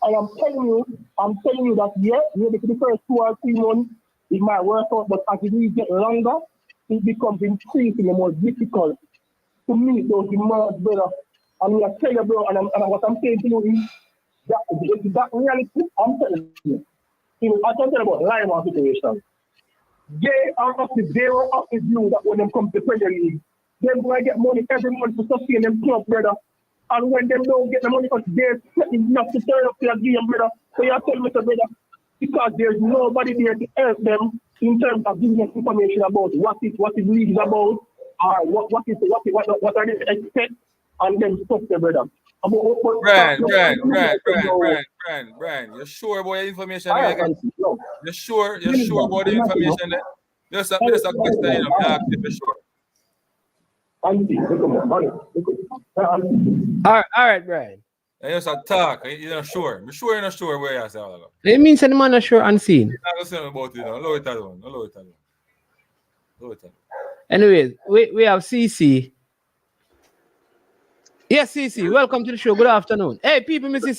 And I'm telling you that maybe for the first 2 or 3 months, it might work out, but as it get longer, it becomes increasingly more difficult to meet those demands, brother. And I tell you, bro, and what I'm saying to you is that reality, I'm telling you. I can tell you about live situation. They are of the view that when they come to the Premier League, they're going to get money every month to sustain them club, brother. And when they don't get the money, because they're enough to turn up their game, brother. So you tell me, brother, because there's nobody there to help them in terms of giving them information about what is league is about, or what are they expect, and then stuff there, brother. Brian, you're sure about the information? You're sure about the information? Just a question, you know, I'm sure. All right, Brian. And you just talk. You're not sure. I'm sure you're not sure where you say all of that. It means that the man not sure Unseen. You're not saying about it. Allow it alone. Anyways, we have CC. Yes, CC. Welcome to the show. Good afternoon. Hey, people, Mr.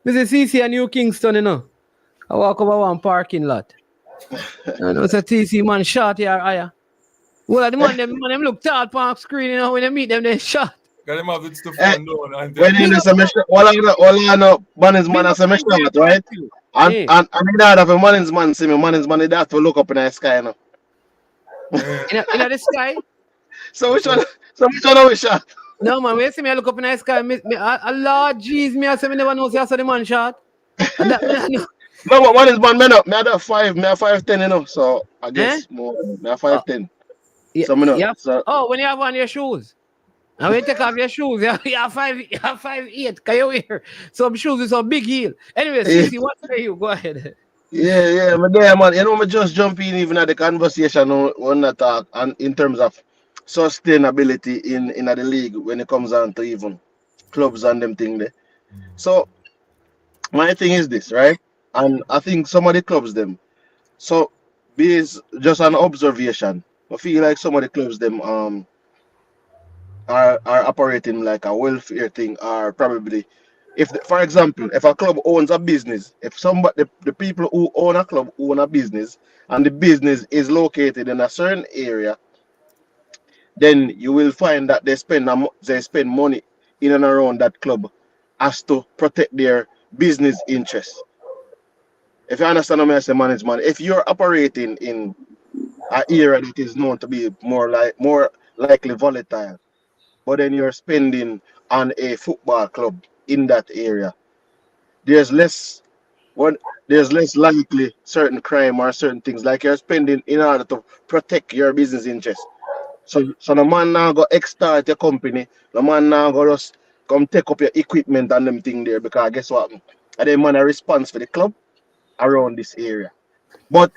CC and New Kingston, you know. I walk over one parking lot. And it's a TC man shot here. Well, the man them look tall on screen, you know, when they meet them, they shot. Got them have it stuff on down. When in the semester, all I know, Man's man a semester, right? And in that of a Man's man, see me, Man's man, they have to look up in the sky, you know. In the sky? So which one are we shot? No, man, when you see me, I look up in the sky, Lord jeez, me I say me never know, see I saw the man shot. No, but Man's man, me I 5'10", you know, so I guess more, me 5'10". So me know. Yeah. So, when you have on your shoes. And when you take off your shoes, you have 5'8", can you wear some shoes with some big heel? Anyway, CC, what say you? Go ahead. Yeah, but there, man, you know, me just jump in even at the conversation on that talk, and in terms of sustainability in the league when it comes down to even clubs and them thing there. So my thing is this, right? And I think some of the clubs them. So based just an observation, I feel like some of the clubs them are operating like a welfare thing, or probably for example, if a club owns a business, if somebody the people who own a club own a business and the business is located in a certain area, then you will find that they spend money in and around that club as to protect their business interests. If you understand what I say, management, if you're operating in an area that is known to be more likely volatile, but then you're spending on a football club in that area, there's less likely certain crime or certain things like you're spending in order to protect your business interests. So the man now go extort your company, the man now go just come take up your equipment and them thing there, because guess what? And then man a response for the club around this area. But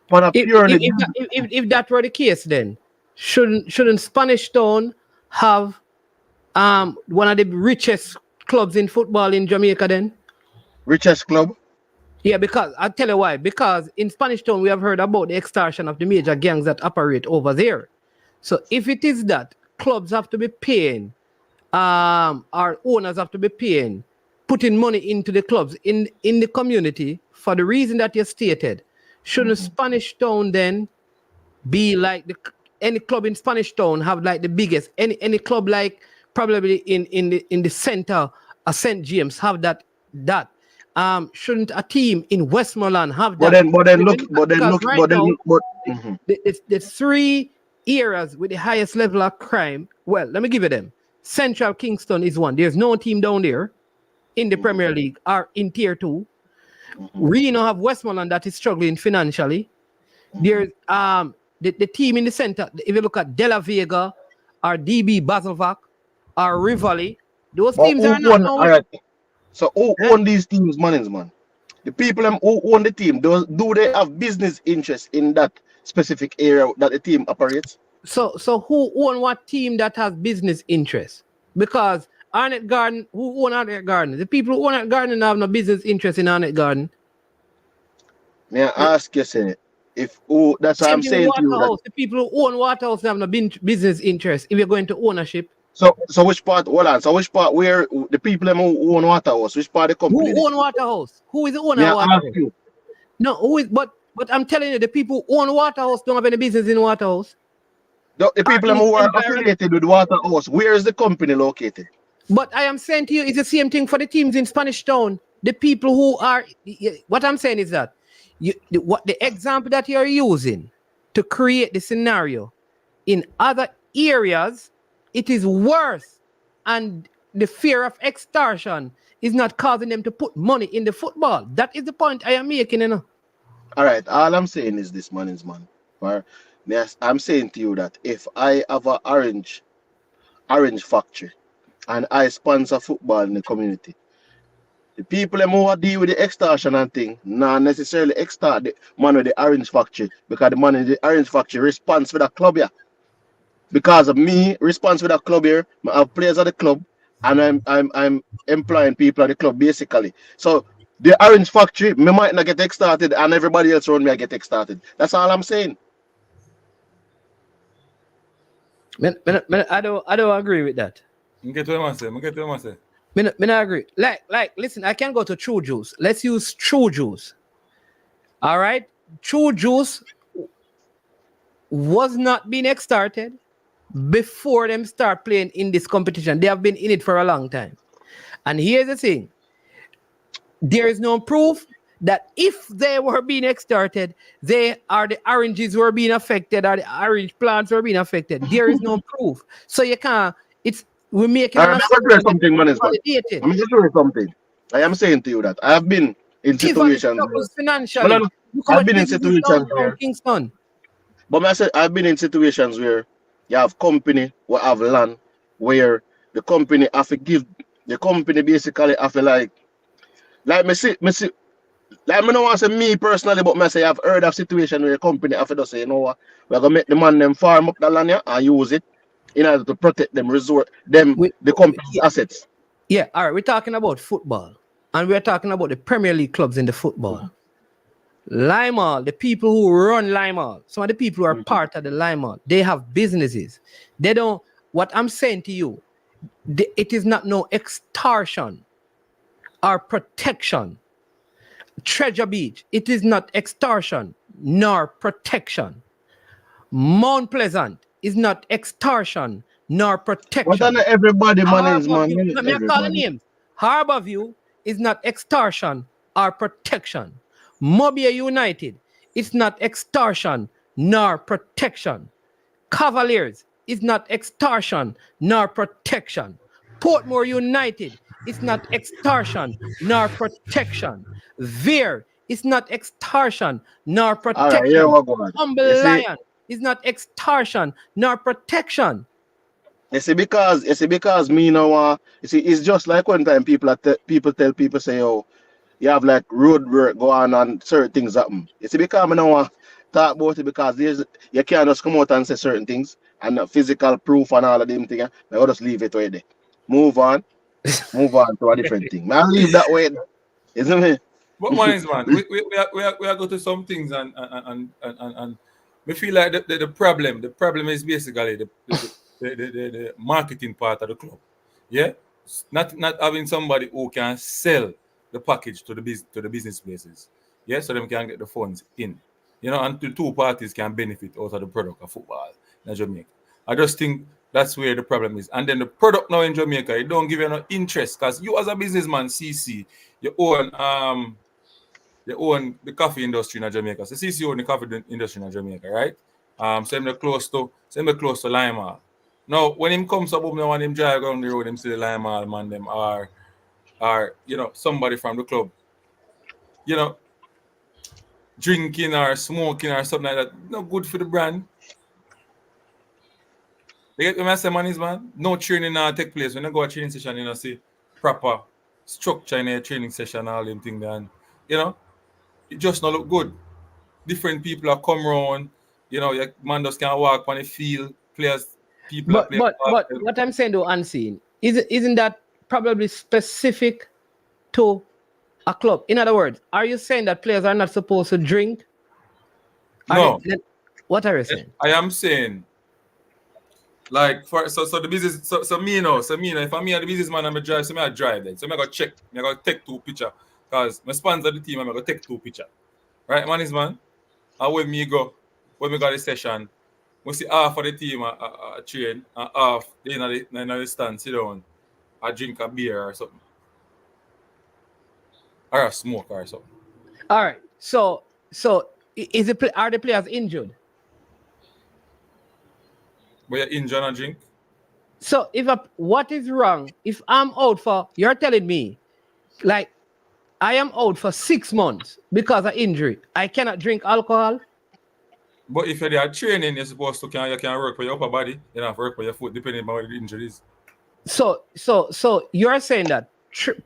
if that were the case, then shouldn't Spanish Town have one of the richest clubs in football in Jamaica then? Richest club? Yeah, because I'll tell you why. Because in Spanish Town, we have heard about the extortion of the major gangs that operate over there. So if it is that, clubs have to be paying, our owners have to be paying, putting money into the clubs in the community for the reason that you stated. Shouldn't Spanish Town then be like any club in Spanish Town have like the biggest, any club like probably in the center of St. James have that? Shouldn't a team in Westmoreland have that? The three areas with the highest level of crime, well, let me give you them. Central Kingston is one. There's no team down there in the Premier League or in Tier 2. We now have Westmoreland that is struggling financially. There's the team in the center, if you look at De La Vega or DB Baselvac or Rivoli, those teams are not known. Right. So who own these teams, man? The people who own the team, do they have business interest in that specific area that the team operates? So who own what team that has business interest? Because Arnett Garden, who own Arnett Garden? The people who own Arnett Garden have no business interest in Arnett Garden. May I ask you, say, that's what I'm saying to you. The people who own Waterhouse have no business interest if you're going to ownership. So which part, hold on, so which part where the people who own Waterhouse, which part of the company? Who own Waterhouse? Who is the owner of Waterhouse? No, who is, but I'm telling you, the people who own Waterhouse don't have any business in Waterhouse. The people who are affiliated with Waterhouse, where is the company located? But I am saying to you, it's the same thing for the teams in Spanish Town. The people who are, what I'm saying is that, the example that you're using to create the scenario in other areas, it is worse, and the fear of extortion is not causing them to put money in the football. That is the point I am making, you know. All right, all I'm saying is this, man. Yes, I'm saying to you that if I have an orange factory and I sponsor football in the community, the people who deal with the extortion and thing, not necessarily extort the man with the orange factory, because the man in the orange factory responds for that club here. Because of me responds for that club here, I have players at the club, and I'm employing people at the club basically. So the orange factory, me might not get extorted, and everybody else around me I get extorted. That's all I'm saying. I don't agree with that. Get what I say. Me not agree. Like, listen, I can go to True Juice. Let's use True Juice. All right? True Juice was not being extorted before them start playing in this competition. They have been in it for a long time. And here's the thing. There is no proof that if they were being extorted, the oranges were being affected or the orange plants were being affected. There is no proof. So you can't, we're making I'm just something, man. I'm just something. I am saying to you that I have been in situations. I've been in situations where Kingston. But I said I've been in situations where you have company who have land where the company have to give the company basically have to like me see like me don't want to say me personally, but I say I've heard of situation where the company have to just say, you know what, we're gonna make the man them farm up the land here and use it in order to protect them the company's assets. Yeah, all right. We're talking about football, and we're talking about the Premier League clubs in the football. Lime, the people who run Lime, some of the people who are part of the Lime, they have businesses. They don't. What I'm saying to you, it is not no extortion or protection. Treasure Beach, it is not extortion nor protection. Mount Pleasant is not extortion nor protection. What are everybody man? Let me call the names. Harborview is not extortion or protection. Mobile United is not extortion nor protection. Cavaliers is not extortion nor protection. Portmore United is not extortion nor protection. Veer is not extortion nor protection. Right, Humble Lion is not extortion nor protection. You see, because me now, you see, it's just like one time people tell people say, oh, you have like road work go on and certain things happen. You see, because I don't want to talk about it because you can't just come out and say certain things. and physical proof and all of them things, I'll just leave it right there. Move on to a different thing. I'll leave that way. Isn't it? But man, we are go to some things and we feel like the problem is basically the marketing part of the club. Yeah, not having somebody who can sell the package to the business places. Yeah, so them can get the funds in. And the two parties can benefit out of the product of football in Jamaica. I just think that's where the problem is. And then the product now in Jamaica, it don't give you no interest because you as a businessman, CC, you own the coffee industry in Jamaica. So CC own the coffee industry in Jamaica, right? So they're close to Lima. Now, when him comes up now and him drive around the road, him see the Lima man, them are somebody from the club, drinking or smoking or something like that. No good for the brand. You get what I say, man? No training now take place. When you go to a training session, see proper structure in a training session, all them things, and it just not look good. Different people are come around, your man just can walk on the field, players, people But what I'm saying though, unseen, isn't that probably specific to a club? In other words, are you saying that players are not supposed to drink? No. What are you saying? I am saying, like, so the business, so me, if I'm me and the businessman, I'm a drive, so I drive then. So I go check, I go take 2 pictures, because my sponsor the team, I'm going to take 2 pictures. Right, man? And when me go the session, we see half of the team train, and half they in the stand, sit down, I drink a beer or something. Or a smoke or something. All right. So are the players injured? But you're injured and drink? So what is wrong if I'm out for, you're telling me, like, I am out for 6 months because of injury, I cannot drink alcohol? But if you're training, you're supposed to you can work for your upper body, you don't have to work for your foot, depending on what the injury is. So you're saying that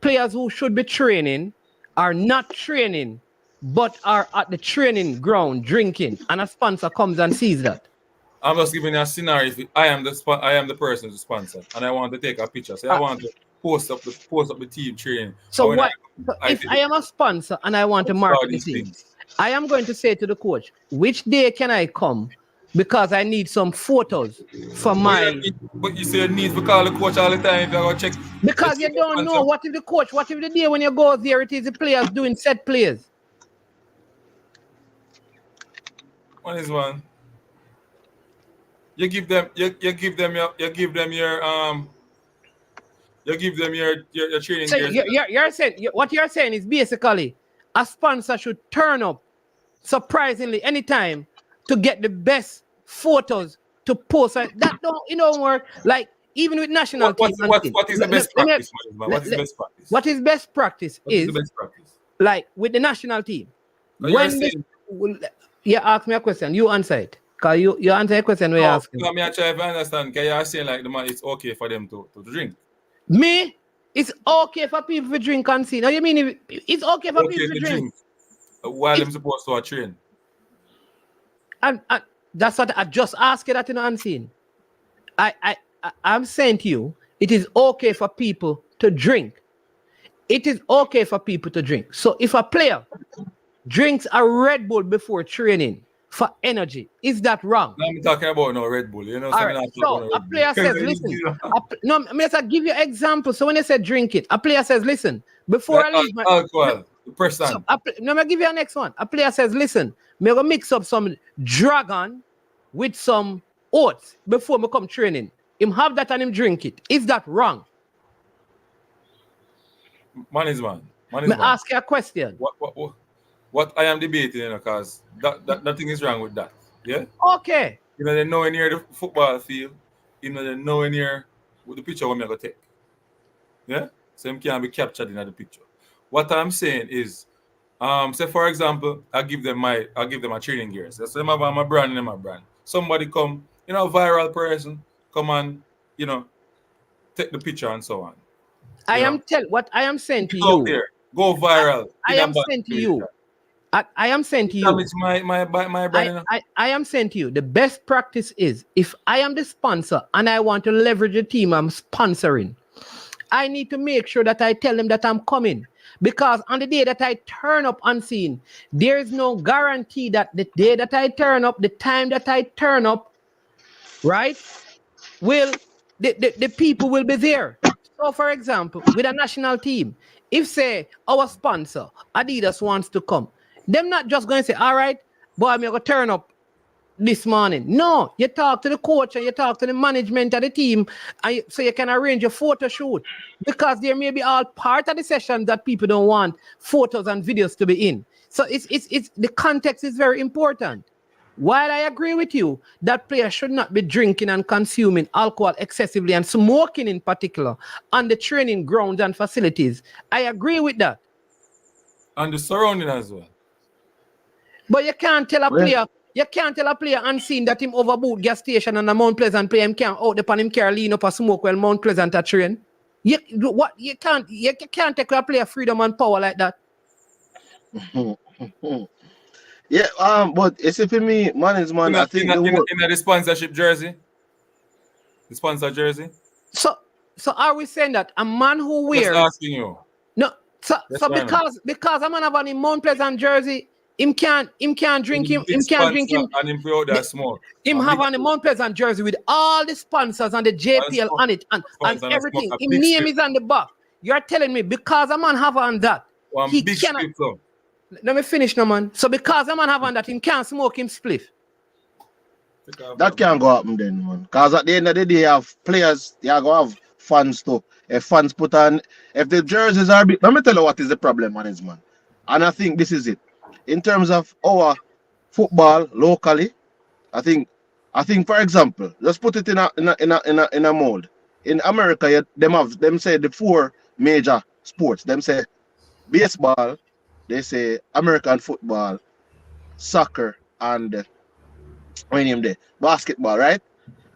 players who should be training are not training, but are at the training ground drinking, and a sponsor comes and sees that? I'm just giving you a scenario. If I am the person to sponsor, and I want to take a picture, so I want to post up the team training. So if I am a sponsor and I want to market the team, I am going to say to the coach, which day can I come? Because I need some photos for my. But you say you need to call the coach all the time if you go check. Because you don't know what if the day when you go there it is the players doing set plays. One is one. You give them your training. So you're saying what you're saying is basically a sponsor should turn up surprisingly anytime to get the best photos to post. That don't work. Like even with national teams. What is the best practice? What is the best practice? What is best practice is like with the national team. You ask me a question, you answer it. Because you answer a question when you ask me. I try to understand, because you're saying like it's okay for them to drink. Me? It's okay for people to drink and see. Now you mean it's okay for people to drink? While them supposed to train? And that's what I just asked you that in unseen. I'm saying to you, it is okay for people to drink. It is okay for people to drink. So if a player drinks a Red Bull before training for energy, is that wrong? No, I'm talking about no Red Bull. All right. So a player says, listen. I'm give you an example. So when they say drink it, a player says, listen, before I leave my alcohol, percent. No, I'm give you a next one. A player says, listen, I'm gonna mix up some dragon with some oats before I come training. Him have that and him drink it. Is that wrong? Man is man. Ask you a question. What I am debating, because that nothing is wrong with that. Yeah? Okay. They're nowhere near the football field. They're nowhere near with the picture I'm going to take. Yeah? So him can't be captured in the picture. What I'm saying is, say for example, I give them a training gear. So them have my brand and my brand. Somebody come, a viral person, come and, take the picture and so on. What I am saying to you. There, go viral. I am saying to you. I am saying to you. Damage my brand. I am saying to you, the best practice is if I am the sponsor and I want to leverage the team I'm sponsoring, I need to make sure that I tell them that I'm coming. Because on the day that I turn up unseen, there is no guarantee that the day that I turn up, the time that I turn up, right, the people will be there. So, for example, with a national team, if say our sponsor Adidas wants to come, them not just going to say, all right, boy, I'm going to turn up this morning. No, you talk to the coach and you talk to the management of the team, and so you can arrange a photo shoot, because there may be all part of the session that people don't want photos and videos to be in. So it's the context is very important. While I agree with you that players should not be drinking and consuming alcohol excessively and smoking in particular on the training grounds and facilities, I agree with that. And the surrounding as well. But you can't tell a player unseen that him overboot gas station and a Mount Pleasant play him can't out upon him car lean up a smoke while Mount Pleasant a train. You can't take a player freedom and power like that. Yeah, but it's for me, management. I think in the sponsorship jersey, the sponsor jersey. So are we saying that a man who wears? Just asking you. No, so because a man have a Mount Pleasant jersey, him can't drink him can't drink him and him out there smoke. Him have on the Mount Pleasant jersey with all the sponsors and the JPL on it and everything. His name is on the back. You're telling me because a man have on that, he cannot. Let me finish now, man. So because a man have on that, he can't smoke him spliff. That can't go happen then, man. Because at the end of the day, you have players, you go have fans too. If fans put on, if the jerseys are big, let me tell you what is the problem, management. And I think this is it. In terms of our football locally, I think for example, let's put it in a mold. In America, them say the four major sports. Them say baseball, they say American football, soccer, and basketball, right?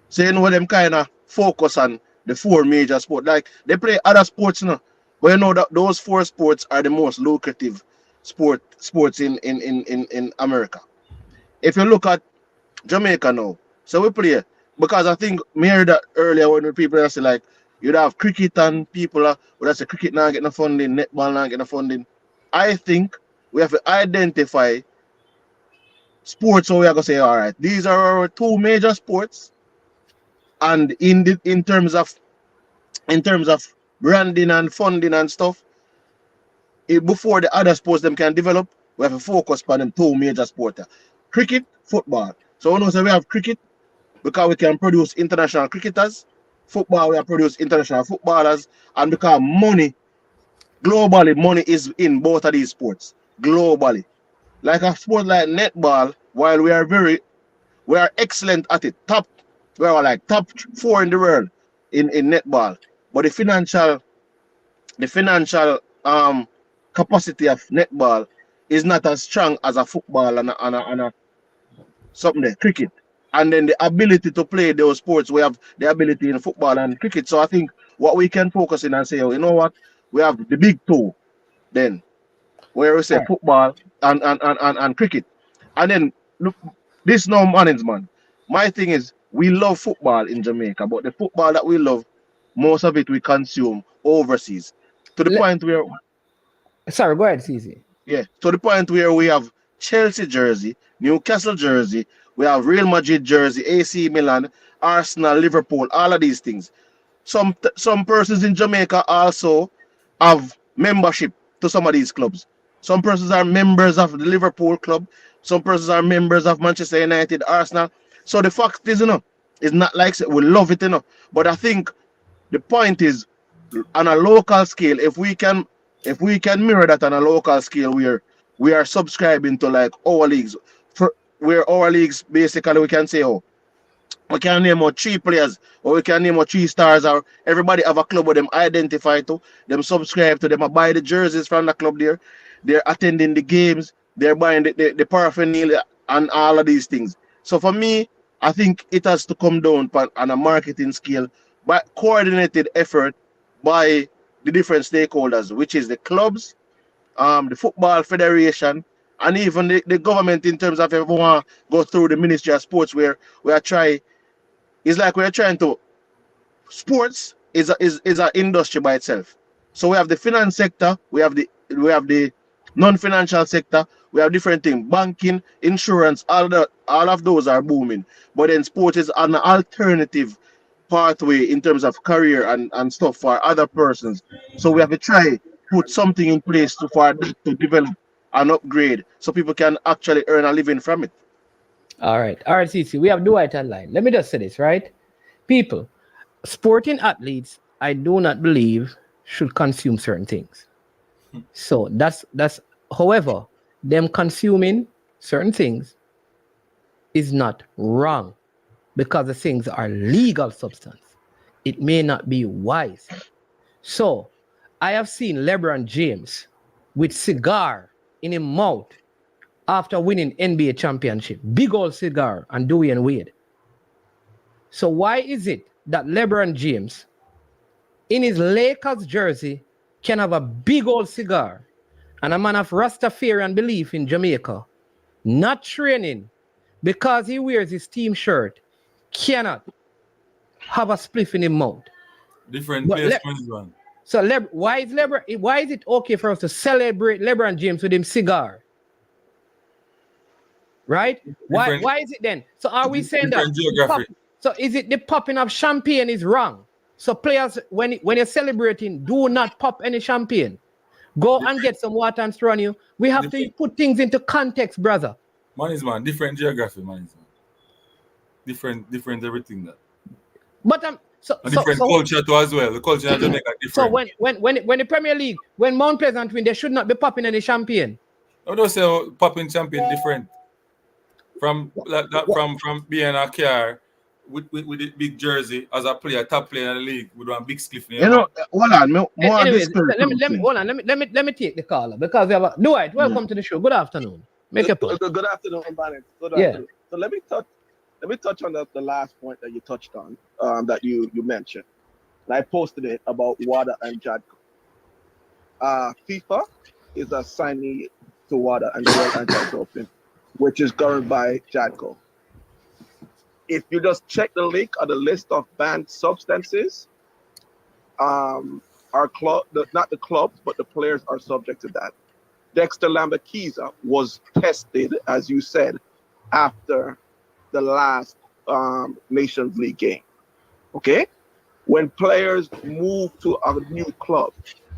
So you know them kind of focus on the four major sports. Like they play other sports now, but you know that those four sports are the most lucrative sports in America. If you look at Jamaica now, so we play because I think we heard that earlier when people say like you'd have cricket and people would say cricket not getting no funding, netball not getting no funding. I think we have to identify sports so we are gonna say, all right, these are our two major sports, and in terms of branding and funding and stuff, before the other sports them can develop, we have to focus on them two major sports. Cricket, football. So we know so we have cricket because we can produce international cricketers. Football, we have produced international footballers, and because globally, money is in both of these sports. Globally. Like a sport like netball, while we are excellent at it. We are like top 4 in the world in netball. But the financial capacity of netball is not as strong as a football and a something there, cricket. And then the ability to play those sports, we have the ability in football and cricket. So I think what we can focus in and say, oh, you know what, we have the big two then, where we say football and cricket. And then look, this no management. My thing is we love football in Jamaica, but the football that we love, most of it we consume overseas. To the point where sorry, go ahead, CZ. Yeah, to the point where we have Chelsea jersey, Newcastle jersey, we have Real Madrid jersey, AC Milan, Arsenal, Liverpool, all of these things. Some persons in Jamaica also have membership to some of these clubs. Some persons are members of the Liverpool club. Some persons are members of Manchester United, Arsenal. So the fact is, it's not like we love it, But I think the point is, on a local scale, if we can mirror that on a local scale, where we are subscribing to like our leagues, where our leagues basically we can say, oh, we can name out 3 players, or we can name out 3 stars, or everybody have a club with them identify to, them subscribe to them, buy the jerseys from the club there, they're attending the games, they're buying the paraphernalia and all of these things. So for me, I think it has to come down on a marketing scale, by coordinated effort by the different stakeholders, which is the clubs, the football federation, and even the government in terms of everyone go through the Ministry of Sports where we are trying. It's like we're trying to. Sports is an industry by itself. So we have the finance sector, we have the non-financial sector, we have different things, banking, insurance, all of those are booming. But then sport is an alternative pathway in terms of career and stuff for other persons. So we have to try put something in place for that to develop and upgrade so people can actually earn a living from it. All right, CC, we have Dwight online. Let me just say this, right? People, sporting athletes, I do not believe should consume certain things. So that's however, them consuming certain things is not wrong because the things are legal substance. It may not be wise. So I have seen LeBron James with cigar in his mouth after winning NBA championship. Big old cigar and Dwayne Wade. So why is it that LeBron James in his Lakers jersey can have a big old cigar and a man of Rastafarian belief in Jamaica, not training because he wears his team shirt, cannot have a spliff in his mouth? Different players, one. So why is it okay for us to celebrate LeBron James with him cigar? Right? Why is it then? So are we saying that? So is it the popping of champagne is wrong? So players, when you're celebrating, do not pop any champagne. Go and get some water and throw on you. We have to put things into context, brother. Man, different geography, man. Different everything that. But different culture too as well. The culture in Jamaica different. So when the Premier League, when Mount Pleasant win, they should not be popping any champagne. I don't say popping champagne different from being a car with the big jersey as a player, top player in the league with one big spliff. Hold on, anyways, let me take the caller because we have Dwight. Welcome to the show. Good afternoon. Make a point. Good afternoon, Bannon. Good afternoon. So let me touch on the last point that you touched on, that you mentioned. And I posted it about WADA and JADCO. FIFA is a signee to WADA and the World Anti-Doping, which is governed by JADCO. If you just check the link on the list of banned substances, our club, not the clubs, but the players are subject to that. Dexter Lambakiza was tested, as you said, after the last Nations League game. Okay? When players move to a new club,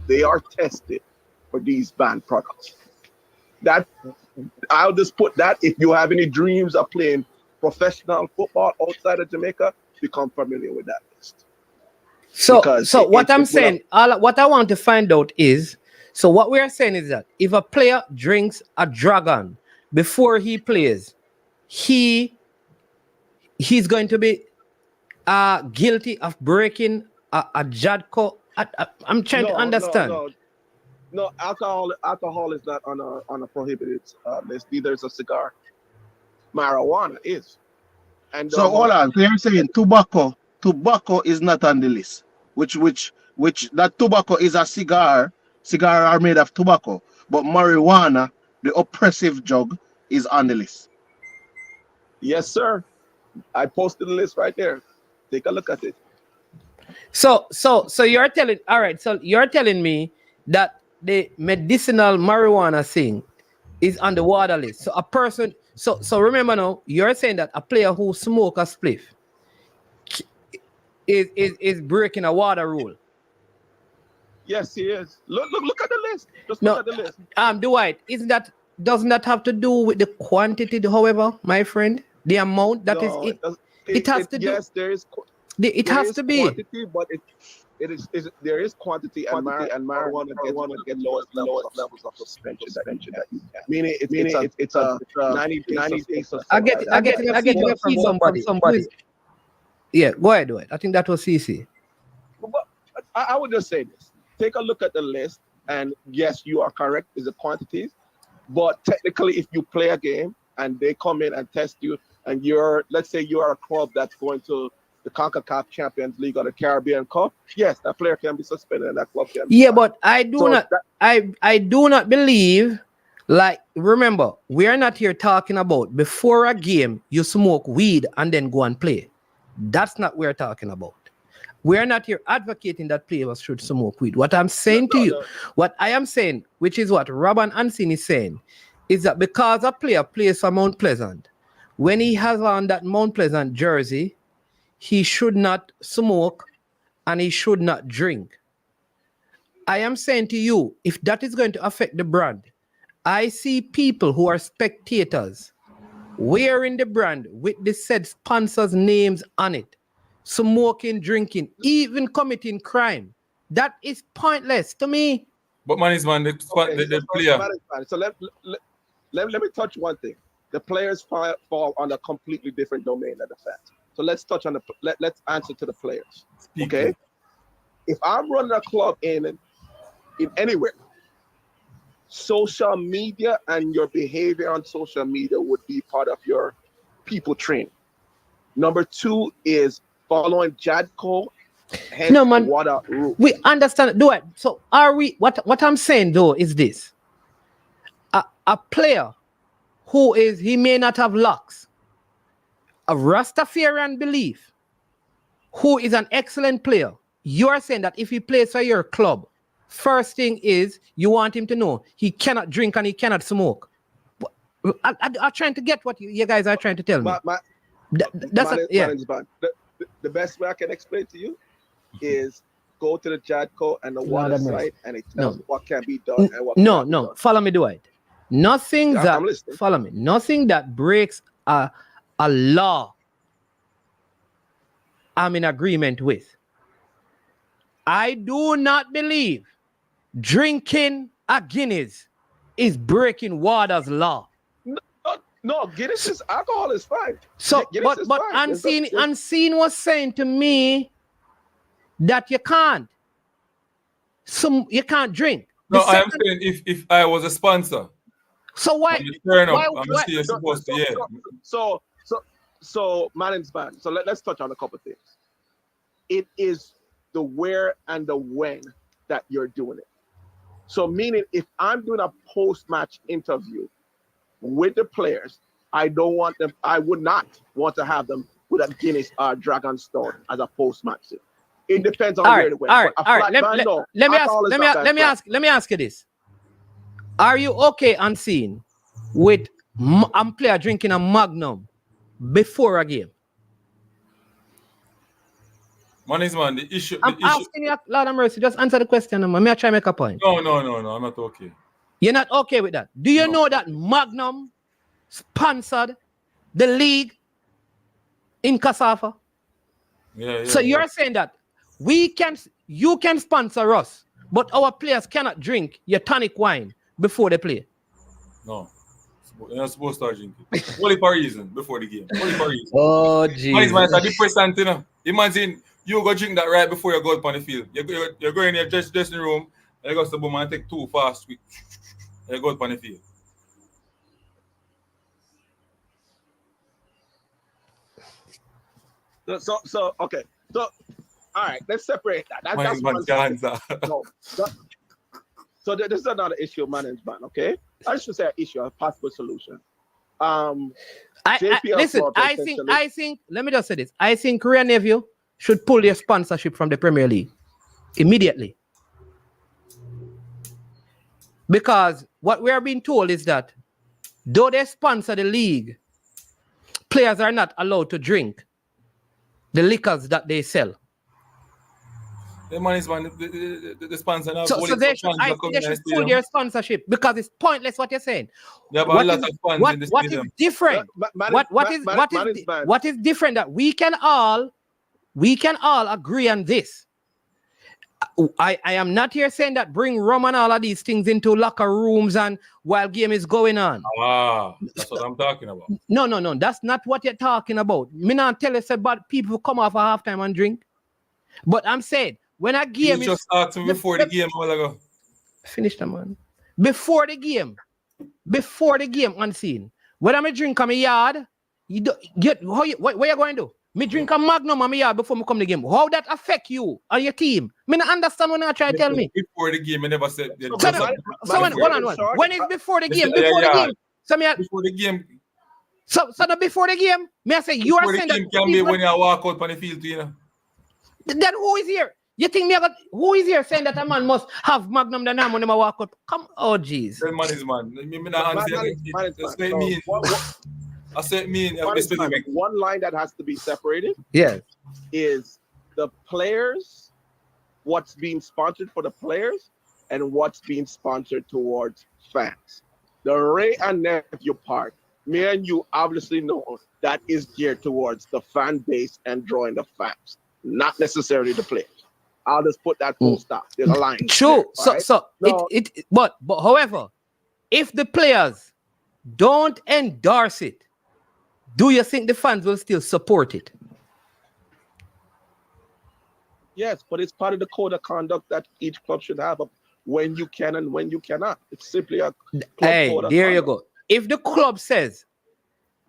they are tested for these banned products. That I'll just put that. If you have any dreams of playing professional football outside of Jamaica, become familiar with that list. So what I want to find out is, so what we are saying is that if a player drinks a dragon before he plays, he's going to be guilty of breaking a JADCO. I'm trying to understand. No, alcohol is not on a prohibited list. Neither is a cigar. Marijuana is. And so hold on. So you're saying tobacco is not on the list. Which that tobacco is a cigar. Cigar are made of tobacco, but marijuana, the oppressive drug, is on the list. Yes, sir. I posted the list right there. Take a look at it. So you're telling me that the medicinal marijuana thing is on the WADA list. So a person, so remember now, you're saying that a player who smoke a spliff is breaking a WADA rule. Yes, he is. Look at the list. Just look at the list. Dwight, doesn't that have to do with the quantity, however, my friend? The amount that is it. It has to do. Yes, there is. It has to be quantity, but there is quantity and marijuana gets lowest levels of suspension that you can. Meaning it's a 90 days. I get it from somebody. Yeah, go ahead, Dwight. I think that was CC. But I would just say this. Take a look at the list, and yes, you are correct. Is the quantities, but technically, if you play a game and they come in and test you, and let's say you are a club that's going to the CONCACAF Champions League or the Caribbean Cup, yes, that player can be suspended and that club can be but I do not believe Like, remember, we are not here talking about before a game you smoke weed and then go and play. That's not what we're talking about. We're not here advocating that players should smoke weed. What I'm saying to you, what I am saying, which is what Robin Unseen is saying, is that because a player plays for Mount Pleasant, when he has on that Mount Pleasant jersey, he should not smoke and he should not drink. I am saying to you, if that is going to affect the brand, I see people who are spectators wearing the brand with the said sponsors' names on it, smoking, drinking, even committing crime. That is pointless to me. But man, the player. So let me touch one thing. The players fall on a completely different domain than the fans. So let's touch on let's answer to the players. Okay. If I'm running a club in anywhere, social media and your behavior on social media would be part of your people training. Number 2 is following JADCO. No, man. Rules. We understand. Do it. So are we? What I'm saying though is this: a player who he may not have locks, a Rastafarian belief, who is an excellent player. You are saying that if he plays for your club, first thing is you want him to know he cannot drink and he cannot smoke. I'm trying to get what you guys are trying to tell me. The best way I can explain to you is go to the JADCO and the water site, and it tells what can be done and what cannot be done. Follow me, Dwight. Nothing that breaks a law I'm in agreement with. I do not believe drinking a Guinness is breaking Water's law. No, Guinness is alcohol is fine. So, but Unseen was saying to me that you can't. You can't drink. No, I am saying if I was a sponsor. So why? So management. So let's touch on a couple of things. It is the where and the when that you're doing it. So meaning if I'm doing a post-match interview with the players, I would not want to have them with a Guinness or Dragonstone as a post-match. It depends on where they went. All right. Let me ask you this. Are you okay, Unseen, with a player drinking a Magnum before a game? Man, the issue. I'm asking you, Lord of mercy, just answer the question. May I try to make a point? No, I'm not okay. You're not okay with that? Do you know that Magnum sponsored the league in Kasafa? Yeah. So you're saying that you can sponsor us, but our players cannot drink your tonic wine before they play? No. You're not supposed to start drinking. Only for a reason before the game. Only for a reason. Oh, Jesus. Man, it's depressant, you know. Imagine you go drink that right before you go out on the field. You're going in your dressing room, and you go to the boom and take 2 fast, and you go out on the field. So okay. So all right, let's separate that. That's one So this is another issue of management, okay? I should say an issue, a possible solution. I think, let me just say this. I think Korea Neville should pull their sponsorship from the Premier League immediately. Because what we are being told is that though they sponsor the league, players are not allowed to drink the liquors that they sell. The sponsor now. So they should pull their sponsorship because it's pointless what you're saying. Yeah, but what is different? What is different that we can all agree on this? I am not here saying that bring rum and all of these things into locker rooms and while game is going on. That's what I'm talking about. No, that's not what you're talking about. Me not tell us about people who come off a halftime and drink. But I'm saying when a game you just asked me before the game a while ago. Finish the man. Before the game, Unseen. When I'm a drink on my yard, what you going to do? Me drink a Magnum on me yard before me come to the game. How that affect you and your team? Me not understand when I try to tell me. Before the game, I never said. Hold on. When is before the game? Before the game. Before the game. So before the game, me I say you are saying that can be when you walk out on the field, you know. Then who is here? You think me who is here saying that a man must have Magnum the name when they walk out? Come, oh jeez. That man is man. I said mean. One line that has to be separated. Yes. Is the players, what's being sponsored for the players, and what's being sponsored towards fans. The Ray and Nephew part, me and you obviously know that is geared towards the fan base and drawing the fans, not necessarily the players. I'll just put that full stop. There's a line. True. There, right? But however, if the players don't endorse it, do you think the fans will still support it? Yes, but it's part of the code of conduct that each club should have of when you can and when you cannot. It's simply a club code of there you conduct. go. If the club says,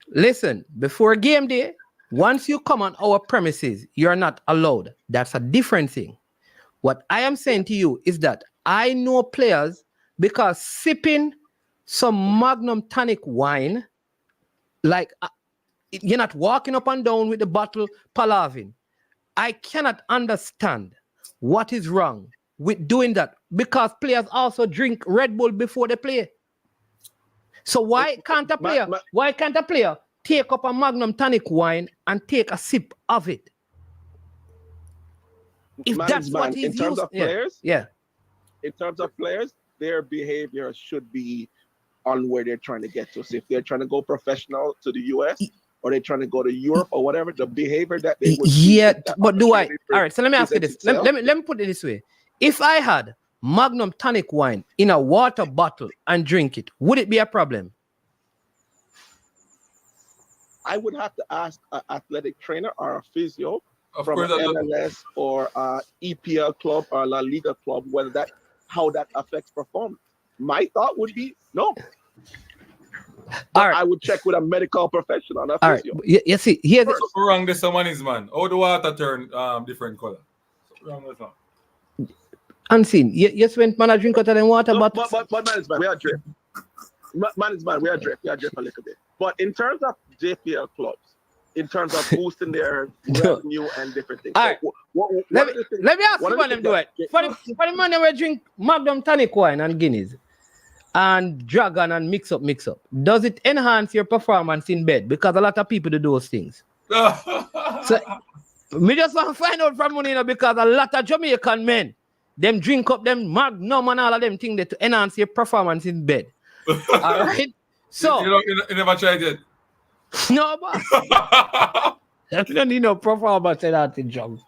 listen, before game day, once you come on our premises, you're not allowed. That's a different thing. What I am saying to you is that I know players because sipping some Magnum tonic wine, like you're not walking up and down with the bottle palavin. I cannot understand what is wrong with doing that because players also drink Red Bull before they play. So why can't a player take up a Magnum tonic wine and take a sip of it? If that's what he's in terms of players, yeah. In terms of players, their behavior should be on where they're trying to get to. So if they're trying to go professional to the US or they're trying to go to Europe or whatever, the behavior that they would but do I? All right, so let me ask you this. Let me put it this way. If I had Magnum tonic wine in a water bottle and drink it, would it be a problem? I would have to ask an athletic trainer or a physio from course, an MLS or EPL club or La Liga club, how that affects performance. My thought would be no. All right. I would check with a medical professional. All right. You see, here's the wrong. This someone is man. How the water turn different color? Wrong with that. Unseen. Yes, when man drink out of them water, but man, we are drift. Man, we are drift a little bit. But in terms of JPL clubs, in terms of boosting their revenue and different things. All right. Let me ask you what them do it. For the man that drink Magnum tonic wine and Guinness and Dragon and mix up. Does it enhance your performance in bed? Because a lot of people do those things. So me just want to find out from money because a lot of Jamaican men, them drink up them Magnum and all of them things to enhance your performance in bed. All right. So you never tried it. No, boss. I don't need no performance in that junk.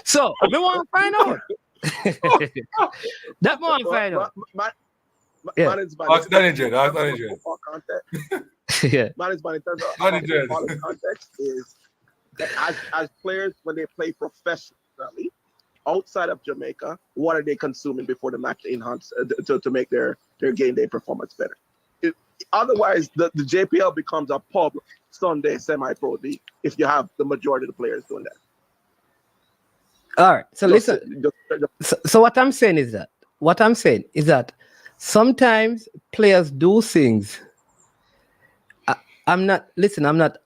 So we want to find out. That want to find out. Ask Danny. Yeah. Management in terms of context is that as players when they play professionally outside of Jamaica, what are they consuming before the match to enhance to make their game day performance better? Otherwise, the JPL becomes a pub Sunday semi-pro league if you have the majority of the players doing that. All right. So listen. So what I'm saying is that sometimes players do things. I'm not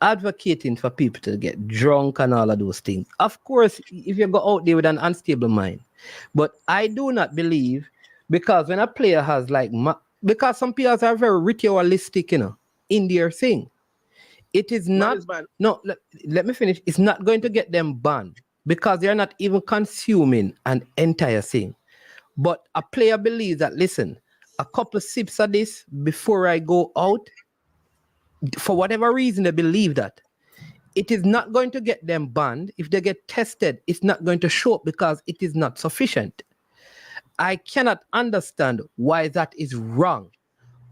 advocating for people to get drunk and all of those things. Of course, if you go out there with an unstable mind, but I do not believe because when a player has because some players are very ritualistic, in their thing. It is not. No, let me finish. It's not going to get them banned because they're not even consuming an entire thing. But a player believes that, listen, a couple of sips of this before I go out, for whatever reason, they believe that. It is not going to get them banned. If they get tested, it's not going to show up because it is not sufficient. I cannot understand why that is wrong.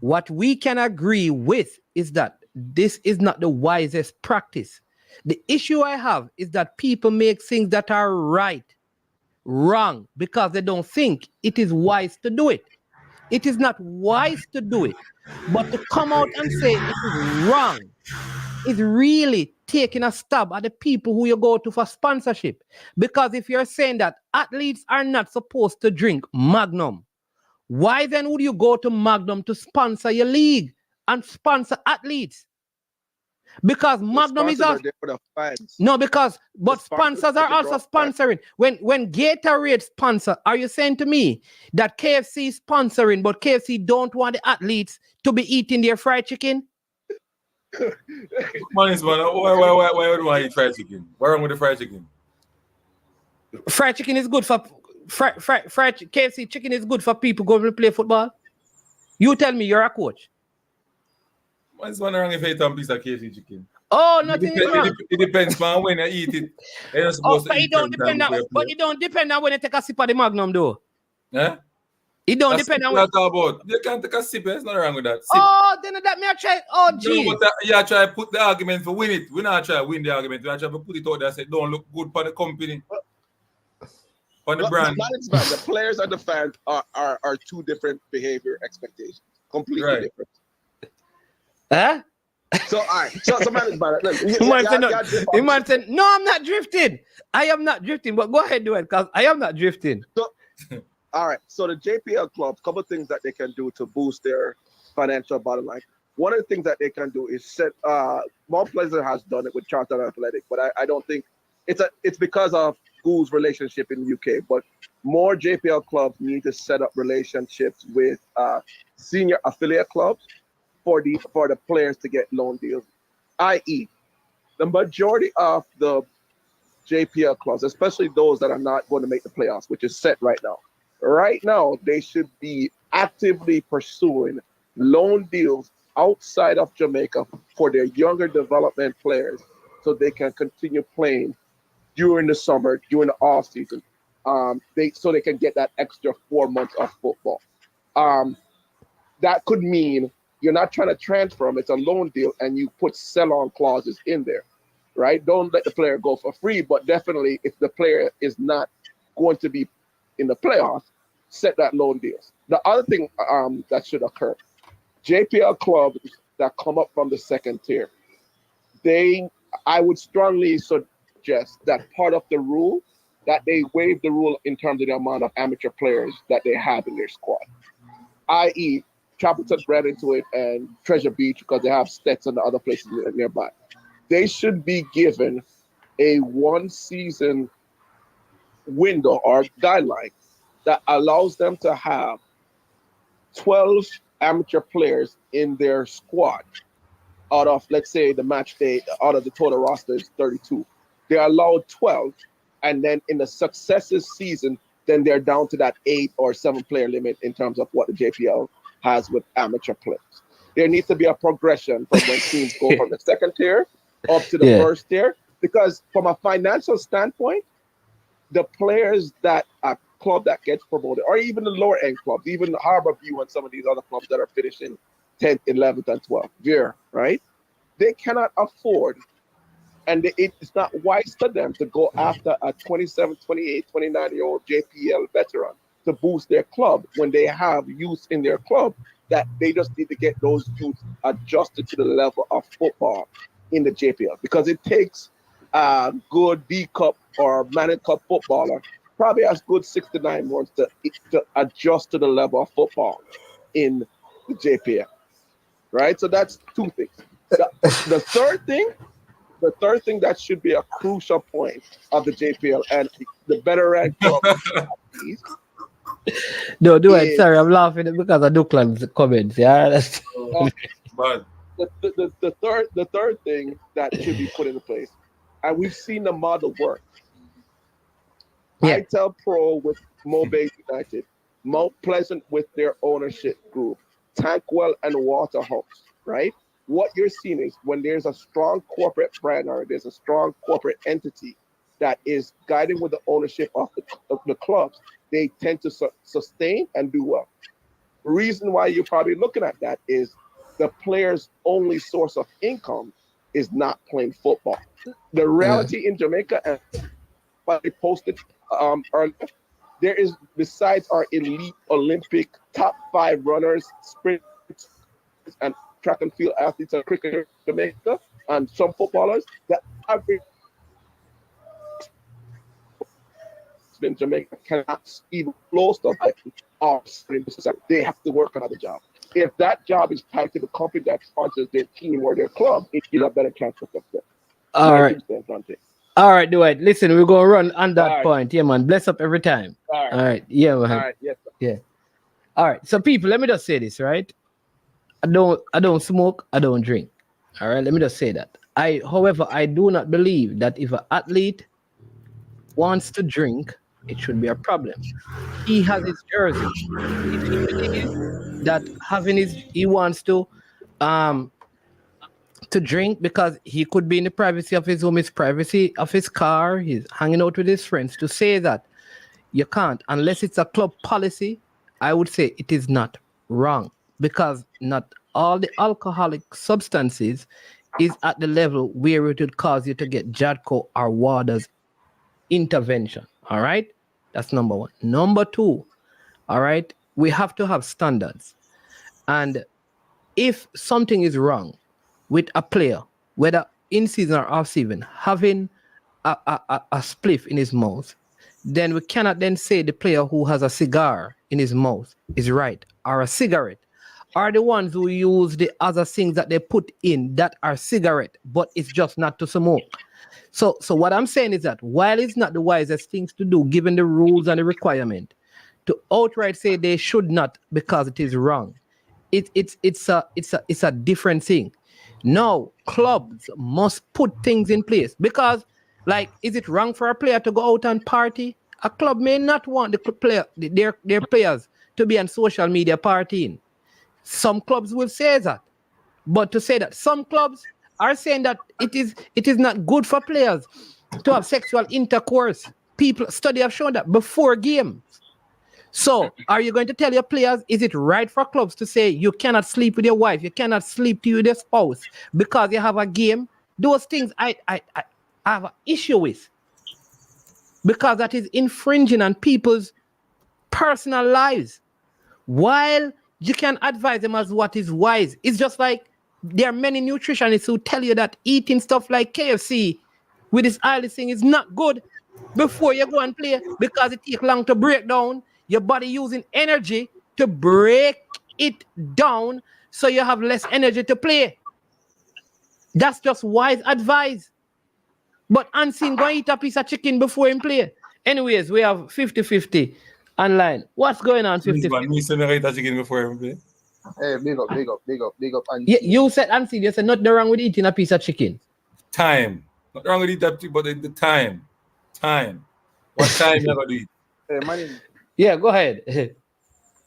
What we can agree with is that this is not the wisest practice. The issue I have is that people make things that are wrong because they don't think it is wise to do it. It is not wise to do it, but to come out and say it is wrong is really taking a stab at the people who you go to for sponsorship. Because if you're saying that athletes are not supposed to drink Magnum, why then would you go to Magnum to sponsor your league and sponsor athletes? Because Magnum is also there for the fans. No, but sponsors are also sponsoring. When Gatorade sponsor, are you saying to me that KFC is sponsoring, but KFC don't want the athletes to be eating their fried chicken? Why would I eat fried chicken? What's wrong with the fried chicken? Fried chicken is good for KFC chicken is good for people going to play football. You tell me, you're a coach. What's wrong if you eat a piece of KFC chicken? Oh, nothing is wrong. It depends on when you eat it. You're supposed to eat but it don't depend on when you take a sip of the Magnum, though. Yeah? It don't depend on what about. You can't take a sip. There's nothing wrong with that. Sip. Oh, then that me I try. Oh, geez. No, but you try to put the argument for win it. We're not trying to win the argument. We're trying to put it out there and say, don't look good for the company. For the brand. The players and the fans are two different behavior expectations. Completely different. Huh? So, all right. So management. No, I'm not drifting. I am not drifting. But go ahead, do it, because I am not drifting. So, all right. So the JPL club, couple of things that they can do to boost their financial bottom line. One of the things that they can do is set. Mount Pleasant has done it with Charlton Athletic, but I don't think it's because of Goul's relationship in the UK. But more JPL clubs need to set up relationships with senior affiliate clubs for the players to get loan deals, i.e., the majority of the JPL clubs, especially those that are not going to make the playoffs, which is set right now. Right now, they should be actively pursuing loan deals outside of Jamaica for their younger development players so they can continue playing during the summer, during the off season, so they can get that extra 4 months of football. That could mean you're not trying to transfer them. It's a loan deal, and you put sell-on clauses in there, right? Don't let the player go for free, but definitely if the player is not going to be in the playoffs, set that loan deals. The other thing that should occur, JPL clubs that come up from the second tier, I would strongly suggest that part of the rule, that they waive the rule in terms of the amount of amateur players that they have in their squad, i.e., Chapelton ran into it and Treasure Beach because they have Stets and the other places nearby. They should be given a 1 season window or guideline that allows them to have 12 amateur players in their squad out of, let's say, the match day, out of the total roster is 32. They're allowed 12, and then in the successive season, then they're down to that 8 or 7 player limit in terms of what the JPL has with amateur players. There needs to be a progression from when teams go from the second tier up to the first tier, because from a financial standpoint, the players that a club that gets promoted, or even the lower end clubs, even the Harborview and some of these other clubs that are finishing 10th, 11th, and 12th, right? They cannot afford, and it's not wise for them to go after a 27, 28, 29-year-old JPL veteran to boost their club when they have youth in their club that they just need to get those youth adjusted to the level of football in the JPL, because it takes a good B Cup or Manning Cup footballer probably as good 6 to 9 months to adjust to the level of football in the JPL, right? So that's two things. The third thing that should be a crucial point of the JPL and the better ranked clubs. No, do it. Sorry, I'm laughing because of Duckland's comments. Yeah, that's but the third thing that should be put into place, and we've seen the model work. ITEL Pro with Mobile United, Mount Pleasant with their ownership group, Tankwell and Waterhouse, right? What you're seeing is when there's a strong corporate brand or there's a strong corporate entity that is guiding with the ownership of the clubs, they tend to sustain and do well. The reason why you're probably looking at that is the player's only source of income is not playing football. The reality in Jamaica, and what they posted earlier, there is, besides our elite Olympic top 5 runners, sprinters, and track and field athletes and cricketers in Jamaica, And some footballers, the average in Jamaica cannot even close to they have to work another job. If that job is tied to the company that sponsors their team or their club, it gives a better chance of success. All right. All right, Dwight. Listen, we're gonna run on that point. Yeah, man. Bless up every time. All right. Yeah, man. All right. Yes, sir. Yeah. All right. So people, let me just say this, right? I don't smoke, I don't drink. All right, let me just say that. However, I do not believe that if an athlete wants to drink, it should be a problem. He has his jersey. If he believes that he wants to drink because he could be in the privacy of his home, his privacy of his car, he's hanging out with his friends, to say that you can't, unless it's a club policy, I would say it is not wrong, because not all the alcoholic substances is at the level where it would cause you to get JADCO or WADA's intervention. All right, that's number one. Number two, all right, we have to have standards. And if something is wrong with a player, whether in season or off season, having a spliff in his mouth, then we cannot then say the player who has a cigar in his mouth is right, or a cigarette, are the ones who use the other things that they put in that are cigarette, but it's just not to smoke. So what I'm saying is that while it's not the wisest things to do, given the rules and the requirement, to outright say they should not because it is wrong, it's a different thing. Now, clubs must put things in place, because, like, is it wrong for a player to go out and party? A club may not want their players to be on social media partying. Some clubs will say that, but to say that some clubs are saying that it is not good for players to have sexual intercourse. Study have shown that before games. So, are you going to tell your players, is it right for clubs to say you cannot sleep with your wife, you cannot sleep with your spouse because you have a game? Those things I have an issue with, because that is infringing on people's personal lives. While you can advise them as what is wise, it's just like there are many nutritionists who tell you that eating stuff like KFC with this oily thing is not good before you go and play, because it takes long to break down. Your body using energy to break it down, so you have less energy to play. That's just wise advice. But Unseen go eat a piece of chicken before him play. Anyways, we have 50-50 online. What's going on, 50-50? Me say me eat a chicken before him play. Hey, big up. Unseen. Yeah, you said Unseen. You said nothing wrong with eating a piece of chicken. Time. Not wrong with eat that, but the time. Time. What time you gonna do it? Hey, man. Yeah, go ahead.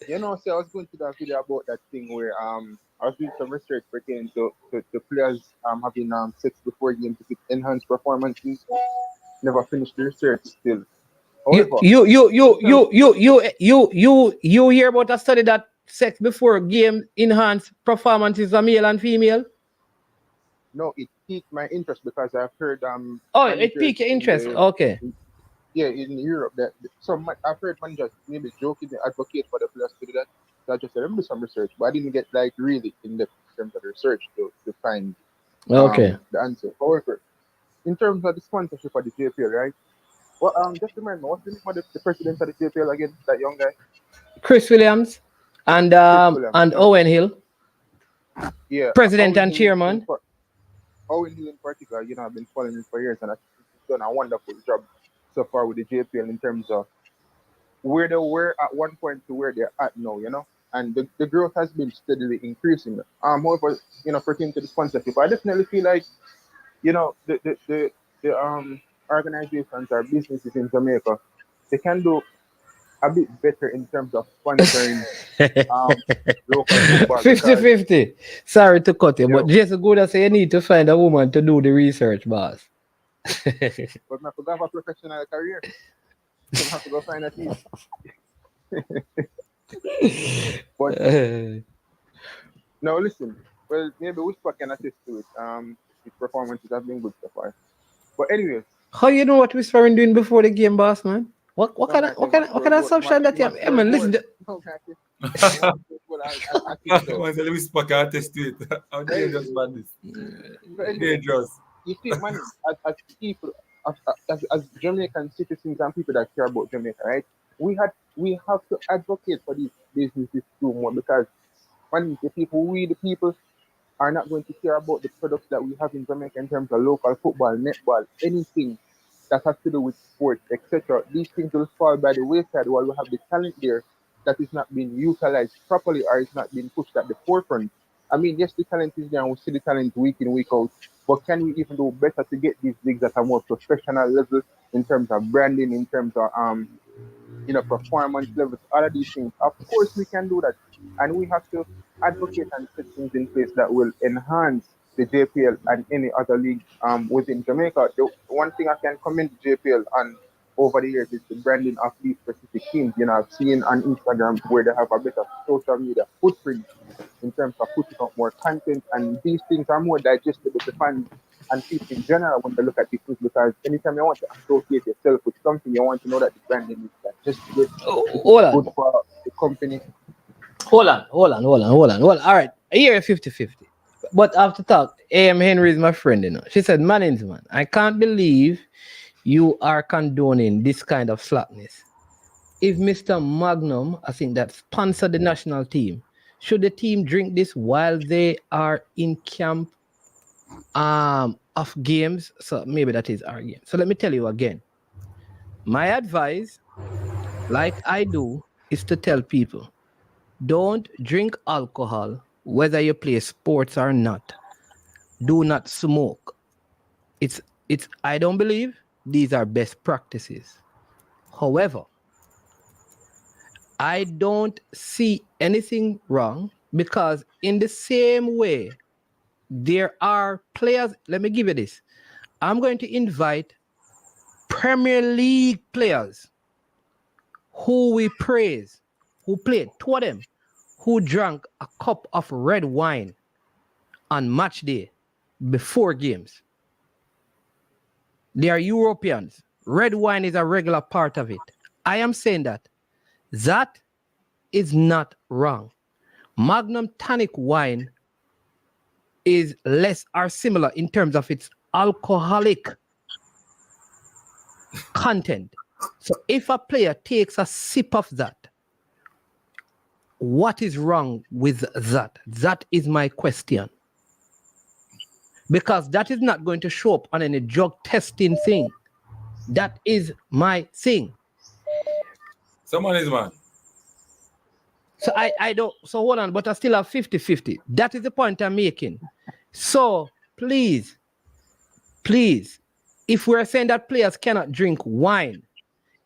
You know, so I was going to that video about that thing where I was doing some research pertaining to players having sex before games to enhance performances. Never finished the research still. However, you hear about a study that sex before game enhance performances of male and female? No, it piqued my interest because I've heard it piqued your interest. Okay. In Europe, I've heard managers maybe jokingly advocate for the players to do that. So I just said, let me do some research, but I didn't get like really in depth in terms of the research to find the answer. However, in terms of the sponsorship of the JPL, right? Well, just remember, what's the name of the president of the JPL again? That young guy, Chris Williams, and Owen Hill. Yeah, president and chairman. Owen Hill in particular, I've been following him for years, and I've done a wonderful job so far with the JPL in terms of where they were at one point to where they're at now, and the growth has been steadily increasing. However, pertaining to the sponsorship, I definitely feel like, the organizations or businesses in Jamaica, they can do a bit better in terms of sponsoring local football. 50-50. Sorry to cut you, but Jason Gouda say you need to find a woman to do the research, boss. But I have to have a professional career. I have to go find a team. But no, listen. Well, maybe Whisper can assist to it. His performances have been good so far. But anyways, how you know what Whisper doing before the game, boss man? What kind of assumption that you have? Man, listen. Well, I think so. Once let me speak, I test it. How dangerous man this? So anyway, Dangerous. you see, man, as people, as Jamaican citizens and people that care about Jamaica, right? We have to advocate for these businesses too more because, man, the people are not going to care about the products that we have in Jamaica in terms of local football, netball, anything that has to do with sports, etc. These things will fall by the wayside while we have the talent there that is not being utilized properly or is not being pushed at the forefront. I mean, yes, the talent is there and we see the talent week in, week out, but can we even do better to get these leagues at a more professional level in terms of branding, in terms of performance levels, all of these things? Of course, we can do that, and we have to advocate and set things in place that will enhance the JPL and any other league within Jamaica. The one thing I can commend the JPL on over the years is the branding of these specific teams. I've seen on Instagram where they have a better social media footprint in terms of putting up more content, and these things are more digestible to fans and people in general when they look at these things, because anytime you want to associate yourself with something, you want to know that the branding is digestible, good for the company. Hold on. Well, all right. A year 50-50. But after talk, AM Henry is my friend, She said, man, I can't believe you are condoning this kind of slackness. If Mr. Magnum, I think that sponsored the national team, should the team drink this while they are in camp of games? So maybe that is our game. So let me tell you again. My advice, like I do, is to tell people, don't drink alcohol whether you play sports or not. Do not smoke. It's I don't believe these are best practices. However, I don't see anything wrong, because in the same way, there are players. Let me give you this. I'm going to invite Premier League players who we praise, who played, two of them, who drank a cup of red wine on match day before games. They are Europeans. Red wine is a regular part of it. I am saying that is not wrong. Magnum tonic wine is less or similar in terms of its alcoholic content. So if a player takes a sip of that, what is wrong with that? That is my question. Because that is not going to show up on any drug testing thing. That is my thing. Someone is man. So I don't, so hold on, but I still have 50-50. That is the point I'm making. So please, if we're saying that players cannot drink wine,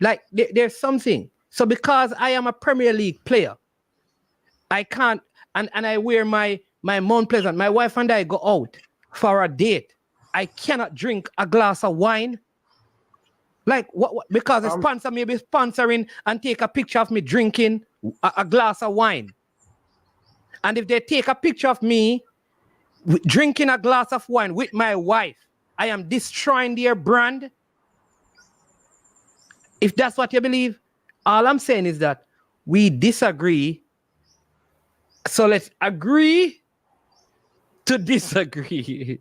like there's something. So because I am a Premier League player, I can't, and I wear my Mount Pleasant, my wife and I go out for a date. I cannot drink a glass of wine. Like what because the sponsor may be sponsoring and take a picture of me drinking a glass of wine. And if they take a picture of me drinking a glass of wine with my wife, I am destroying their brand. If that's what you believe, all I'm saying is that we disagree. So let's agree to disagree.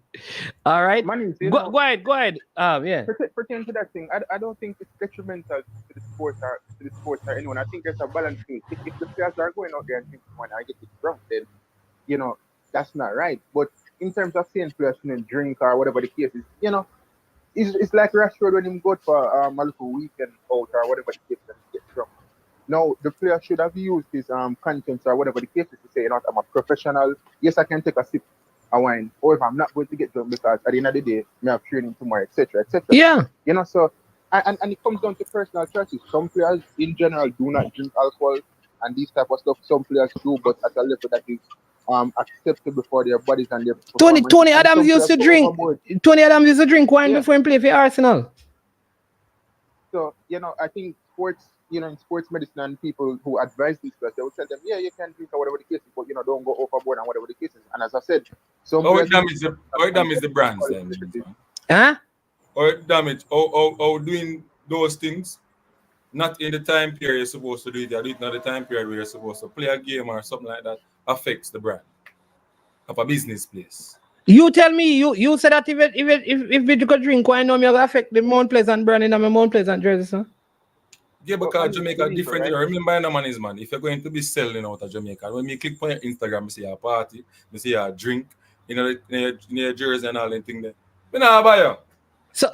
All right? Go ahead. Yeah. Pertaining to that thing, I don't think it's detrimental to the sports or anyone. I think there's a balance to it. If the players are going out there and drinking wine and get it drunk, then that's not right. But in terms of saying players shouldn't drink or whatever the case is, it's like Rashford when he go for a little weekend out or whatever the case and get drunk. No, the player should have used his conscience or whatever the case is to say, I'm a professional. Yes, I can take a sip of wine, or if I'm not going to get drunk because at the end of the day, I have training tomorrow, etc., etc. Yeah. So and it comes down to personal choices. Some players in general do not drink alcohol and these type of stuff. Some players do, but at a level that is acceptable for their bodies and their performance. Tony Adams used to drink. Tony Adams used to drink wine before he played for Arsenal. So I think sports, in sports medicine and people who advise these players, they will tell them, you can drink or whatever the case is, but don't go overboard and whatever the case is. And as I said, it damage the brands then. Huh? Or it damage doing those things not in the time period you're supposed to do it. You do it in the time period where you're supposed to play a game or something like that affects the brand of a business place. You tell me, you said that if we could drink wine, no, me gonna affect the Mount Pleasant brand in my Mount Pleasant jersey, sir. Yeah, because Jamaica different. Right? Remember, no man is man. If you're going to be selling out of Jamaica, when you click on your Instagram, you see a party, you see a drink, in your jersey and all that thing there. But now buy you. So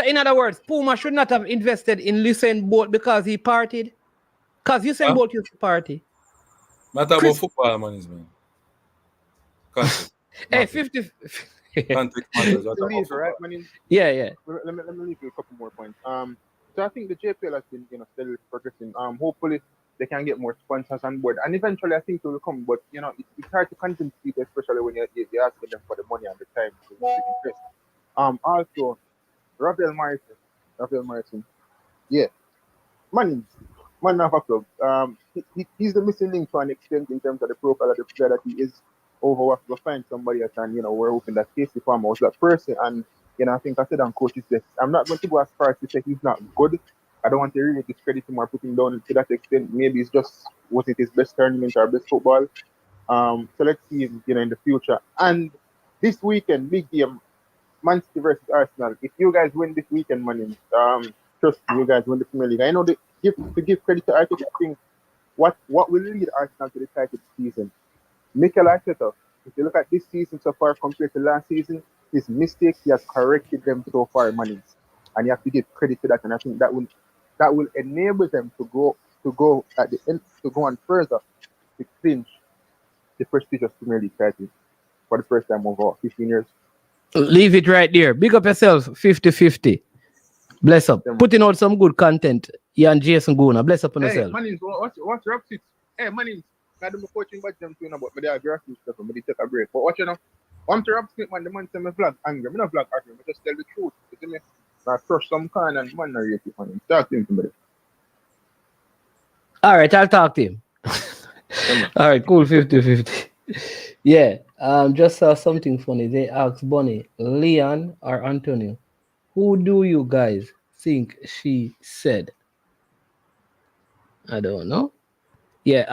in other words, Puma should not have invested in Usain Bolt because he partied. Because Usain Bolt used to party. Not about football, man, is man. Context. Hey, 50. Context matters. Right? Yeah. Let me leave you a couple more points. So I think the JPL has been, steadily progressing. Hopefully they can get more sponsors on board, and eventually I think it will come. But it's hard to convince people, especially when you're asking them for the money and the time to invest. Also, Ravel Morrison. Yeah, man of a club. He's the missing link to an extent in terms of the profile of the player that he is. Over have to find somebody else, and we're hoping that Casey Palmer was that person. And I think I said on coach's desk, I'm not going to go as far as to say he's not good. I don't want to really discredit him or put him down to that extent. Maybe it's just wasn't his best tournament or best football. So let's see him, in the future. And this weekend, big game, Man City versus Arsenal. If you guys win this weekend, man, trust me, you guys win the Premier League. I know to give credit to Arteta, I think what will lead Arsenal to the title season. Mikel Arteta, if you look at this season so far compared to last season, his mistakes, he has corrected them so far, man. And you have to give credit to that. And I think that will enable them to go at the end, to go on further to clinch the prestigious Premier League title for the first time over 15 years. Leave it right there. Big up yourself, 50-50. Bless up. Putting out some good content. You and Jason Guna. Bless up on yourself. Hey, what's Rob 6? Hey, man, I do my coaching badge them too, but I agree with stuff and I take a break. But watch I'm to Rob Smith, man, the man say me vlog anger. Me not vlog anger, I just tell the truth. You see me? I crush some kind and man narrate it, man. Talk to him somebody. All right, I'll talk to him. All right, cool, 50-50. Yeah, just saw something funny. They asked Bonnie, Leon or Antonio, who do you guys think she said? I don't know. Yeah,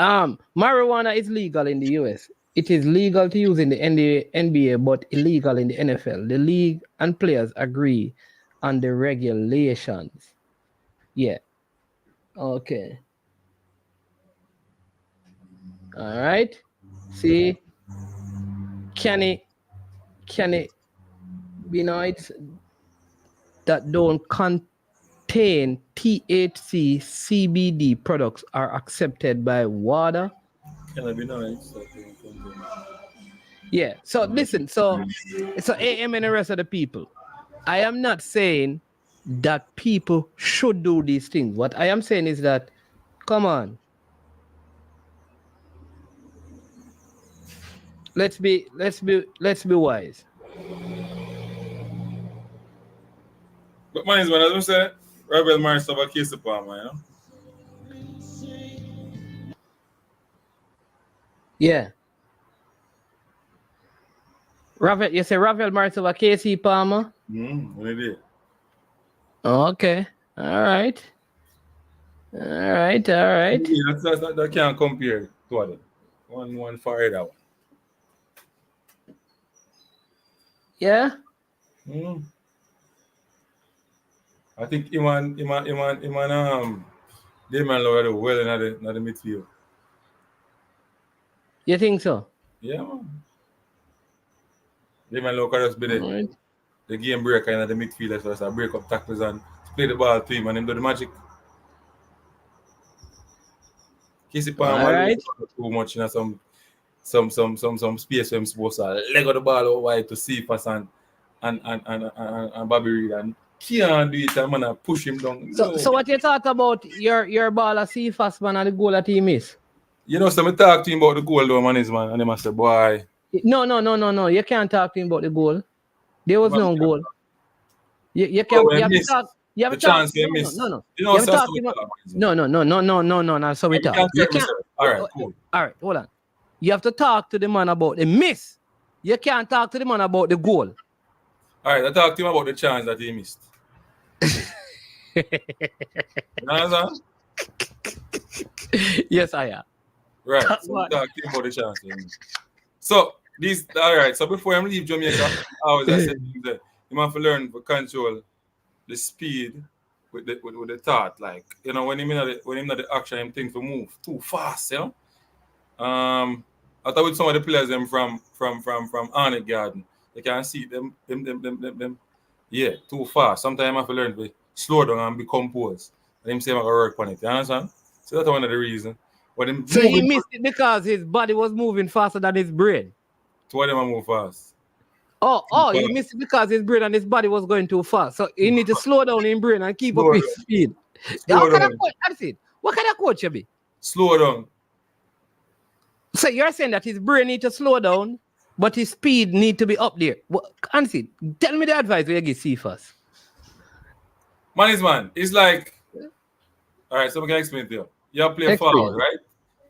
marijuana is legal in the US. It is legal to use in the NBA, but illegal in the NFL. The league and players agree on the regulations. Yeah. Okay. All right. See, can it be nice that don't contain THC CBD products are accepted by WADA? Can it be nice? Yeah. So listen. So AM and the rest of the people. I am not saying that people should do these things. What I am saying is that, come on. Let's be wise. But man, as I said, Ravel Morrison have a case upon man, Yeah. Ravel, you say Ravel Morrison of KC Palmer? What it is. Okay. All right. Yeah, that can't compare to other. One for either one. Yeah. I think Iman Damon Lowell well in the midfield. You think so? Yeah, man. Damon Lowell could just be the game breaker in the midfield, so I break up tackles and play the ball to him and him do the magic. Casey Palmer too much in some space where I'm supposed to leg of the ball out wide to see us and Bobby Reed and can't do it, and man push him down. So what you thought about your ball of Cephas, man, and the goal that he missed? So me talk to him about the goal though, man, and he must say, boy. No. You can't talk to him about the goal. There was no goal. You can't. You have to talk. You have to talk. No. No. So we talk. All right, cool. All right, hold on. You have to talk to the man about the miss. You can't talk to the man about the goal. All right, I talked to him about the chance that he missed. You understand? Yes, I am. Right. So we're talking about the chance. So these all right. So before I leave Jamaica, I said that you have to learn to control the speed with the thought. Like, you know, when him in the action, him think to move too fast, you know. I thought with some of the players them from Arnett Garden, you can see them. Yeah, too fast. Sometimes I have to learn to slow down and be composed. And him say I gotta work on it. You understand? So that's one of the reasons. So he missed it because his body was moving faster than his brain. To what them move fast. He missed it because his brain and his body was going too fast. So he need to slow down in brain and keep up his speed. What kind of coach you be? Slow down. So you're saying that his brain need to slow down, but his speed need to be up there. Honestly, tell me the advice you give Cephas. Man, it's like, all right, so I can explain to you. You play forward, right?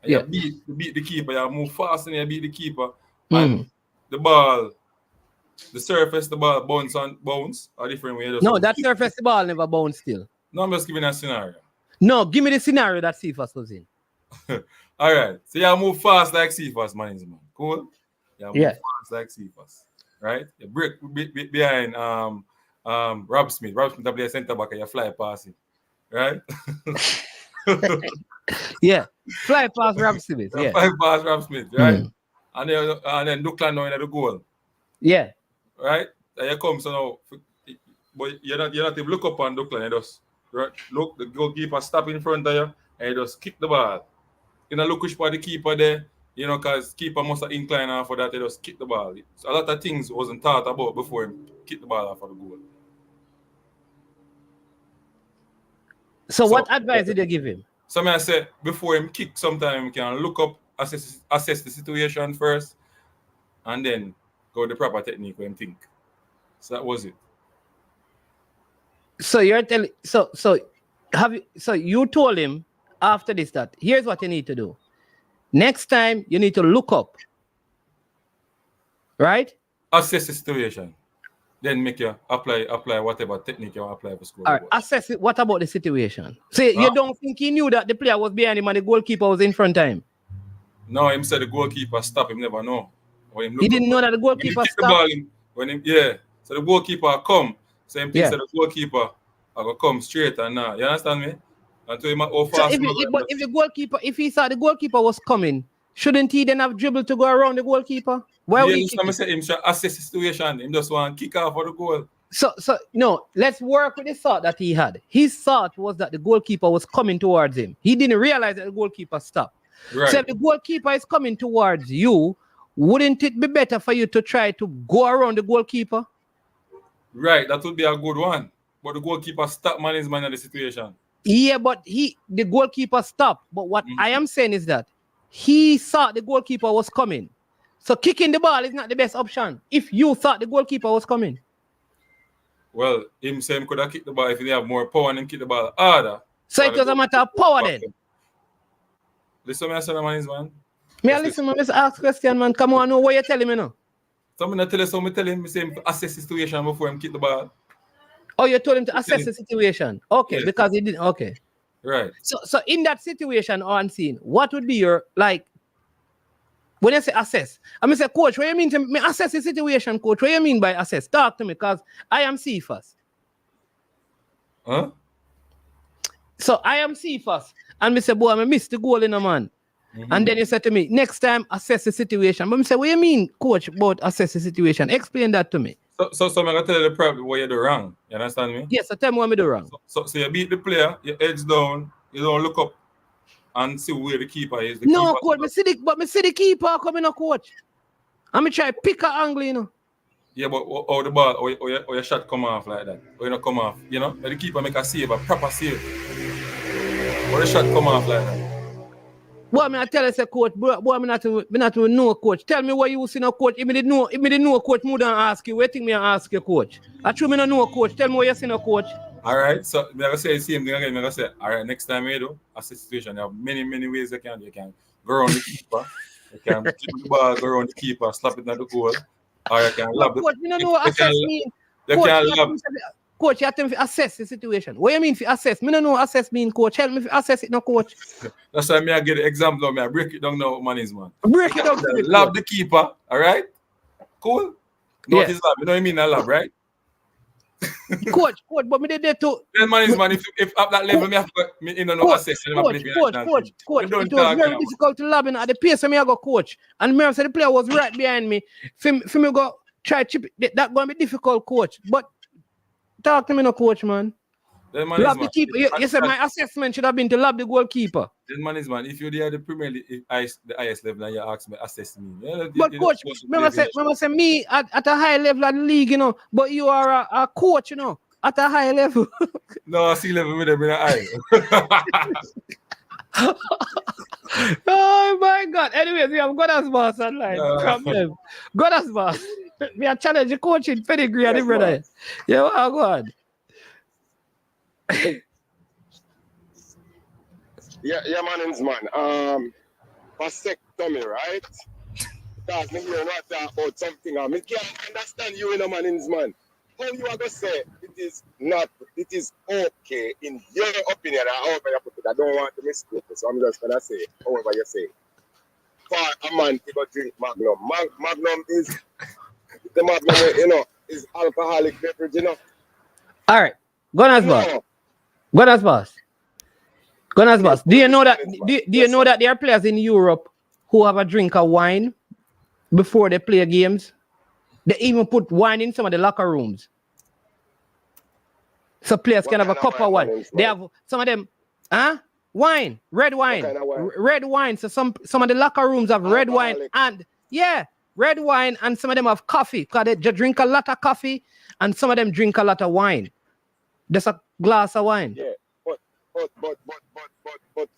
And you beat the keeper, you move fast and you beat the keeper. And the ball, the surface, the ball bounce or different way. No, that surface, the ball never bounce still. No, I'm just giving a scenario. No, give me the scenario that Cephas was in. All right. So you move fast like Cephas, man. Cool? You move fast like Cephas. Right? You break behind Rob Smith. Rob Smith play center back and you fly past him. Right? Yeah. Fly past Rob Smith. Yeah. Fly past Rob Smith, right? And then Duckland now in the goal. Yeah. Right? And you come so now, but you're not even look up on Duckland. You just look, the goalkeeper stop in front of you and you just kick the ball. You know, look which part the keeper there, you know, because keeper must have inclined off for that, they just kick the ball. So a lot of things wasn't thought about before him kick the ball off for the goal. So what advice did you give him? So I say before him kick, sometime you can look up, assess the situation first, and then go the proper technique when think. So that was it. So you're telling so you told him after this that here's what you need to do. Next time you need to look up. Right? Assess the situation. Then make you apply whatever technique you want to apply for score. All right, assess it. What about the situation? So you don't think he knew that the player was behind him and the goalkeeper was in front of him? No, him said the goalkeeper stopped him, never know. He didn't know that the goalkeeper stopped? So the goalkeeper come. So him thinks that the goalkeeper I go come straight and now. You understand me? Until him fast. If he thought the goalkeeper was coming, shouldn't he then have dribbled to go around the goalkeeper? Why would he kick him? Him should assess the situation. Him just want to kick off for the goal. So no, let's work with the thought that he had. His thought was that the goalkeeper was coming towards him. He didn't realize that the goalkeeper stopped. Right. So if the goalkeeper is coming towards you, wouldn't it be better for you to try to go around the goalkeeper? Right, that would be a good one. But the goalkeeper stopped management of the situation. Yeah, but the goalkeeper stopped. But what I am saying is that he thought the goalkeeper was coming. So kicking the ball is not the best option if you thought the goalkeeper was coming. Well, him saying could have kicked the ball if he have more power and kick the ball harder. So it was a matter of power then. Listen to me, I said, man. May I listen, man? Let's ask question, man. Come on, know what you're telling me now. So I'm not telling you, tell him to assess the situation before him kick the ball. Oh, you told him to assess the situation. Okay, yes. Because he didn't. Okay. Right. So in that situation on scene, what would be your, like, when I say assess, I mean, say, coach, what do you mean to me assess the situation, coach? What do you mean by assess? Talk to me, because I am Cephas. Huh? So I am Cephas. And I say, boy, I missed the goal in a man. Mm-hmm. And then you said to me, next time, assess the situation. But I say, what do you mean, coach, about assess the situation? Explain that to me. So I'm going to tell you the problem what you do wrong. You understand me? Yes, so tell me what I do wrong. So you beat the player, you edge down, you don't look up and see where the keeper is. No, coach, I see the keeper coming up, coach. I'm try to pick an angle, you know. Yeah, but how the ball, or your shot come off like that. Or you not come off, you know? The keeper make a save, a proper save. Or the shot come off like that. Boy, I tell you, say, coach, boy, I'm not to know, coach. Tell me what you see, no, coach. If me didn't know, coach, more than ask you. What think me ask you, coach? I true me not know, coach. Tell me what you see, no, coach. All right, so I'm going to say the same thing again. I'm going to say, all right, next time you do, assess the situation. You have many ways you can. You can go around the keeper. You can keep the ball, go around the keeper, slap it at the goal. Or you can lob the... Coach, you don't know what assess mean. You can lob... coach, you have to assess the situation. What do you mean for assess? Me don't know assess mean, coach. Help me for assess it, no, coach. That's why I get the example. I break it down now, man, is man. Break it down to me. Lab the keeper, all right? Cool? Not his lab. You know what I mean? A lab, right? Coach, but me did that too. Then man is man, if at that level, me have to no assess. Coach, it was very difficult to lab at the pace when I go coach. And me say the player was right behind me. For me go try chip it. That gonna be difficult, coach. But talk to me, no, coach, man. Lab the keeper. You said my assessment should have been to lab the goalkeeper. Then man is man, if you're there at the Premier League, the highest level, and you ask me assess me. Yeah, but coach, remember say me at a high level of the league, you know. But you are a coach, you know, at a high level. No, I see level with them in the eye. Oh my God! Anyways, we have God's boss online. Problem. God's boss. We are challenge the coaching pedigree and the brother. Yeah, well, go on. Yeah, man. Vasectomy, right? Because me here not talk about something. I can't understand you, man. How you are gonna say it is okay in your opinion? However you put it, I don't want to misquote it, so I'm just gonna say however you say. For a man to go drink Magnum. Magnum is the Magnum, you know, is alcoholic beverage, you know. All right, Gunners boss. Do you know that? Do you know that there are players in Europe who have a drink of wine before they play games? They even put wine in some of the locker rooms, so players can have a cup of wine. They have some of them, wine, red wine, red wine. So some of the locker rooms have red wine and red wine, and some of them have coffee because they drink a lot of coffee, and some of them drink a lot of wine. Just a glass of wine. Yeah, but for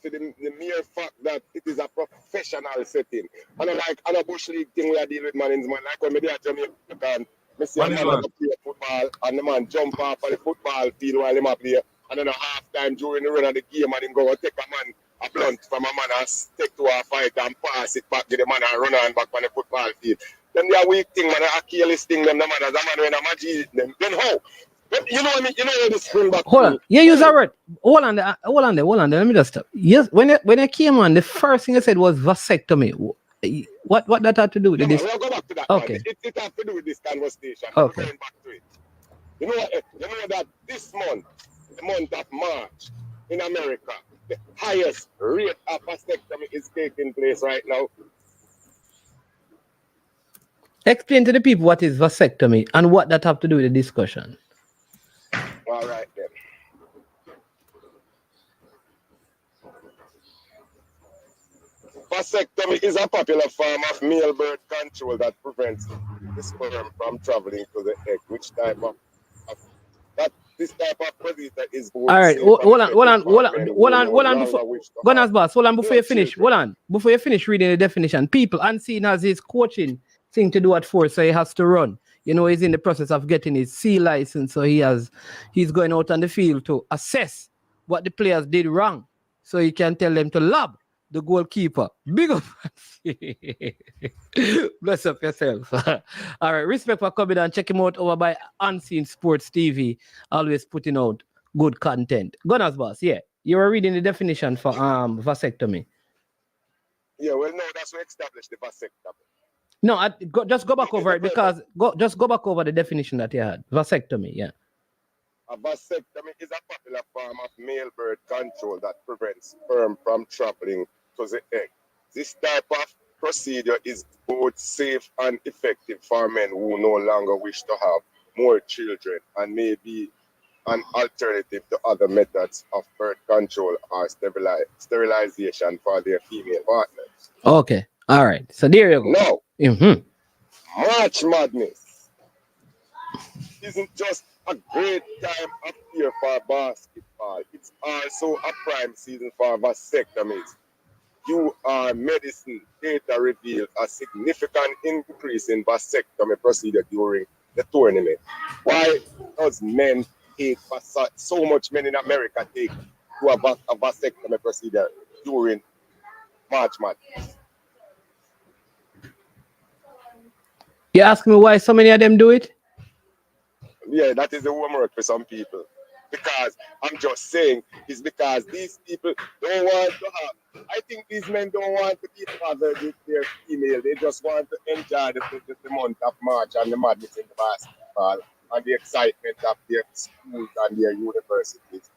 the mere fact that it is a professional setting, and like on a bush league thing we are dealing with, man, like when we are Jamaican, me see a man play football and the man jump off on the football field while him play, and then a half time during the run of the game, and him go take a man a blunt from a man and stick to a fight and pass it back to the man and run on back on the football field. Then they are weak thing, man, a Achilles thing, them the man as a man when a magic them. Then how? You know what I mean? You know where this spring back. Hold on. Yeah, use that word. Hold on there. Let me just stop. Yes, when I came on, the first thing I said was vasectomy. What that had to do with this? We'll go back to that. Okay. It has to do with this conversation. Okay. Going back to it. You know that this month, the month of March, in America, the highest rate of vasectomy is taking place right now. Explain to the people what is vasectomy and what that have to do with the discussion. All right then. Vasectomy is a popular form of male birth control that prevents the sperm from traveling to the egg. Which type of this type of procedure is good. All right, hold on. Gunners boss, hold on before you finish. Hold on before you finish reading the definition. People unseen as his coaching thing to do at force, so he has to run. You know, he's in the process of getting his C license, so he's going out on the field to assess what the players did wrong, so he can tell them to lab the goalkeeper. Big up. Bless up yourself. All right, respect for coming and check him out over by Unseen Sports TV, always putting out good content. Gunners boss, yeah, you were reading the definition for vasectomy. Yeah, well, no, that's what established the vasectomy. No, just go back over it because go back over the definition that you had. Vasectomy, yeah. A vasectomy is a popular form of male birth control that prevents sperm from traveling to the egg. This type of procedure is both safe and effective for men who no longer wish to have more children and may be an alternative to other methods of birth control or sterilization for their female partners. Okay. All right. So there you go. Now, March Madness isn't just a great time of year for basketball. It's also a prime season for vasectomies. UR Medicine data revealed a significant increase in vasectomy procedure during the tournament. Why does men take so much men in America take to a vasectomy procedure during March Madness? You ask me why so many of them do it? that is the homework for some people. Because I'm just saying, it's because these people don't want to have. I think these men don't want to be bothered with their female. They just want to enjoy the month of March and the madness in the basketball and the excitement of their schools and their universities.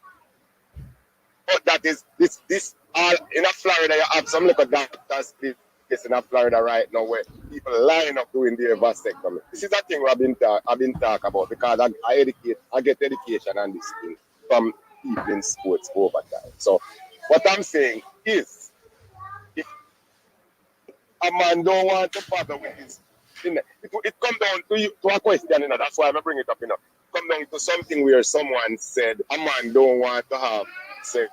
But that is this all in Florida. You have some little doctors in Florida right now where people line up doing their vasectomy. This is a thing I've been talking about because I get education on this thing from people in sports over time. So what I'm saying is, if a man don't want to bother with this, it comes down to a question, that's why I bring it up, come down to something where someone said a man don't want to have sex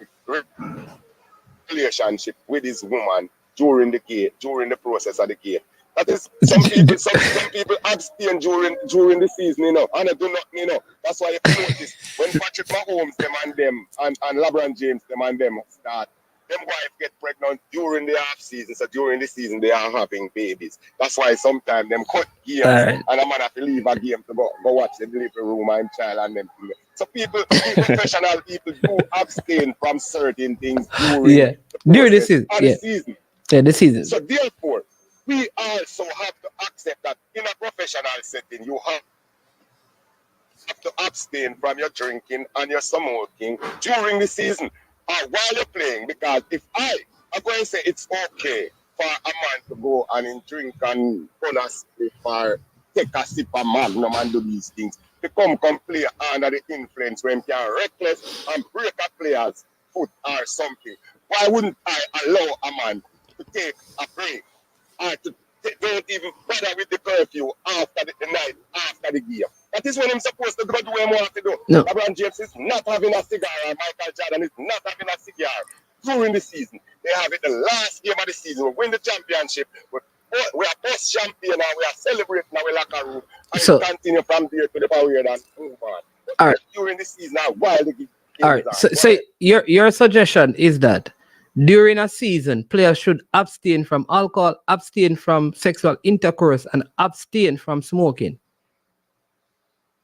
relationship with his woman during the process of the game. That is some people abstain during the season, and I do not, That's why if you notice when Patrick Mahomes them and LeBron James them start, them wife get pregnant during the off season, so during the season they are having babies. That's why sometimes them cut games and a man have to leave a game to go watch the delivery room and child and them. So professional people do abstain from certain things during the season. Yeah, the season. So therefore, we also have to accept that in a professional setting, you have to abstain from your drinking and your smoking during the season while you're playing. Because if I'm going to say it's okay for a man to go and drink and or take a sip of Magnum and do these things, to come play under the influence when he can reckless and break a player's foot or something. Why wouldn't I allow a man to take a break or to don't even bother with the curfew after the night, after the game? That is when I'm supposed to go do what I want to do. No. LeBron James is not having a cigar, and Michael Jordan is not having a cigar during the season. They have it the last game of the season. We win the championship. We are post-champion and we are celebrating our locker room. And So- we continue from there to the power and move on. All right. During the season, while the game All right. So your suggestion is that during a season, players should abstain from alcohol, abstain from sexual intercourse, and abstain from smoking.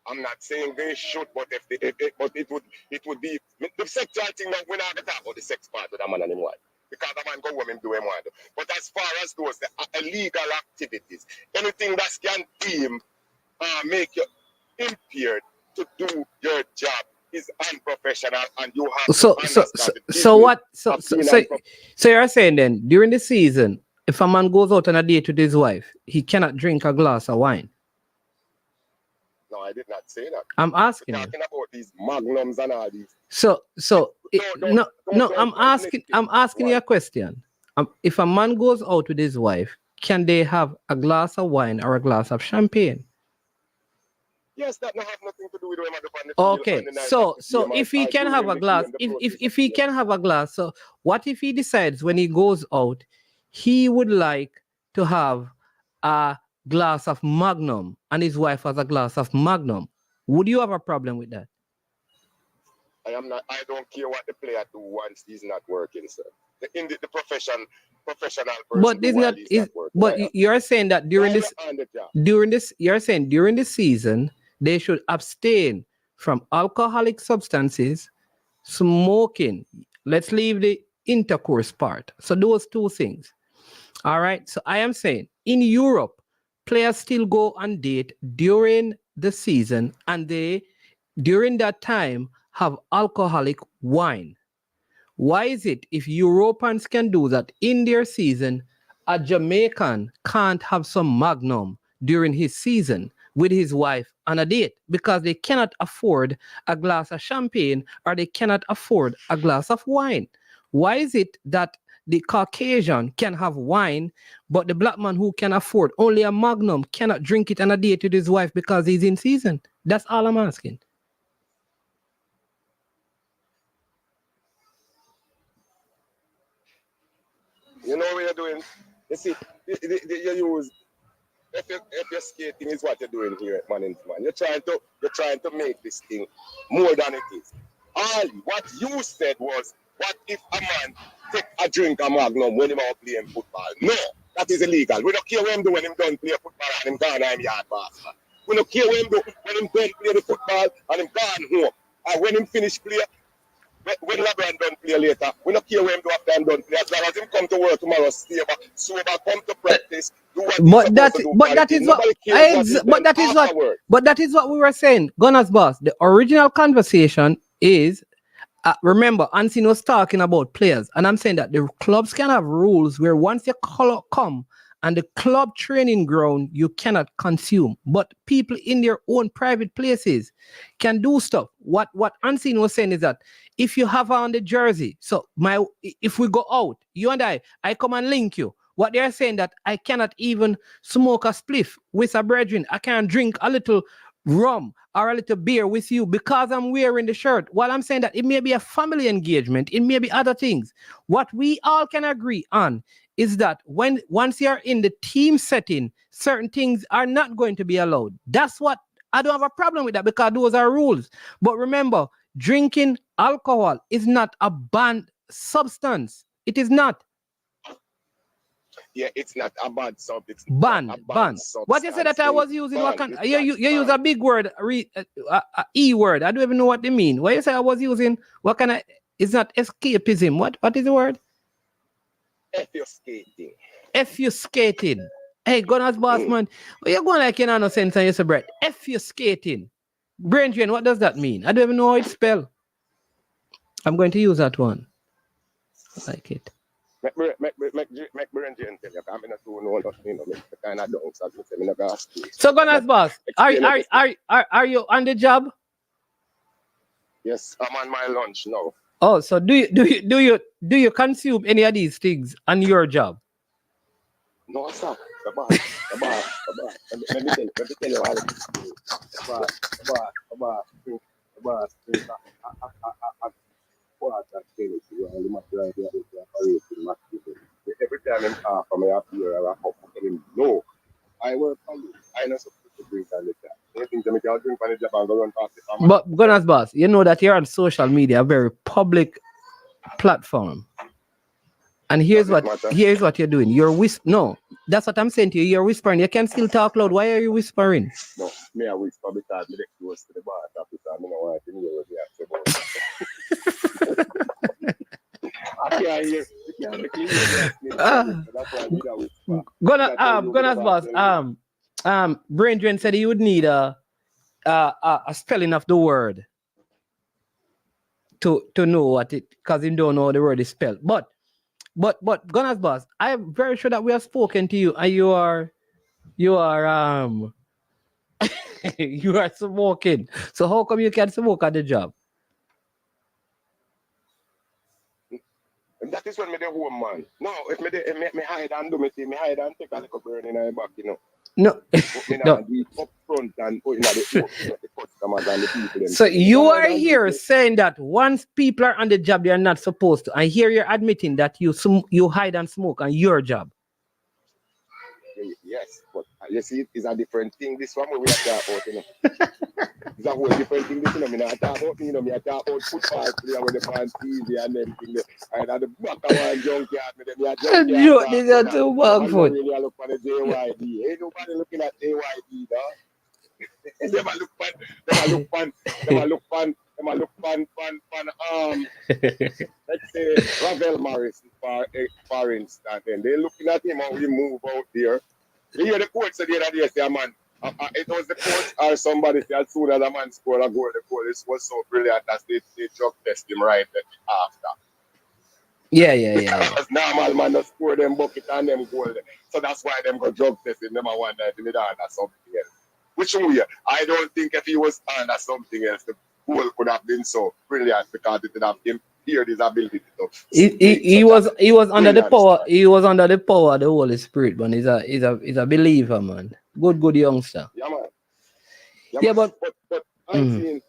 I'm not saying they should, but but it would be the sexual thing. Now we're not gonna talk about the sex part with a man and him wife, because a man go home and do him want. But as far as those the illegal activities, anything that can deem make you impaired to do your job is unprofessional, and you have So to so understand the so business what? So of so, being so so you're saying then during the season, if a man goes out on a date with his wife, he cannot drink a glass of wine. No, I did not say that. I'm asking We're you. talking about these magnums and all these. I'm asking you a question. If a man goes out with his wife, can they have a glass of wine or a glass of champagne? Yes, that not have nothing to do with him on the field. Okay, on the night so of the so game if and he can have during a the glass, game, the process if of he the can have a glass, so what if he decides when he goes out, he would like to have a glass of Magnum and his wife has a glass of Magnum? Would you have a problem with that? I don't care what the player do once he's not working, sir. The professional person But do it's while not. he's not working. But you're saying that during While this, you're on the job. you're saying during the season they should abstain from alcoholic substances, smoking. Let's leave the intercourse part. So those two things. All right. So I am saying in Europe, players still go on date during the season, and they during that time have alcoholic wine. Why is it if Europeans can do that in their season, a Jamaican can't have some Magnum during his season with his wife on a date? Because they cannot afford a glass of champagne or they cannot afford a glass of wine. Why is it that the Caucasian can have wine, but the black man who can afford only a Magnum cannot drink it on a date with his wife because he's in season? That's all I'm asking. You know what you're doing? You see, you use if you're skating is what you're doing here at Man. You're trying to make this thing more than it is. All what you said was, what if a man take a drink of Magnum when he's out playing football? No, that is illegal. We don't care what him do when him done play football and him gone on him yard basket. We don't care what him do. When him done play the football and him gone home. And when him finish play, when LeBron done play later, we don't care what him do after him done play. As long as him come to work tomorrow, sober, come to practice, do what he's supposed to do. But that is what but that is what we were saying. Gunners boss, the original conversation is remember, Anthony was talking about players, and I'm saying that the clubs can have rules where once you come and the club training ground, you cannot consume. But people in their own private places can do stuff. What Anthony was saying is that if you have on the jersey, so if we go out, you and I come and link you. What they're saying that I cannot even smoke a spliff with a brethren. I can't drink a little rum or a little beer with you because I'm wearing the shirt. While I'm saying that it may be a family engagement, it may be other things. What we all can agree on is that once you're in the team setting, certain things are not going to be allowed. That's what I don't have a problem with that because those are rules. But remember, drinking alcohol is not a banned substance. It is not. Yeah, it's not a bad substance. Banned. What you said that I was using? What kind? You use a big word, E word. I don't even know what they mean. What you say I was using? What kind of? It's not escapism. What is the word? Effuscating. Effuscating. Hey, Gunners boss man, you're going like you know no sense and you say bread. Effuscating. Brain drain. What does that mean? I don't even know how it's spelled. I'm going to use that one. I like it. Make brain drain tell you. I'm not too know nothing. Make the kind of dunks as me say. Me not gonna ask you. So Gunners boss, are you on the job? Yes, I'm on my lunch now. Oh, so do you consume any of these things on your job? No, sir. The boss. Let me tell you all this. The boss. Every time I'm off from my here, I hope him no. I work for you. I know supposed to drink on the job. Anything to make you drink on the job and go run past the farmer. But Gunners boss, you know that you're on social media, a very public platform. And here's what you're doing. No, that's what I'm saying to you. You're whispering. You can still talk loud. Why are you whispering? No, me I whisper because me close to the bar because I don't want to hear what you have to say. I can't hear. Gunners boss. Brain Drain said he would need a spelling of the word to know what it, because he don't know how the word is spelled. But Gunners boss, I am very sure that we have spoken to you and you are you are smoking. So how come you can't smoke at the job? That is when me the home man. No, if me hide and do me thing, me hide and take a little burn in my back, you know. No. No. Up front and put in the customers and the people. So you are here saying that once people are on the job, they are not supposed to. I hear you're admitting that you hide and smoke on your job. Yes, but you see, it's a different thing. This one we are talking about, you know. It's a whole different thing. This, you know, me not talk about me, you know, me talk about football player with the fans TV and everything. And at the back of one junkyard, me a junkyard. These are too bad foot. Really look for the JYD. Ain't nobody looking at JYD, dog. They look fun. Let's say Ravel Morrison, for instance, and they're looking at him how he move out there. You hear the coach said the other day, say, man, it was the coach or somebody said, as soon as a man scored a goal, the goal was so brilliant that they drug test him right after. Yeah. Because normal man just score them bucket and them goal. So that's why them got drug testing them one night in the dance or something else. Which way? I don't think if he was under something else, the goal could have been so brilliant because it would have impaired his ability to. He was under the power. He was under the power of the Holy Spirit, man. He's a believer, man. Good youngster. Yeah, man. Yeah, but unseen.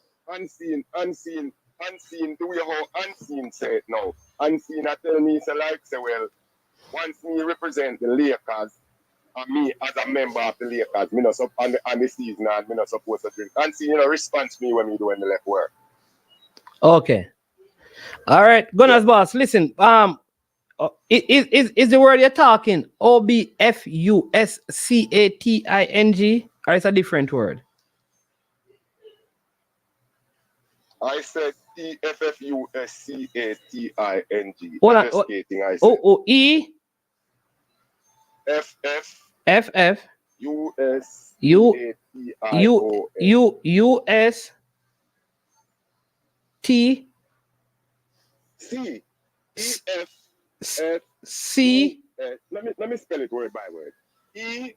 Do you how unseen say it now? Unseen, I tell me, say like say well, once me represent the Lakers. And me as a member of the Lakers, me not on the season and me not supposed to drink. And see, response me when me doing the left work. Okay. All right, Gunners boss, listen. Is the word you're talking OBFUSCATING? Or it's a different word? I said EFFUSCATING. Hold on. Skating, I said. Oh, E. FF. US. US. T. C. EF. C. Let me spell it word by word. EFFUSCATION.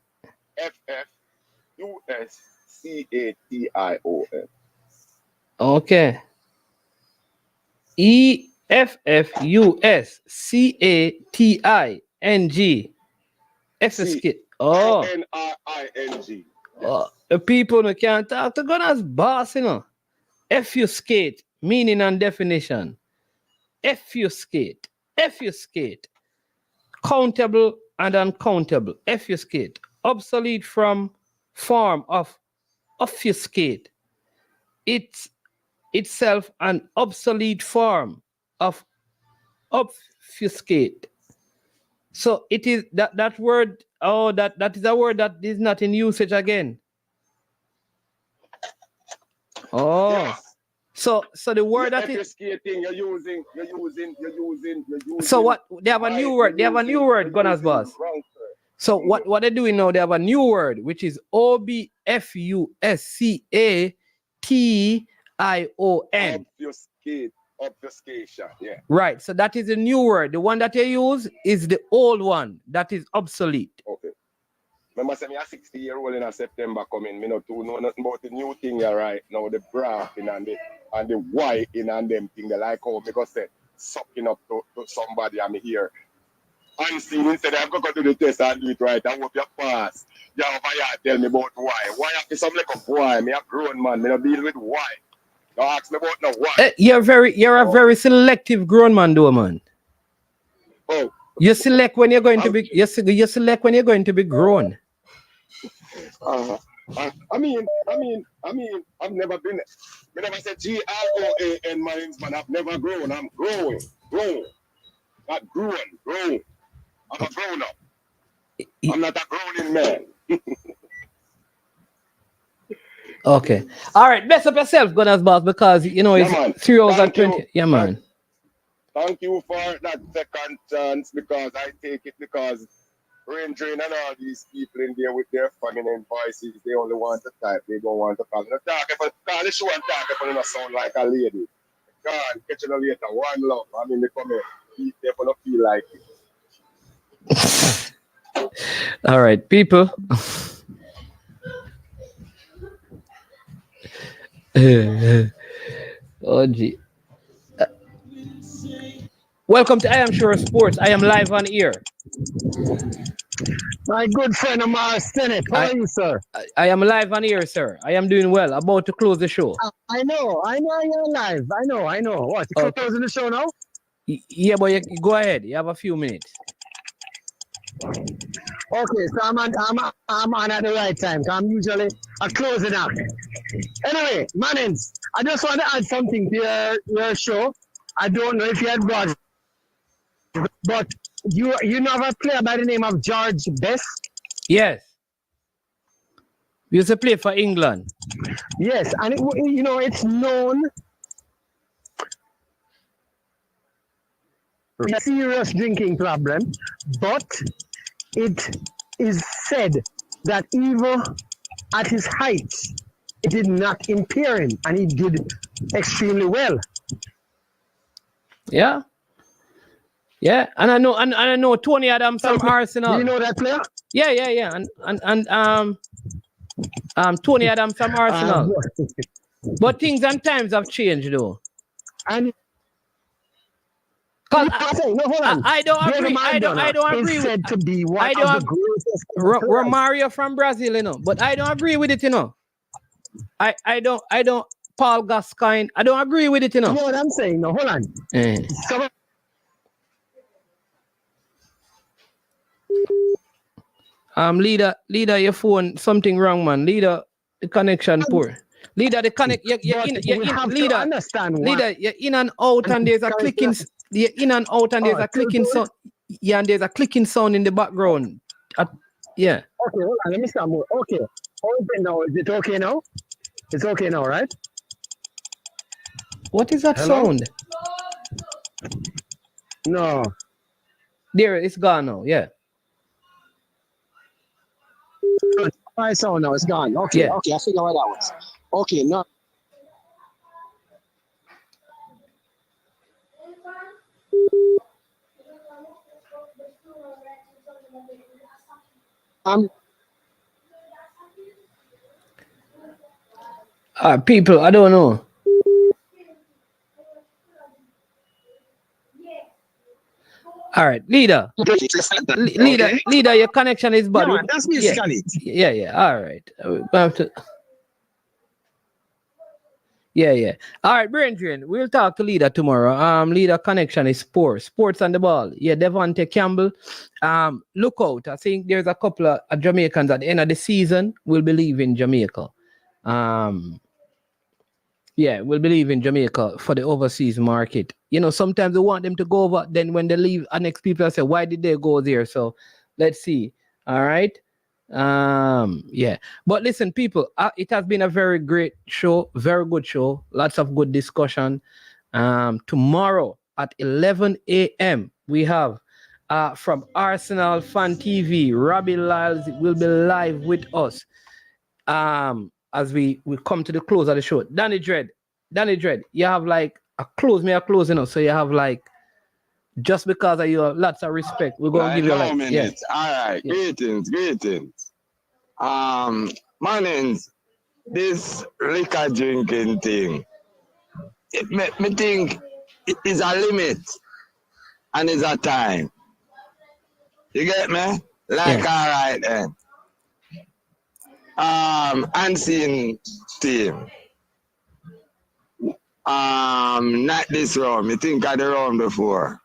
Okay. EFFUSCATING. F-skate. Oh. INRING. The people who can't talk to God as boss, you know. F-skate, meaning and definition. F-skate. F-skate. Countable and uncountable. F-skate. Obsolete from form of obfuscate. It's itself an obsolete form of obfuscate. So it is that word. Oh, that is a word that is not in usage again. Oh, yes. So the word that is skating, you're using. So what they have a new word. They have a new word, Gunners boss. So what they're doing now? They have a new word which is OBFUSCATION. Obfuscation, yeah. Right. So that is a new word. The one that they use is the old one that is obsolete. Okay. Remember, say me a 60-year-old in September coming. Me not know nothing about the new thing here right now. The braffing and the white in and them thing. They like how because they sucking up to somebody. I'm here. Unseen instead, I've got to do the test and do it right. I hope you pass. You have to tell me about why. Why have to some like a why? Me a grown man. Me not deal with why. Don't ask me about no why. You're a very selective grown man, though, man. Oh. You select when you're going to be. You select when you're going to be grown. I mean, I've never been. I never said GROAN, man. I've never grown. I'm growing. Not grown. I'm a grown up. I'm not a growing man. Okay. All right. Bless up yourself, Gunners boss, because you know it's 3:20. Yeah, man. Thank you for that second chance because I take it because Ranger and all these people in there with their feminine voices, they only want to type. They don't want to call. Call the show and talk if you don't sound like a lady. God, catch you later. One love. I mean, they come here. They don't feel like it. All right, people. Oh, gee. Welcome to I Am Sure Sports. I am live on air. My good friend Amar Senate, how are you, sir? I am live on air, sir. I am doing well. About to close the show. I know you're live. I know. What? You're closing the show now? Yeah, but you go ahead. You have a few minutes. Okay, so I'm on at the right time. I'm usually a closing act. Anyway, Manins, I just want to add something to your show. I don't know if you had got it, but you know a player by the name of George Best? Yes. He used to play for England. Yes, and it's known for a serious drinking problem, but it is said that even at his height, it did not impair him, and he did extremely well. Yeah, and I know Tony Adams from Arsenal. Do you know that player? Yeah, and Tony Adams from Arsenal. But things and times have changed, though. And I don't agree. I don't agree. Said to be one of the greatest. Romario from Brazil, but I don't agree with it, I don't. Paul Gascoigne, I don't agree with it, You know what I'm saying? No, hold on. Leader, your phone, something wrong, man. Leader, the connection poor. Leader, the connect. Leader, understand. Leader, you're in and out, and there's a clicking. You're in and out, and there's a clicking sound. Yeah, and there's a clicking sound in the background. Yeah. Okay, hold on. Let me start more. Okay. How is it now? Is it okay now? It's okay now, right? What is that Hello? sound? No. There, it's gone now. Yeah. My sound now, it's gone. Okay, Yeah. okay, I figure what that was. Okay, no. People, I don't know. All right, leader. Leader, your connection is bad. Yeah, man, that's basically it. Yeah. All right. We have to. Yeah. All right, Brandon, we'll talk to leader tomorrow. Leader connection is poor. Sports on the ball. Yeah, Devontae Campbell. Look out. I think there's a couple of Jamaicans at the end of the season will be leaving Jamaica. Yeah, we'll believe in Jamaica for the overseas market. You know, sometimes we want them to go over. Then when they leave, our next people say, why did they go there? So let's see. All right. Yeah. But listen, people, it has been a very great show, very good show. Lots of good discussion. Tomorrow at 11 a.m. we have from Arsenal Fan TV, Robbie Lyles will be live with us. As we come to the close of the show. Danny Dread, you have like a close, so you have like, just because of your lots of respect, we're going to give you like, minutes. Yeah. All right, yeah. Greetings. Manins, this liquor drinking thing, me think it is a limit and it's a time. You get me? Like, yeah. All right then. Unseen team. Not this round. I think I the round before.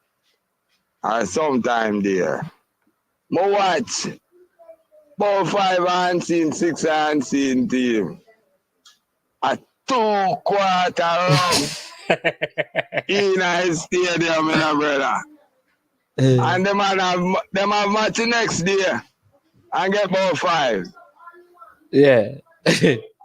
Sometime there. But watch. About 5 unseen, 6 unseen team. A 2/4 round in a stadium, my brother. And them have match next day and get about 5. Yeah.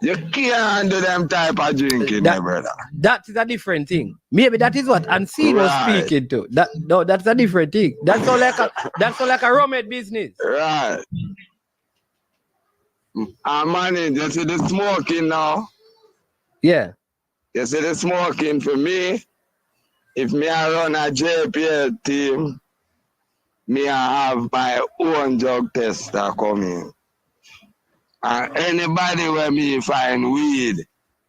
You can't do them type of drinking, my brother. That is a different thing. Maybe that is what Unseen was speaking to. That's a different thing. That's all like a rum business. Right. Man, you see the smoking now? Yeah. You see the smoking for me? If me I run a JPL team, me I have my own drug tester coming. And anybody where me find weed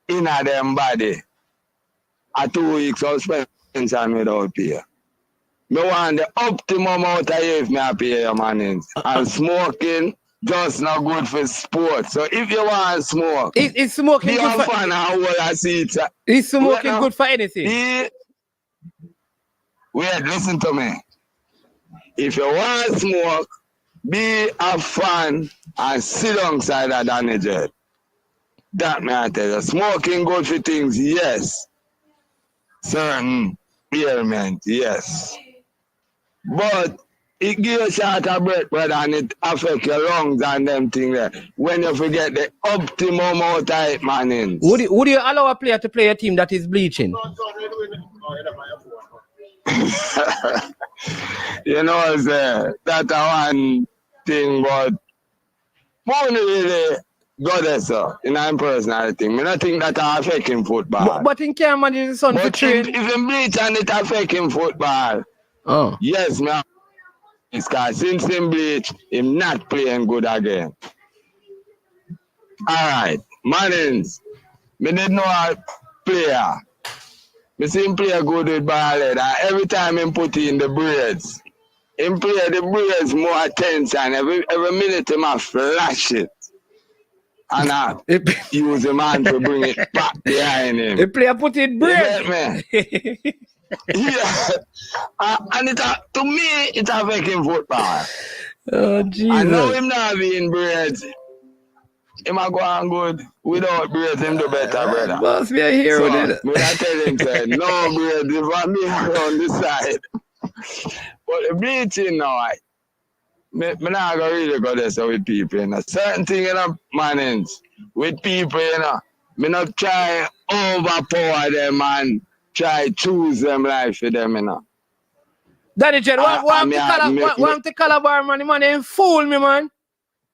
in a them body, a 2 weeks suspension without pay. Me want the optimum out of if me pay your money. And smoking just not good for sports. So if you want to smoke, is smoking be good a fan of all I see it. Is smoking good for anything? Wait, listen to me. If you want to smoke, be a fan and sit alongside that Danny Jet. That may I tell you. Smoking good for things, yes. Certain ailment, yes. But it gives you a short of breath, brother, and it affects your lungs and them things there. When you forget the optimum out of it, man. Would you allow a player to play a team that is bleaching? You know, that's one thing, but more really go there, sir. In my personal thing. I don't think that affecting football. But in can't manage the son to train. If you bleach and it affecting football, yes, man. Because since him bleach, him not playing good again. Alright, Mannings, me did know a player. Me see him play good with ball head, and every time him put in the braids, him play the braids more attention. Every minute him a flash it. And I use the man to bring it back behind him. The player put in braids. Yeah. And to me, it's affecting football. Oh, Jesus. I know him not being braids. Him a go on good. Without braids, him do better, brother. Boss, me a hero, so, me I tell him, say, no braids, if I me around the side. But the bleaching now, me not gonna really go there so with people, you know. Certain thing, you know, manage with people, you know. Me not try overpower them and try choose them life for them, you know. Danny Jed, want to Calabar, man? The man ain't fool me, man.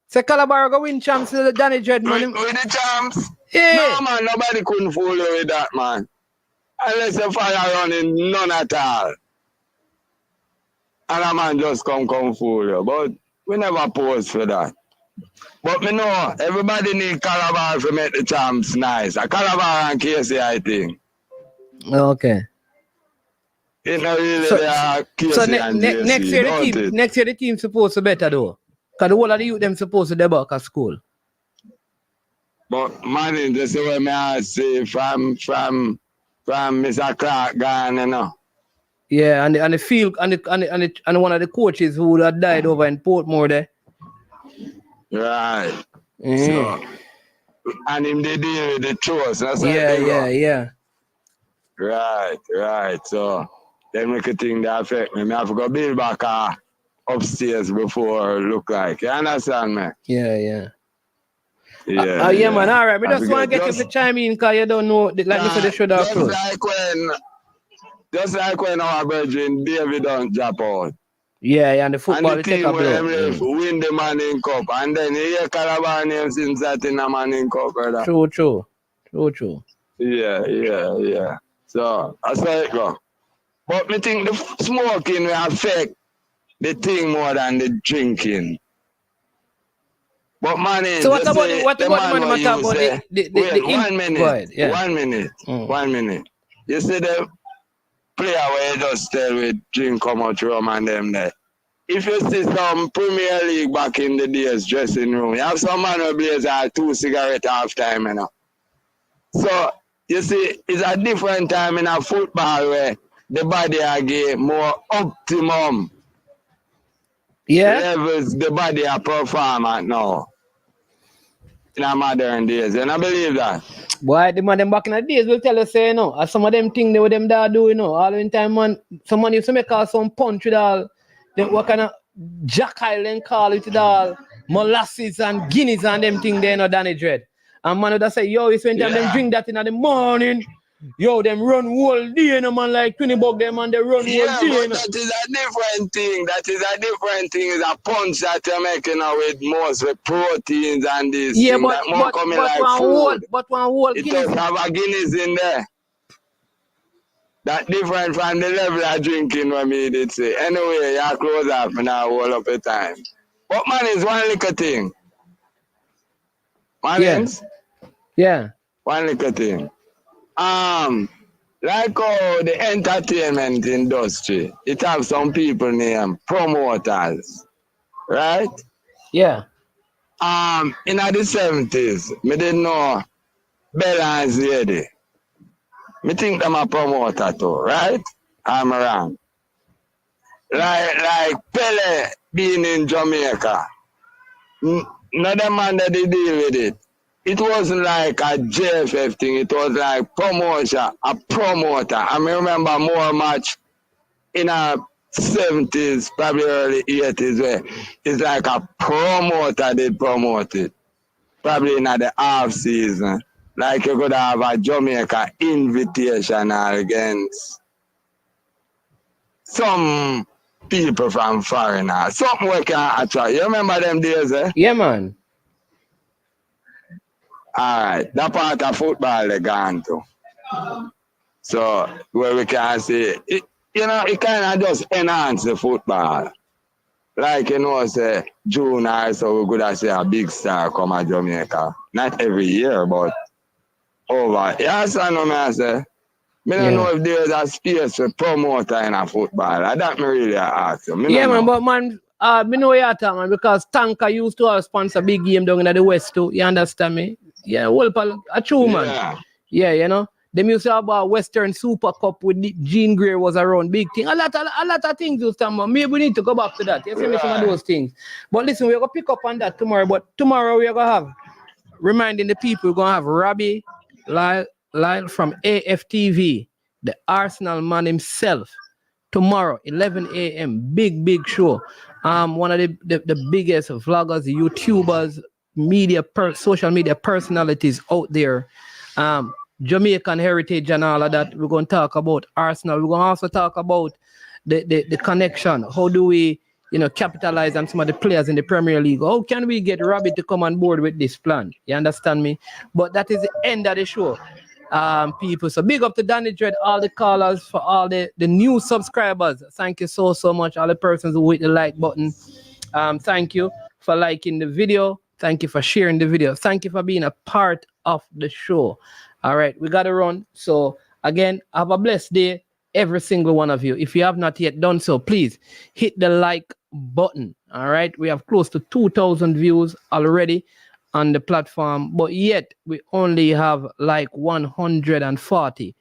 Say Calabar go win champs to the Danny Jed, man. With the champs? Yeah. No, man, nobody couldn't fool you with that, man. Unless the fire running, none at all. And a man just come fool you. But we never pose for that. But me know, everybody need Calabar to make the champs nice. A Calabar and Casey, I think. Okay. It's not really Casey so and JC, next year the team supposed to better though. Because the whole of the youth them supposed to debug at school. But man, this is what I say from Mr. Clark gone, you know. Yeah, and the field and one of the coaches who had died over in Portmore there. Right. So, and him they deal with the trust. That's Yeah. Right. So then we could think that affect me. I have to go build back upstairs before look like. You understand me? Yeah. Yeah, man. All right. We just want to get you to chime in because you don't know, like you said, they should have closed. Just like when our brethren David don't drop out. Yeah, and the football and the team win the Manning Cup. And then you hear Calabar name since that in the Manning Cup, brother. True. Yeah. So, that's how it go. But me think the smoking will affect the thing more than the drinking. But man, so what about the man talk about the 1 minute. Go ahead, yeah. 1 minute. 1 minute. You see the player where you just tell with drink come out rum and them there. If you see some Premier League back in the days dressing room, you have some man who blaze 2 cigarettes half time, you know. So you see, it's a different time in a football where the body again more optimum. Yeah. Levels the body a perform at now. In a modern days, and I believe that. Boy, the man them back in the days will tell us, say, you know, as some of them things they with them that do, you know, all the time, man, someone used to make all some punch with all, what kind of Jack Island call it with all, molasses and guineas and them things there, you know, Danny Dread. And man would say, yo, it's when them drink that in the morning, yo, them run whole day, you know, man, like 20 bucks them and they run whole day. Yeah, but you know. that is a different thing. It's a punch that you're making with most with proteins and this yeah, thing. That more coming like food. But one whole it Guinness. does have a Guinness in there. That different from the level of drinking when me did say. Anyway, you're close up and I hold up a time. But man, is one little thing. Yeah. One little thing. Like how the entertainment industry, it have some people named promoters, right? Yeah. In the 70s, me didn't know Bella and Zeddy. Me think them a promoter too, right? I'm wrong. Like Pele being in Jamaica. Not the man that they deal with it. It wasn't like a JFF thing. It was like a promoter. I remember more match in the 70s, probably early 80s, where it's like a promoter did promote it. Probably in the half season. Like you could have a Jamaica Invitational against some people from foreigners. Something we can attract. You remember them days, eh? Yeah, man. Alright, that part of football they gone to. So where we can see it, you know, it kind of just enhance the football. Like you know, say June or so we could say a big star come to Jamaica. Not every year, but over. Yes, I know me I say. Me don't know if there's a space for promoter in a football. I don't really ask you. Man, but man, me know you're talking, man, because Tanker used to sponsor big game down in the West too. You understand me? Yeah, well, a true man. Yeah, you know. Them used to have a Western Super Cup with Gene Greer was around, big thing. A lot of things used to happen. Maybe we need to go back to that. You see me, some of those things. But listen, we're gonna pick up on that tomorrow. But tomorrow we're gonna have reminding the people we're gonna have Robbie Lyle from AFTV, the Arsenal man himself. Tomorrow, 11 a.m. Big show. one of the biggest vloggers, YouTubers, social media personalities out there. Jamaican heritage and all of that. We're going to talk about Arsenal. We're going to also talk about the connection. How do we, capitalize on some of the players in the Premier League? How can we get Robbie to come on board with this plan? You understand me? But that is the end of the show, people. So big up to Danny Dread, all the callers, for all the new subscribers. Thank you so much. All the persons who hit the like button. Thank you for liking the video. Thank you for sharing the video. Thank you for being a part of the show. All right, we got to run. So again, have a blessed day, every single one of you. If you have not yet done so, please hit the like button. All right, we have close to 2,000 views already on the platform, but yet we only have like 140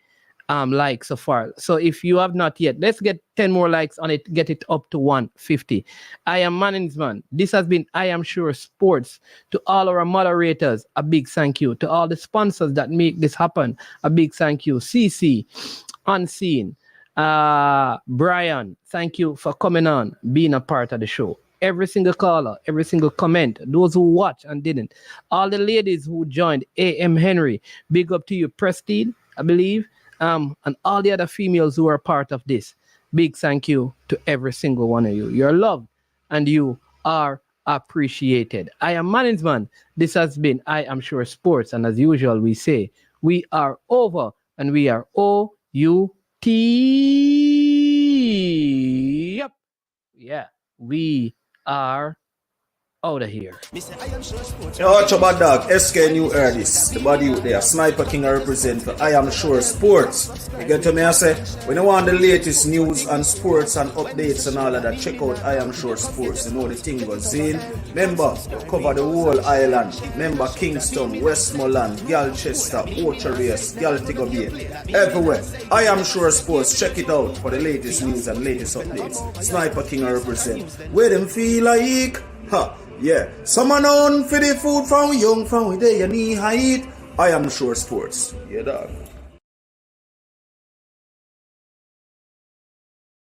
likes so far. So if you have not yet, let's get 10 more likes on it, get it up to 150. I am Manningsman. This has been I Am Sure Sports. To all our moderators, a big thank you. To all the sponsors that make this happen, a big thank you. CC, Unseen, Brian, thank you for coming on, being a part of the show. Every single caller, every single comment, those who watch and didn't, all the ladies who joined, A.M. Henry, big up to you. Prestige, I believe, and all the other females who are part of this. Big thank you to every single one of you. You're loved and you are appreciated. I am Manningsman. This has been I Am Sure Sports. And as usual, we say, we are over and we are O-U-T. Yep. Yeah, we are out of here. Yo, watch about dog, SK New Erdis, the body out there, Sniper King I represent for I Am Sure Sports. You get to me, I say, when you want the latest news and sports and updates and all of that, check out I Am Sure Sports. You know the thing goes in. Remember, cover the whole island. Remember Kingston, Westmoreland, Galchester, Ocho-Rios, Galtigo Bay, everywhere. I Am Sure Sports, check it out for the latest news and latest updates. Sniper King I represent. Where them feel like, ha. Yeah, someone on for the food from young, from where they knee height. I Am Sure Sports. Yeah, dog.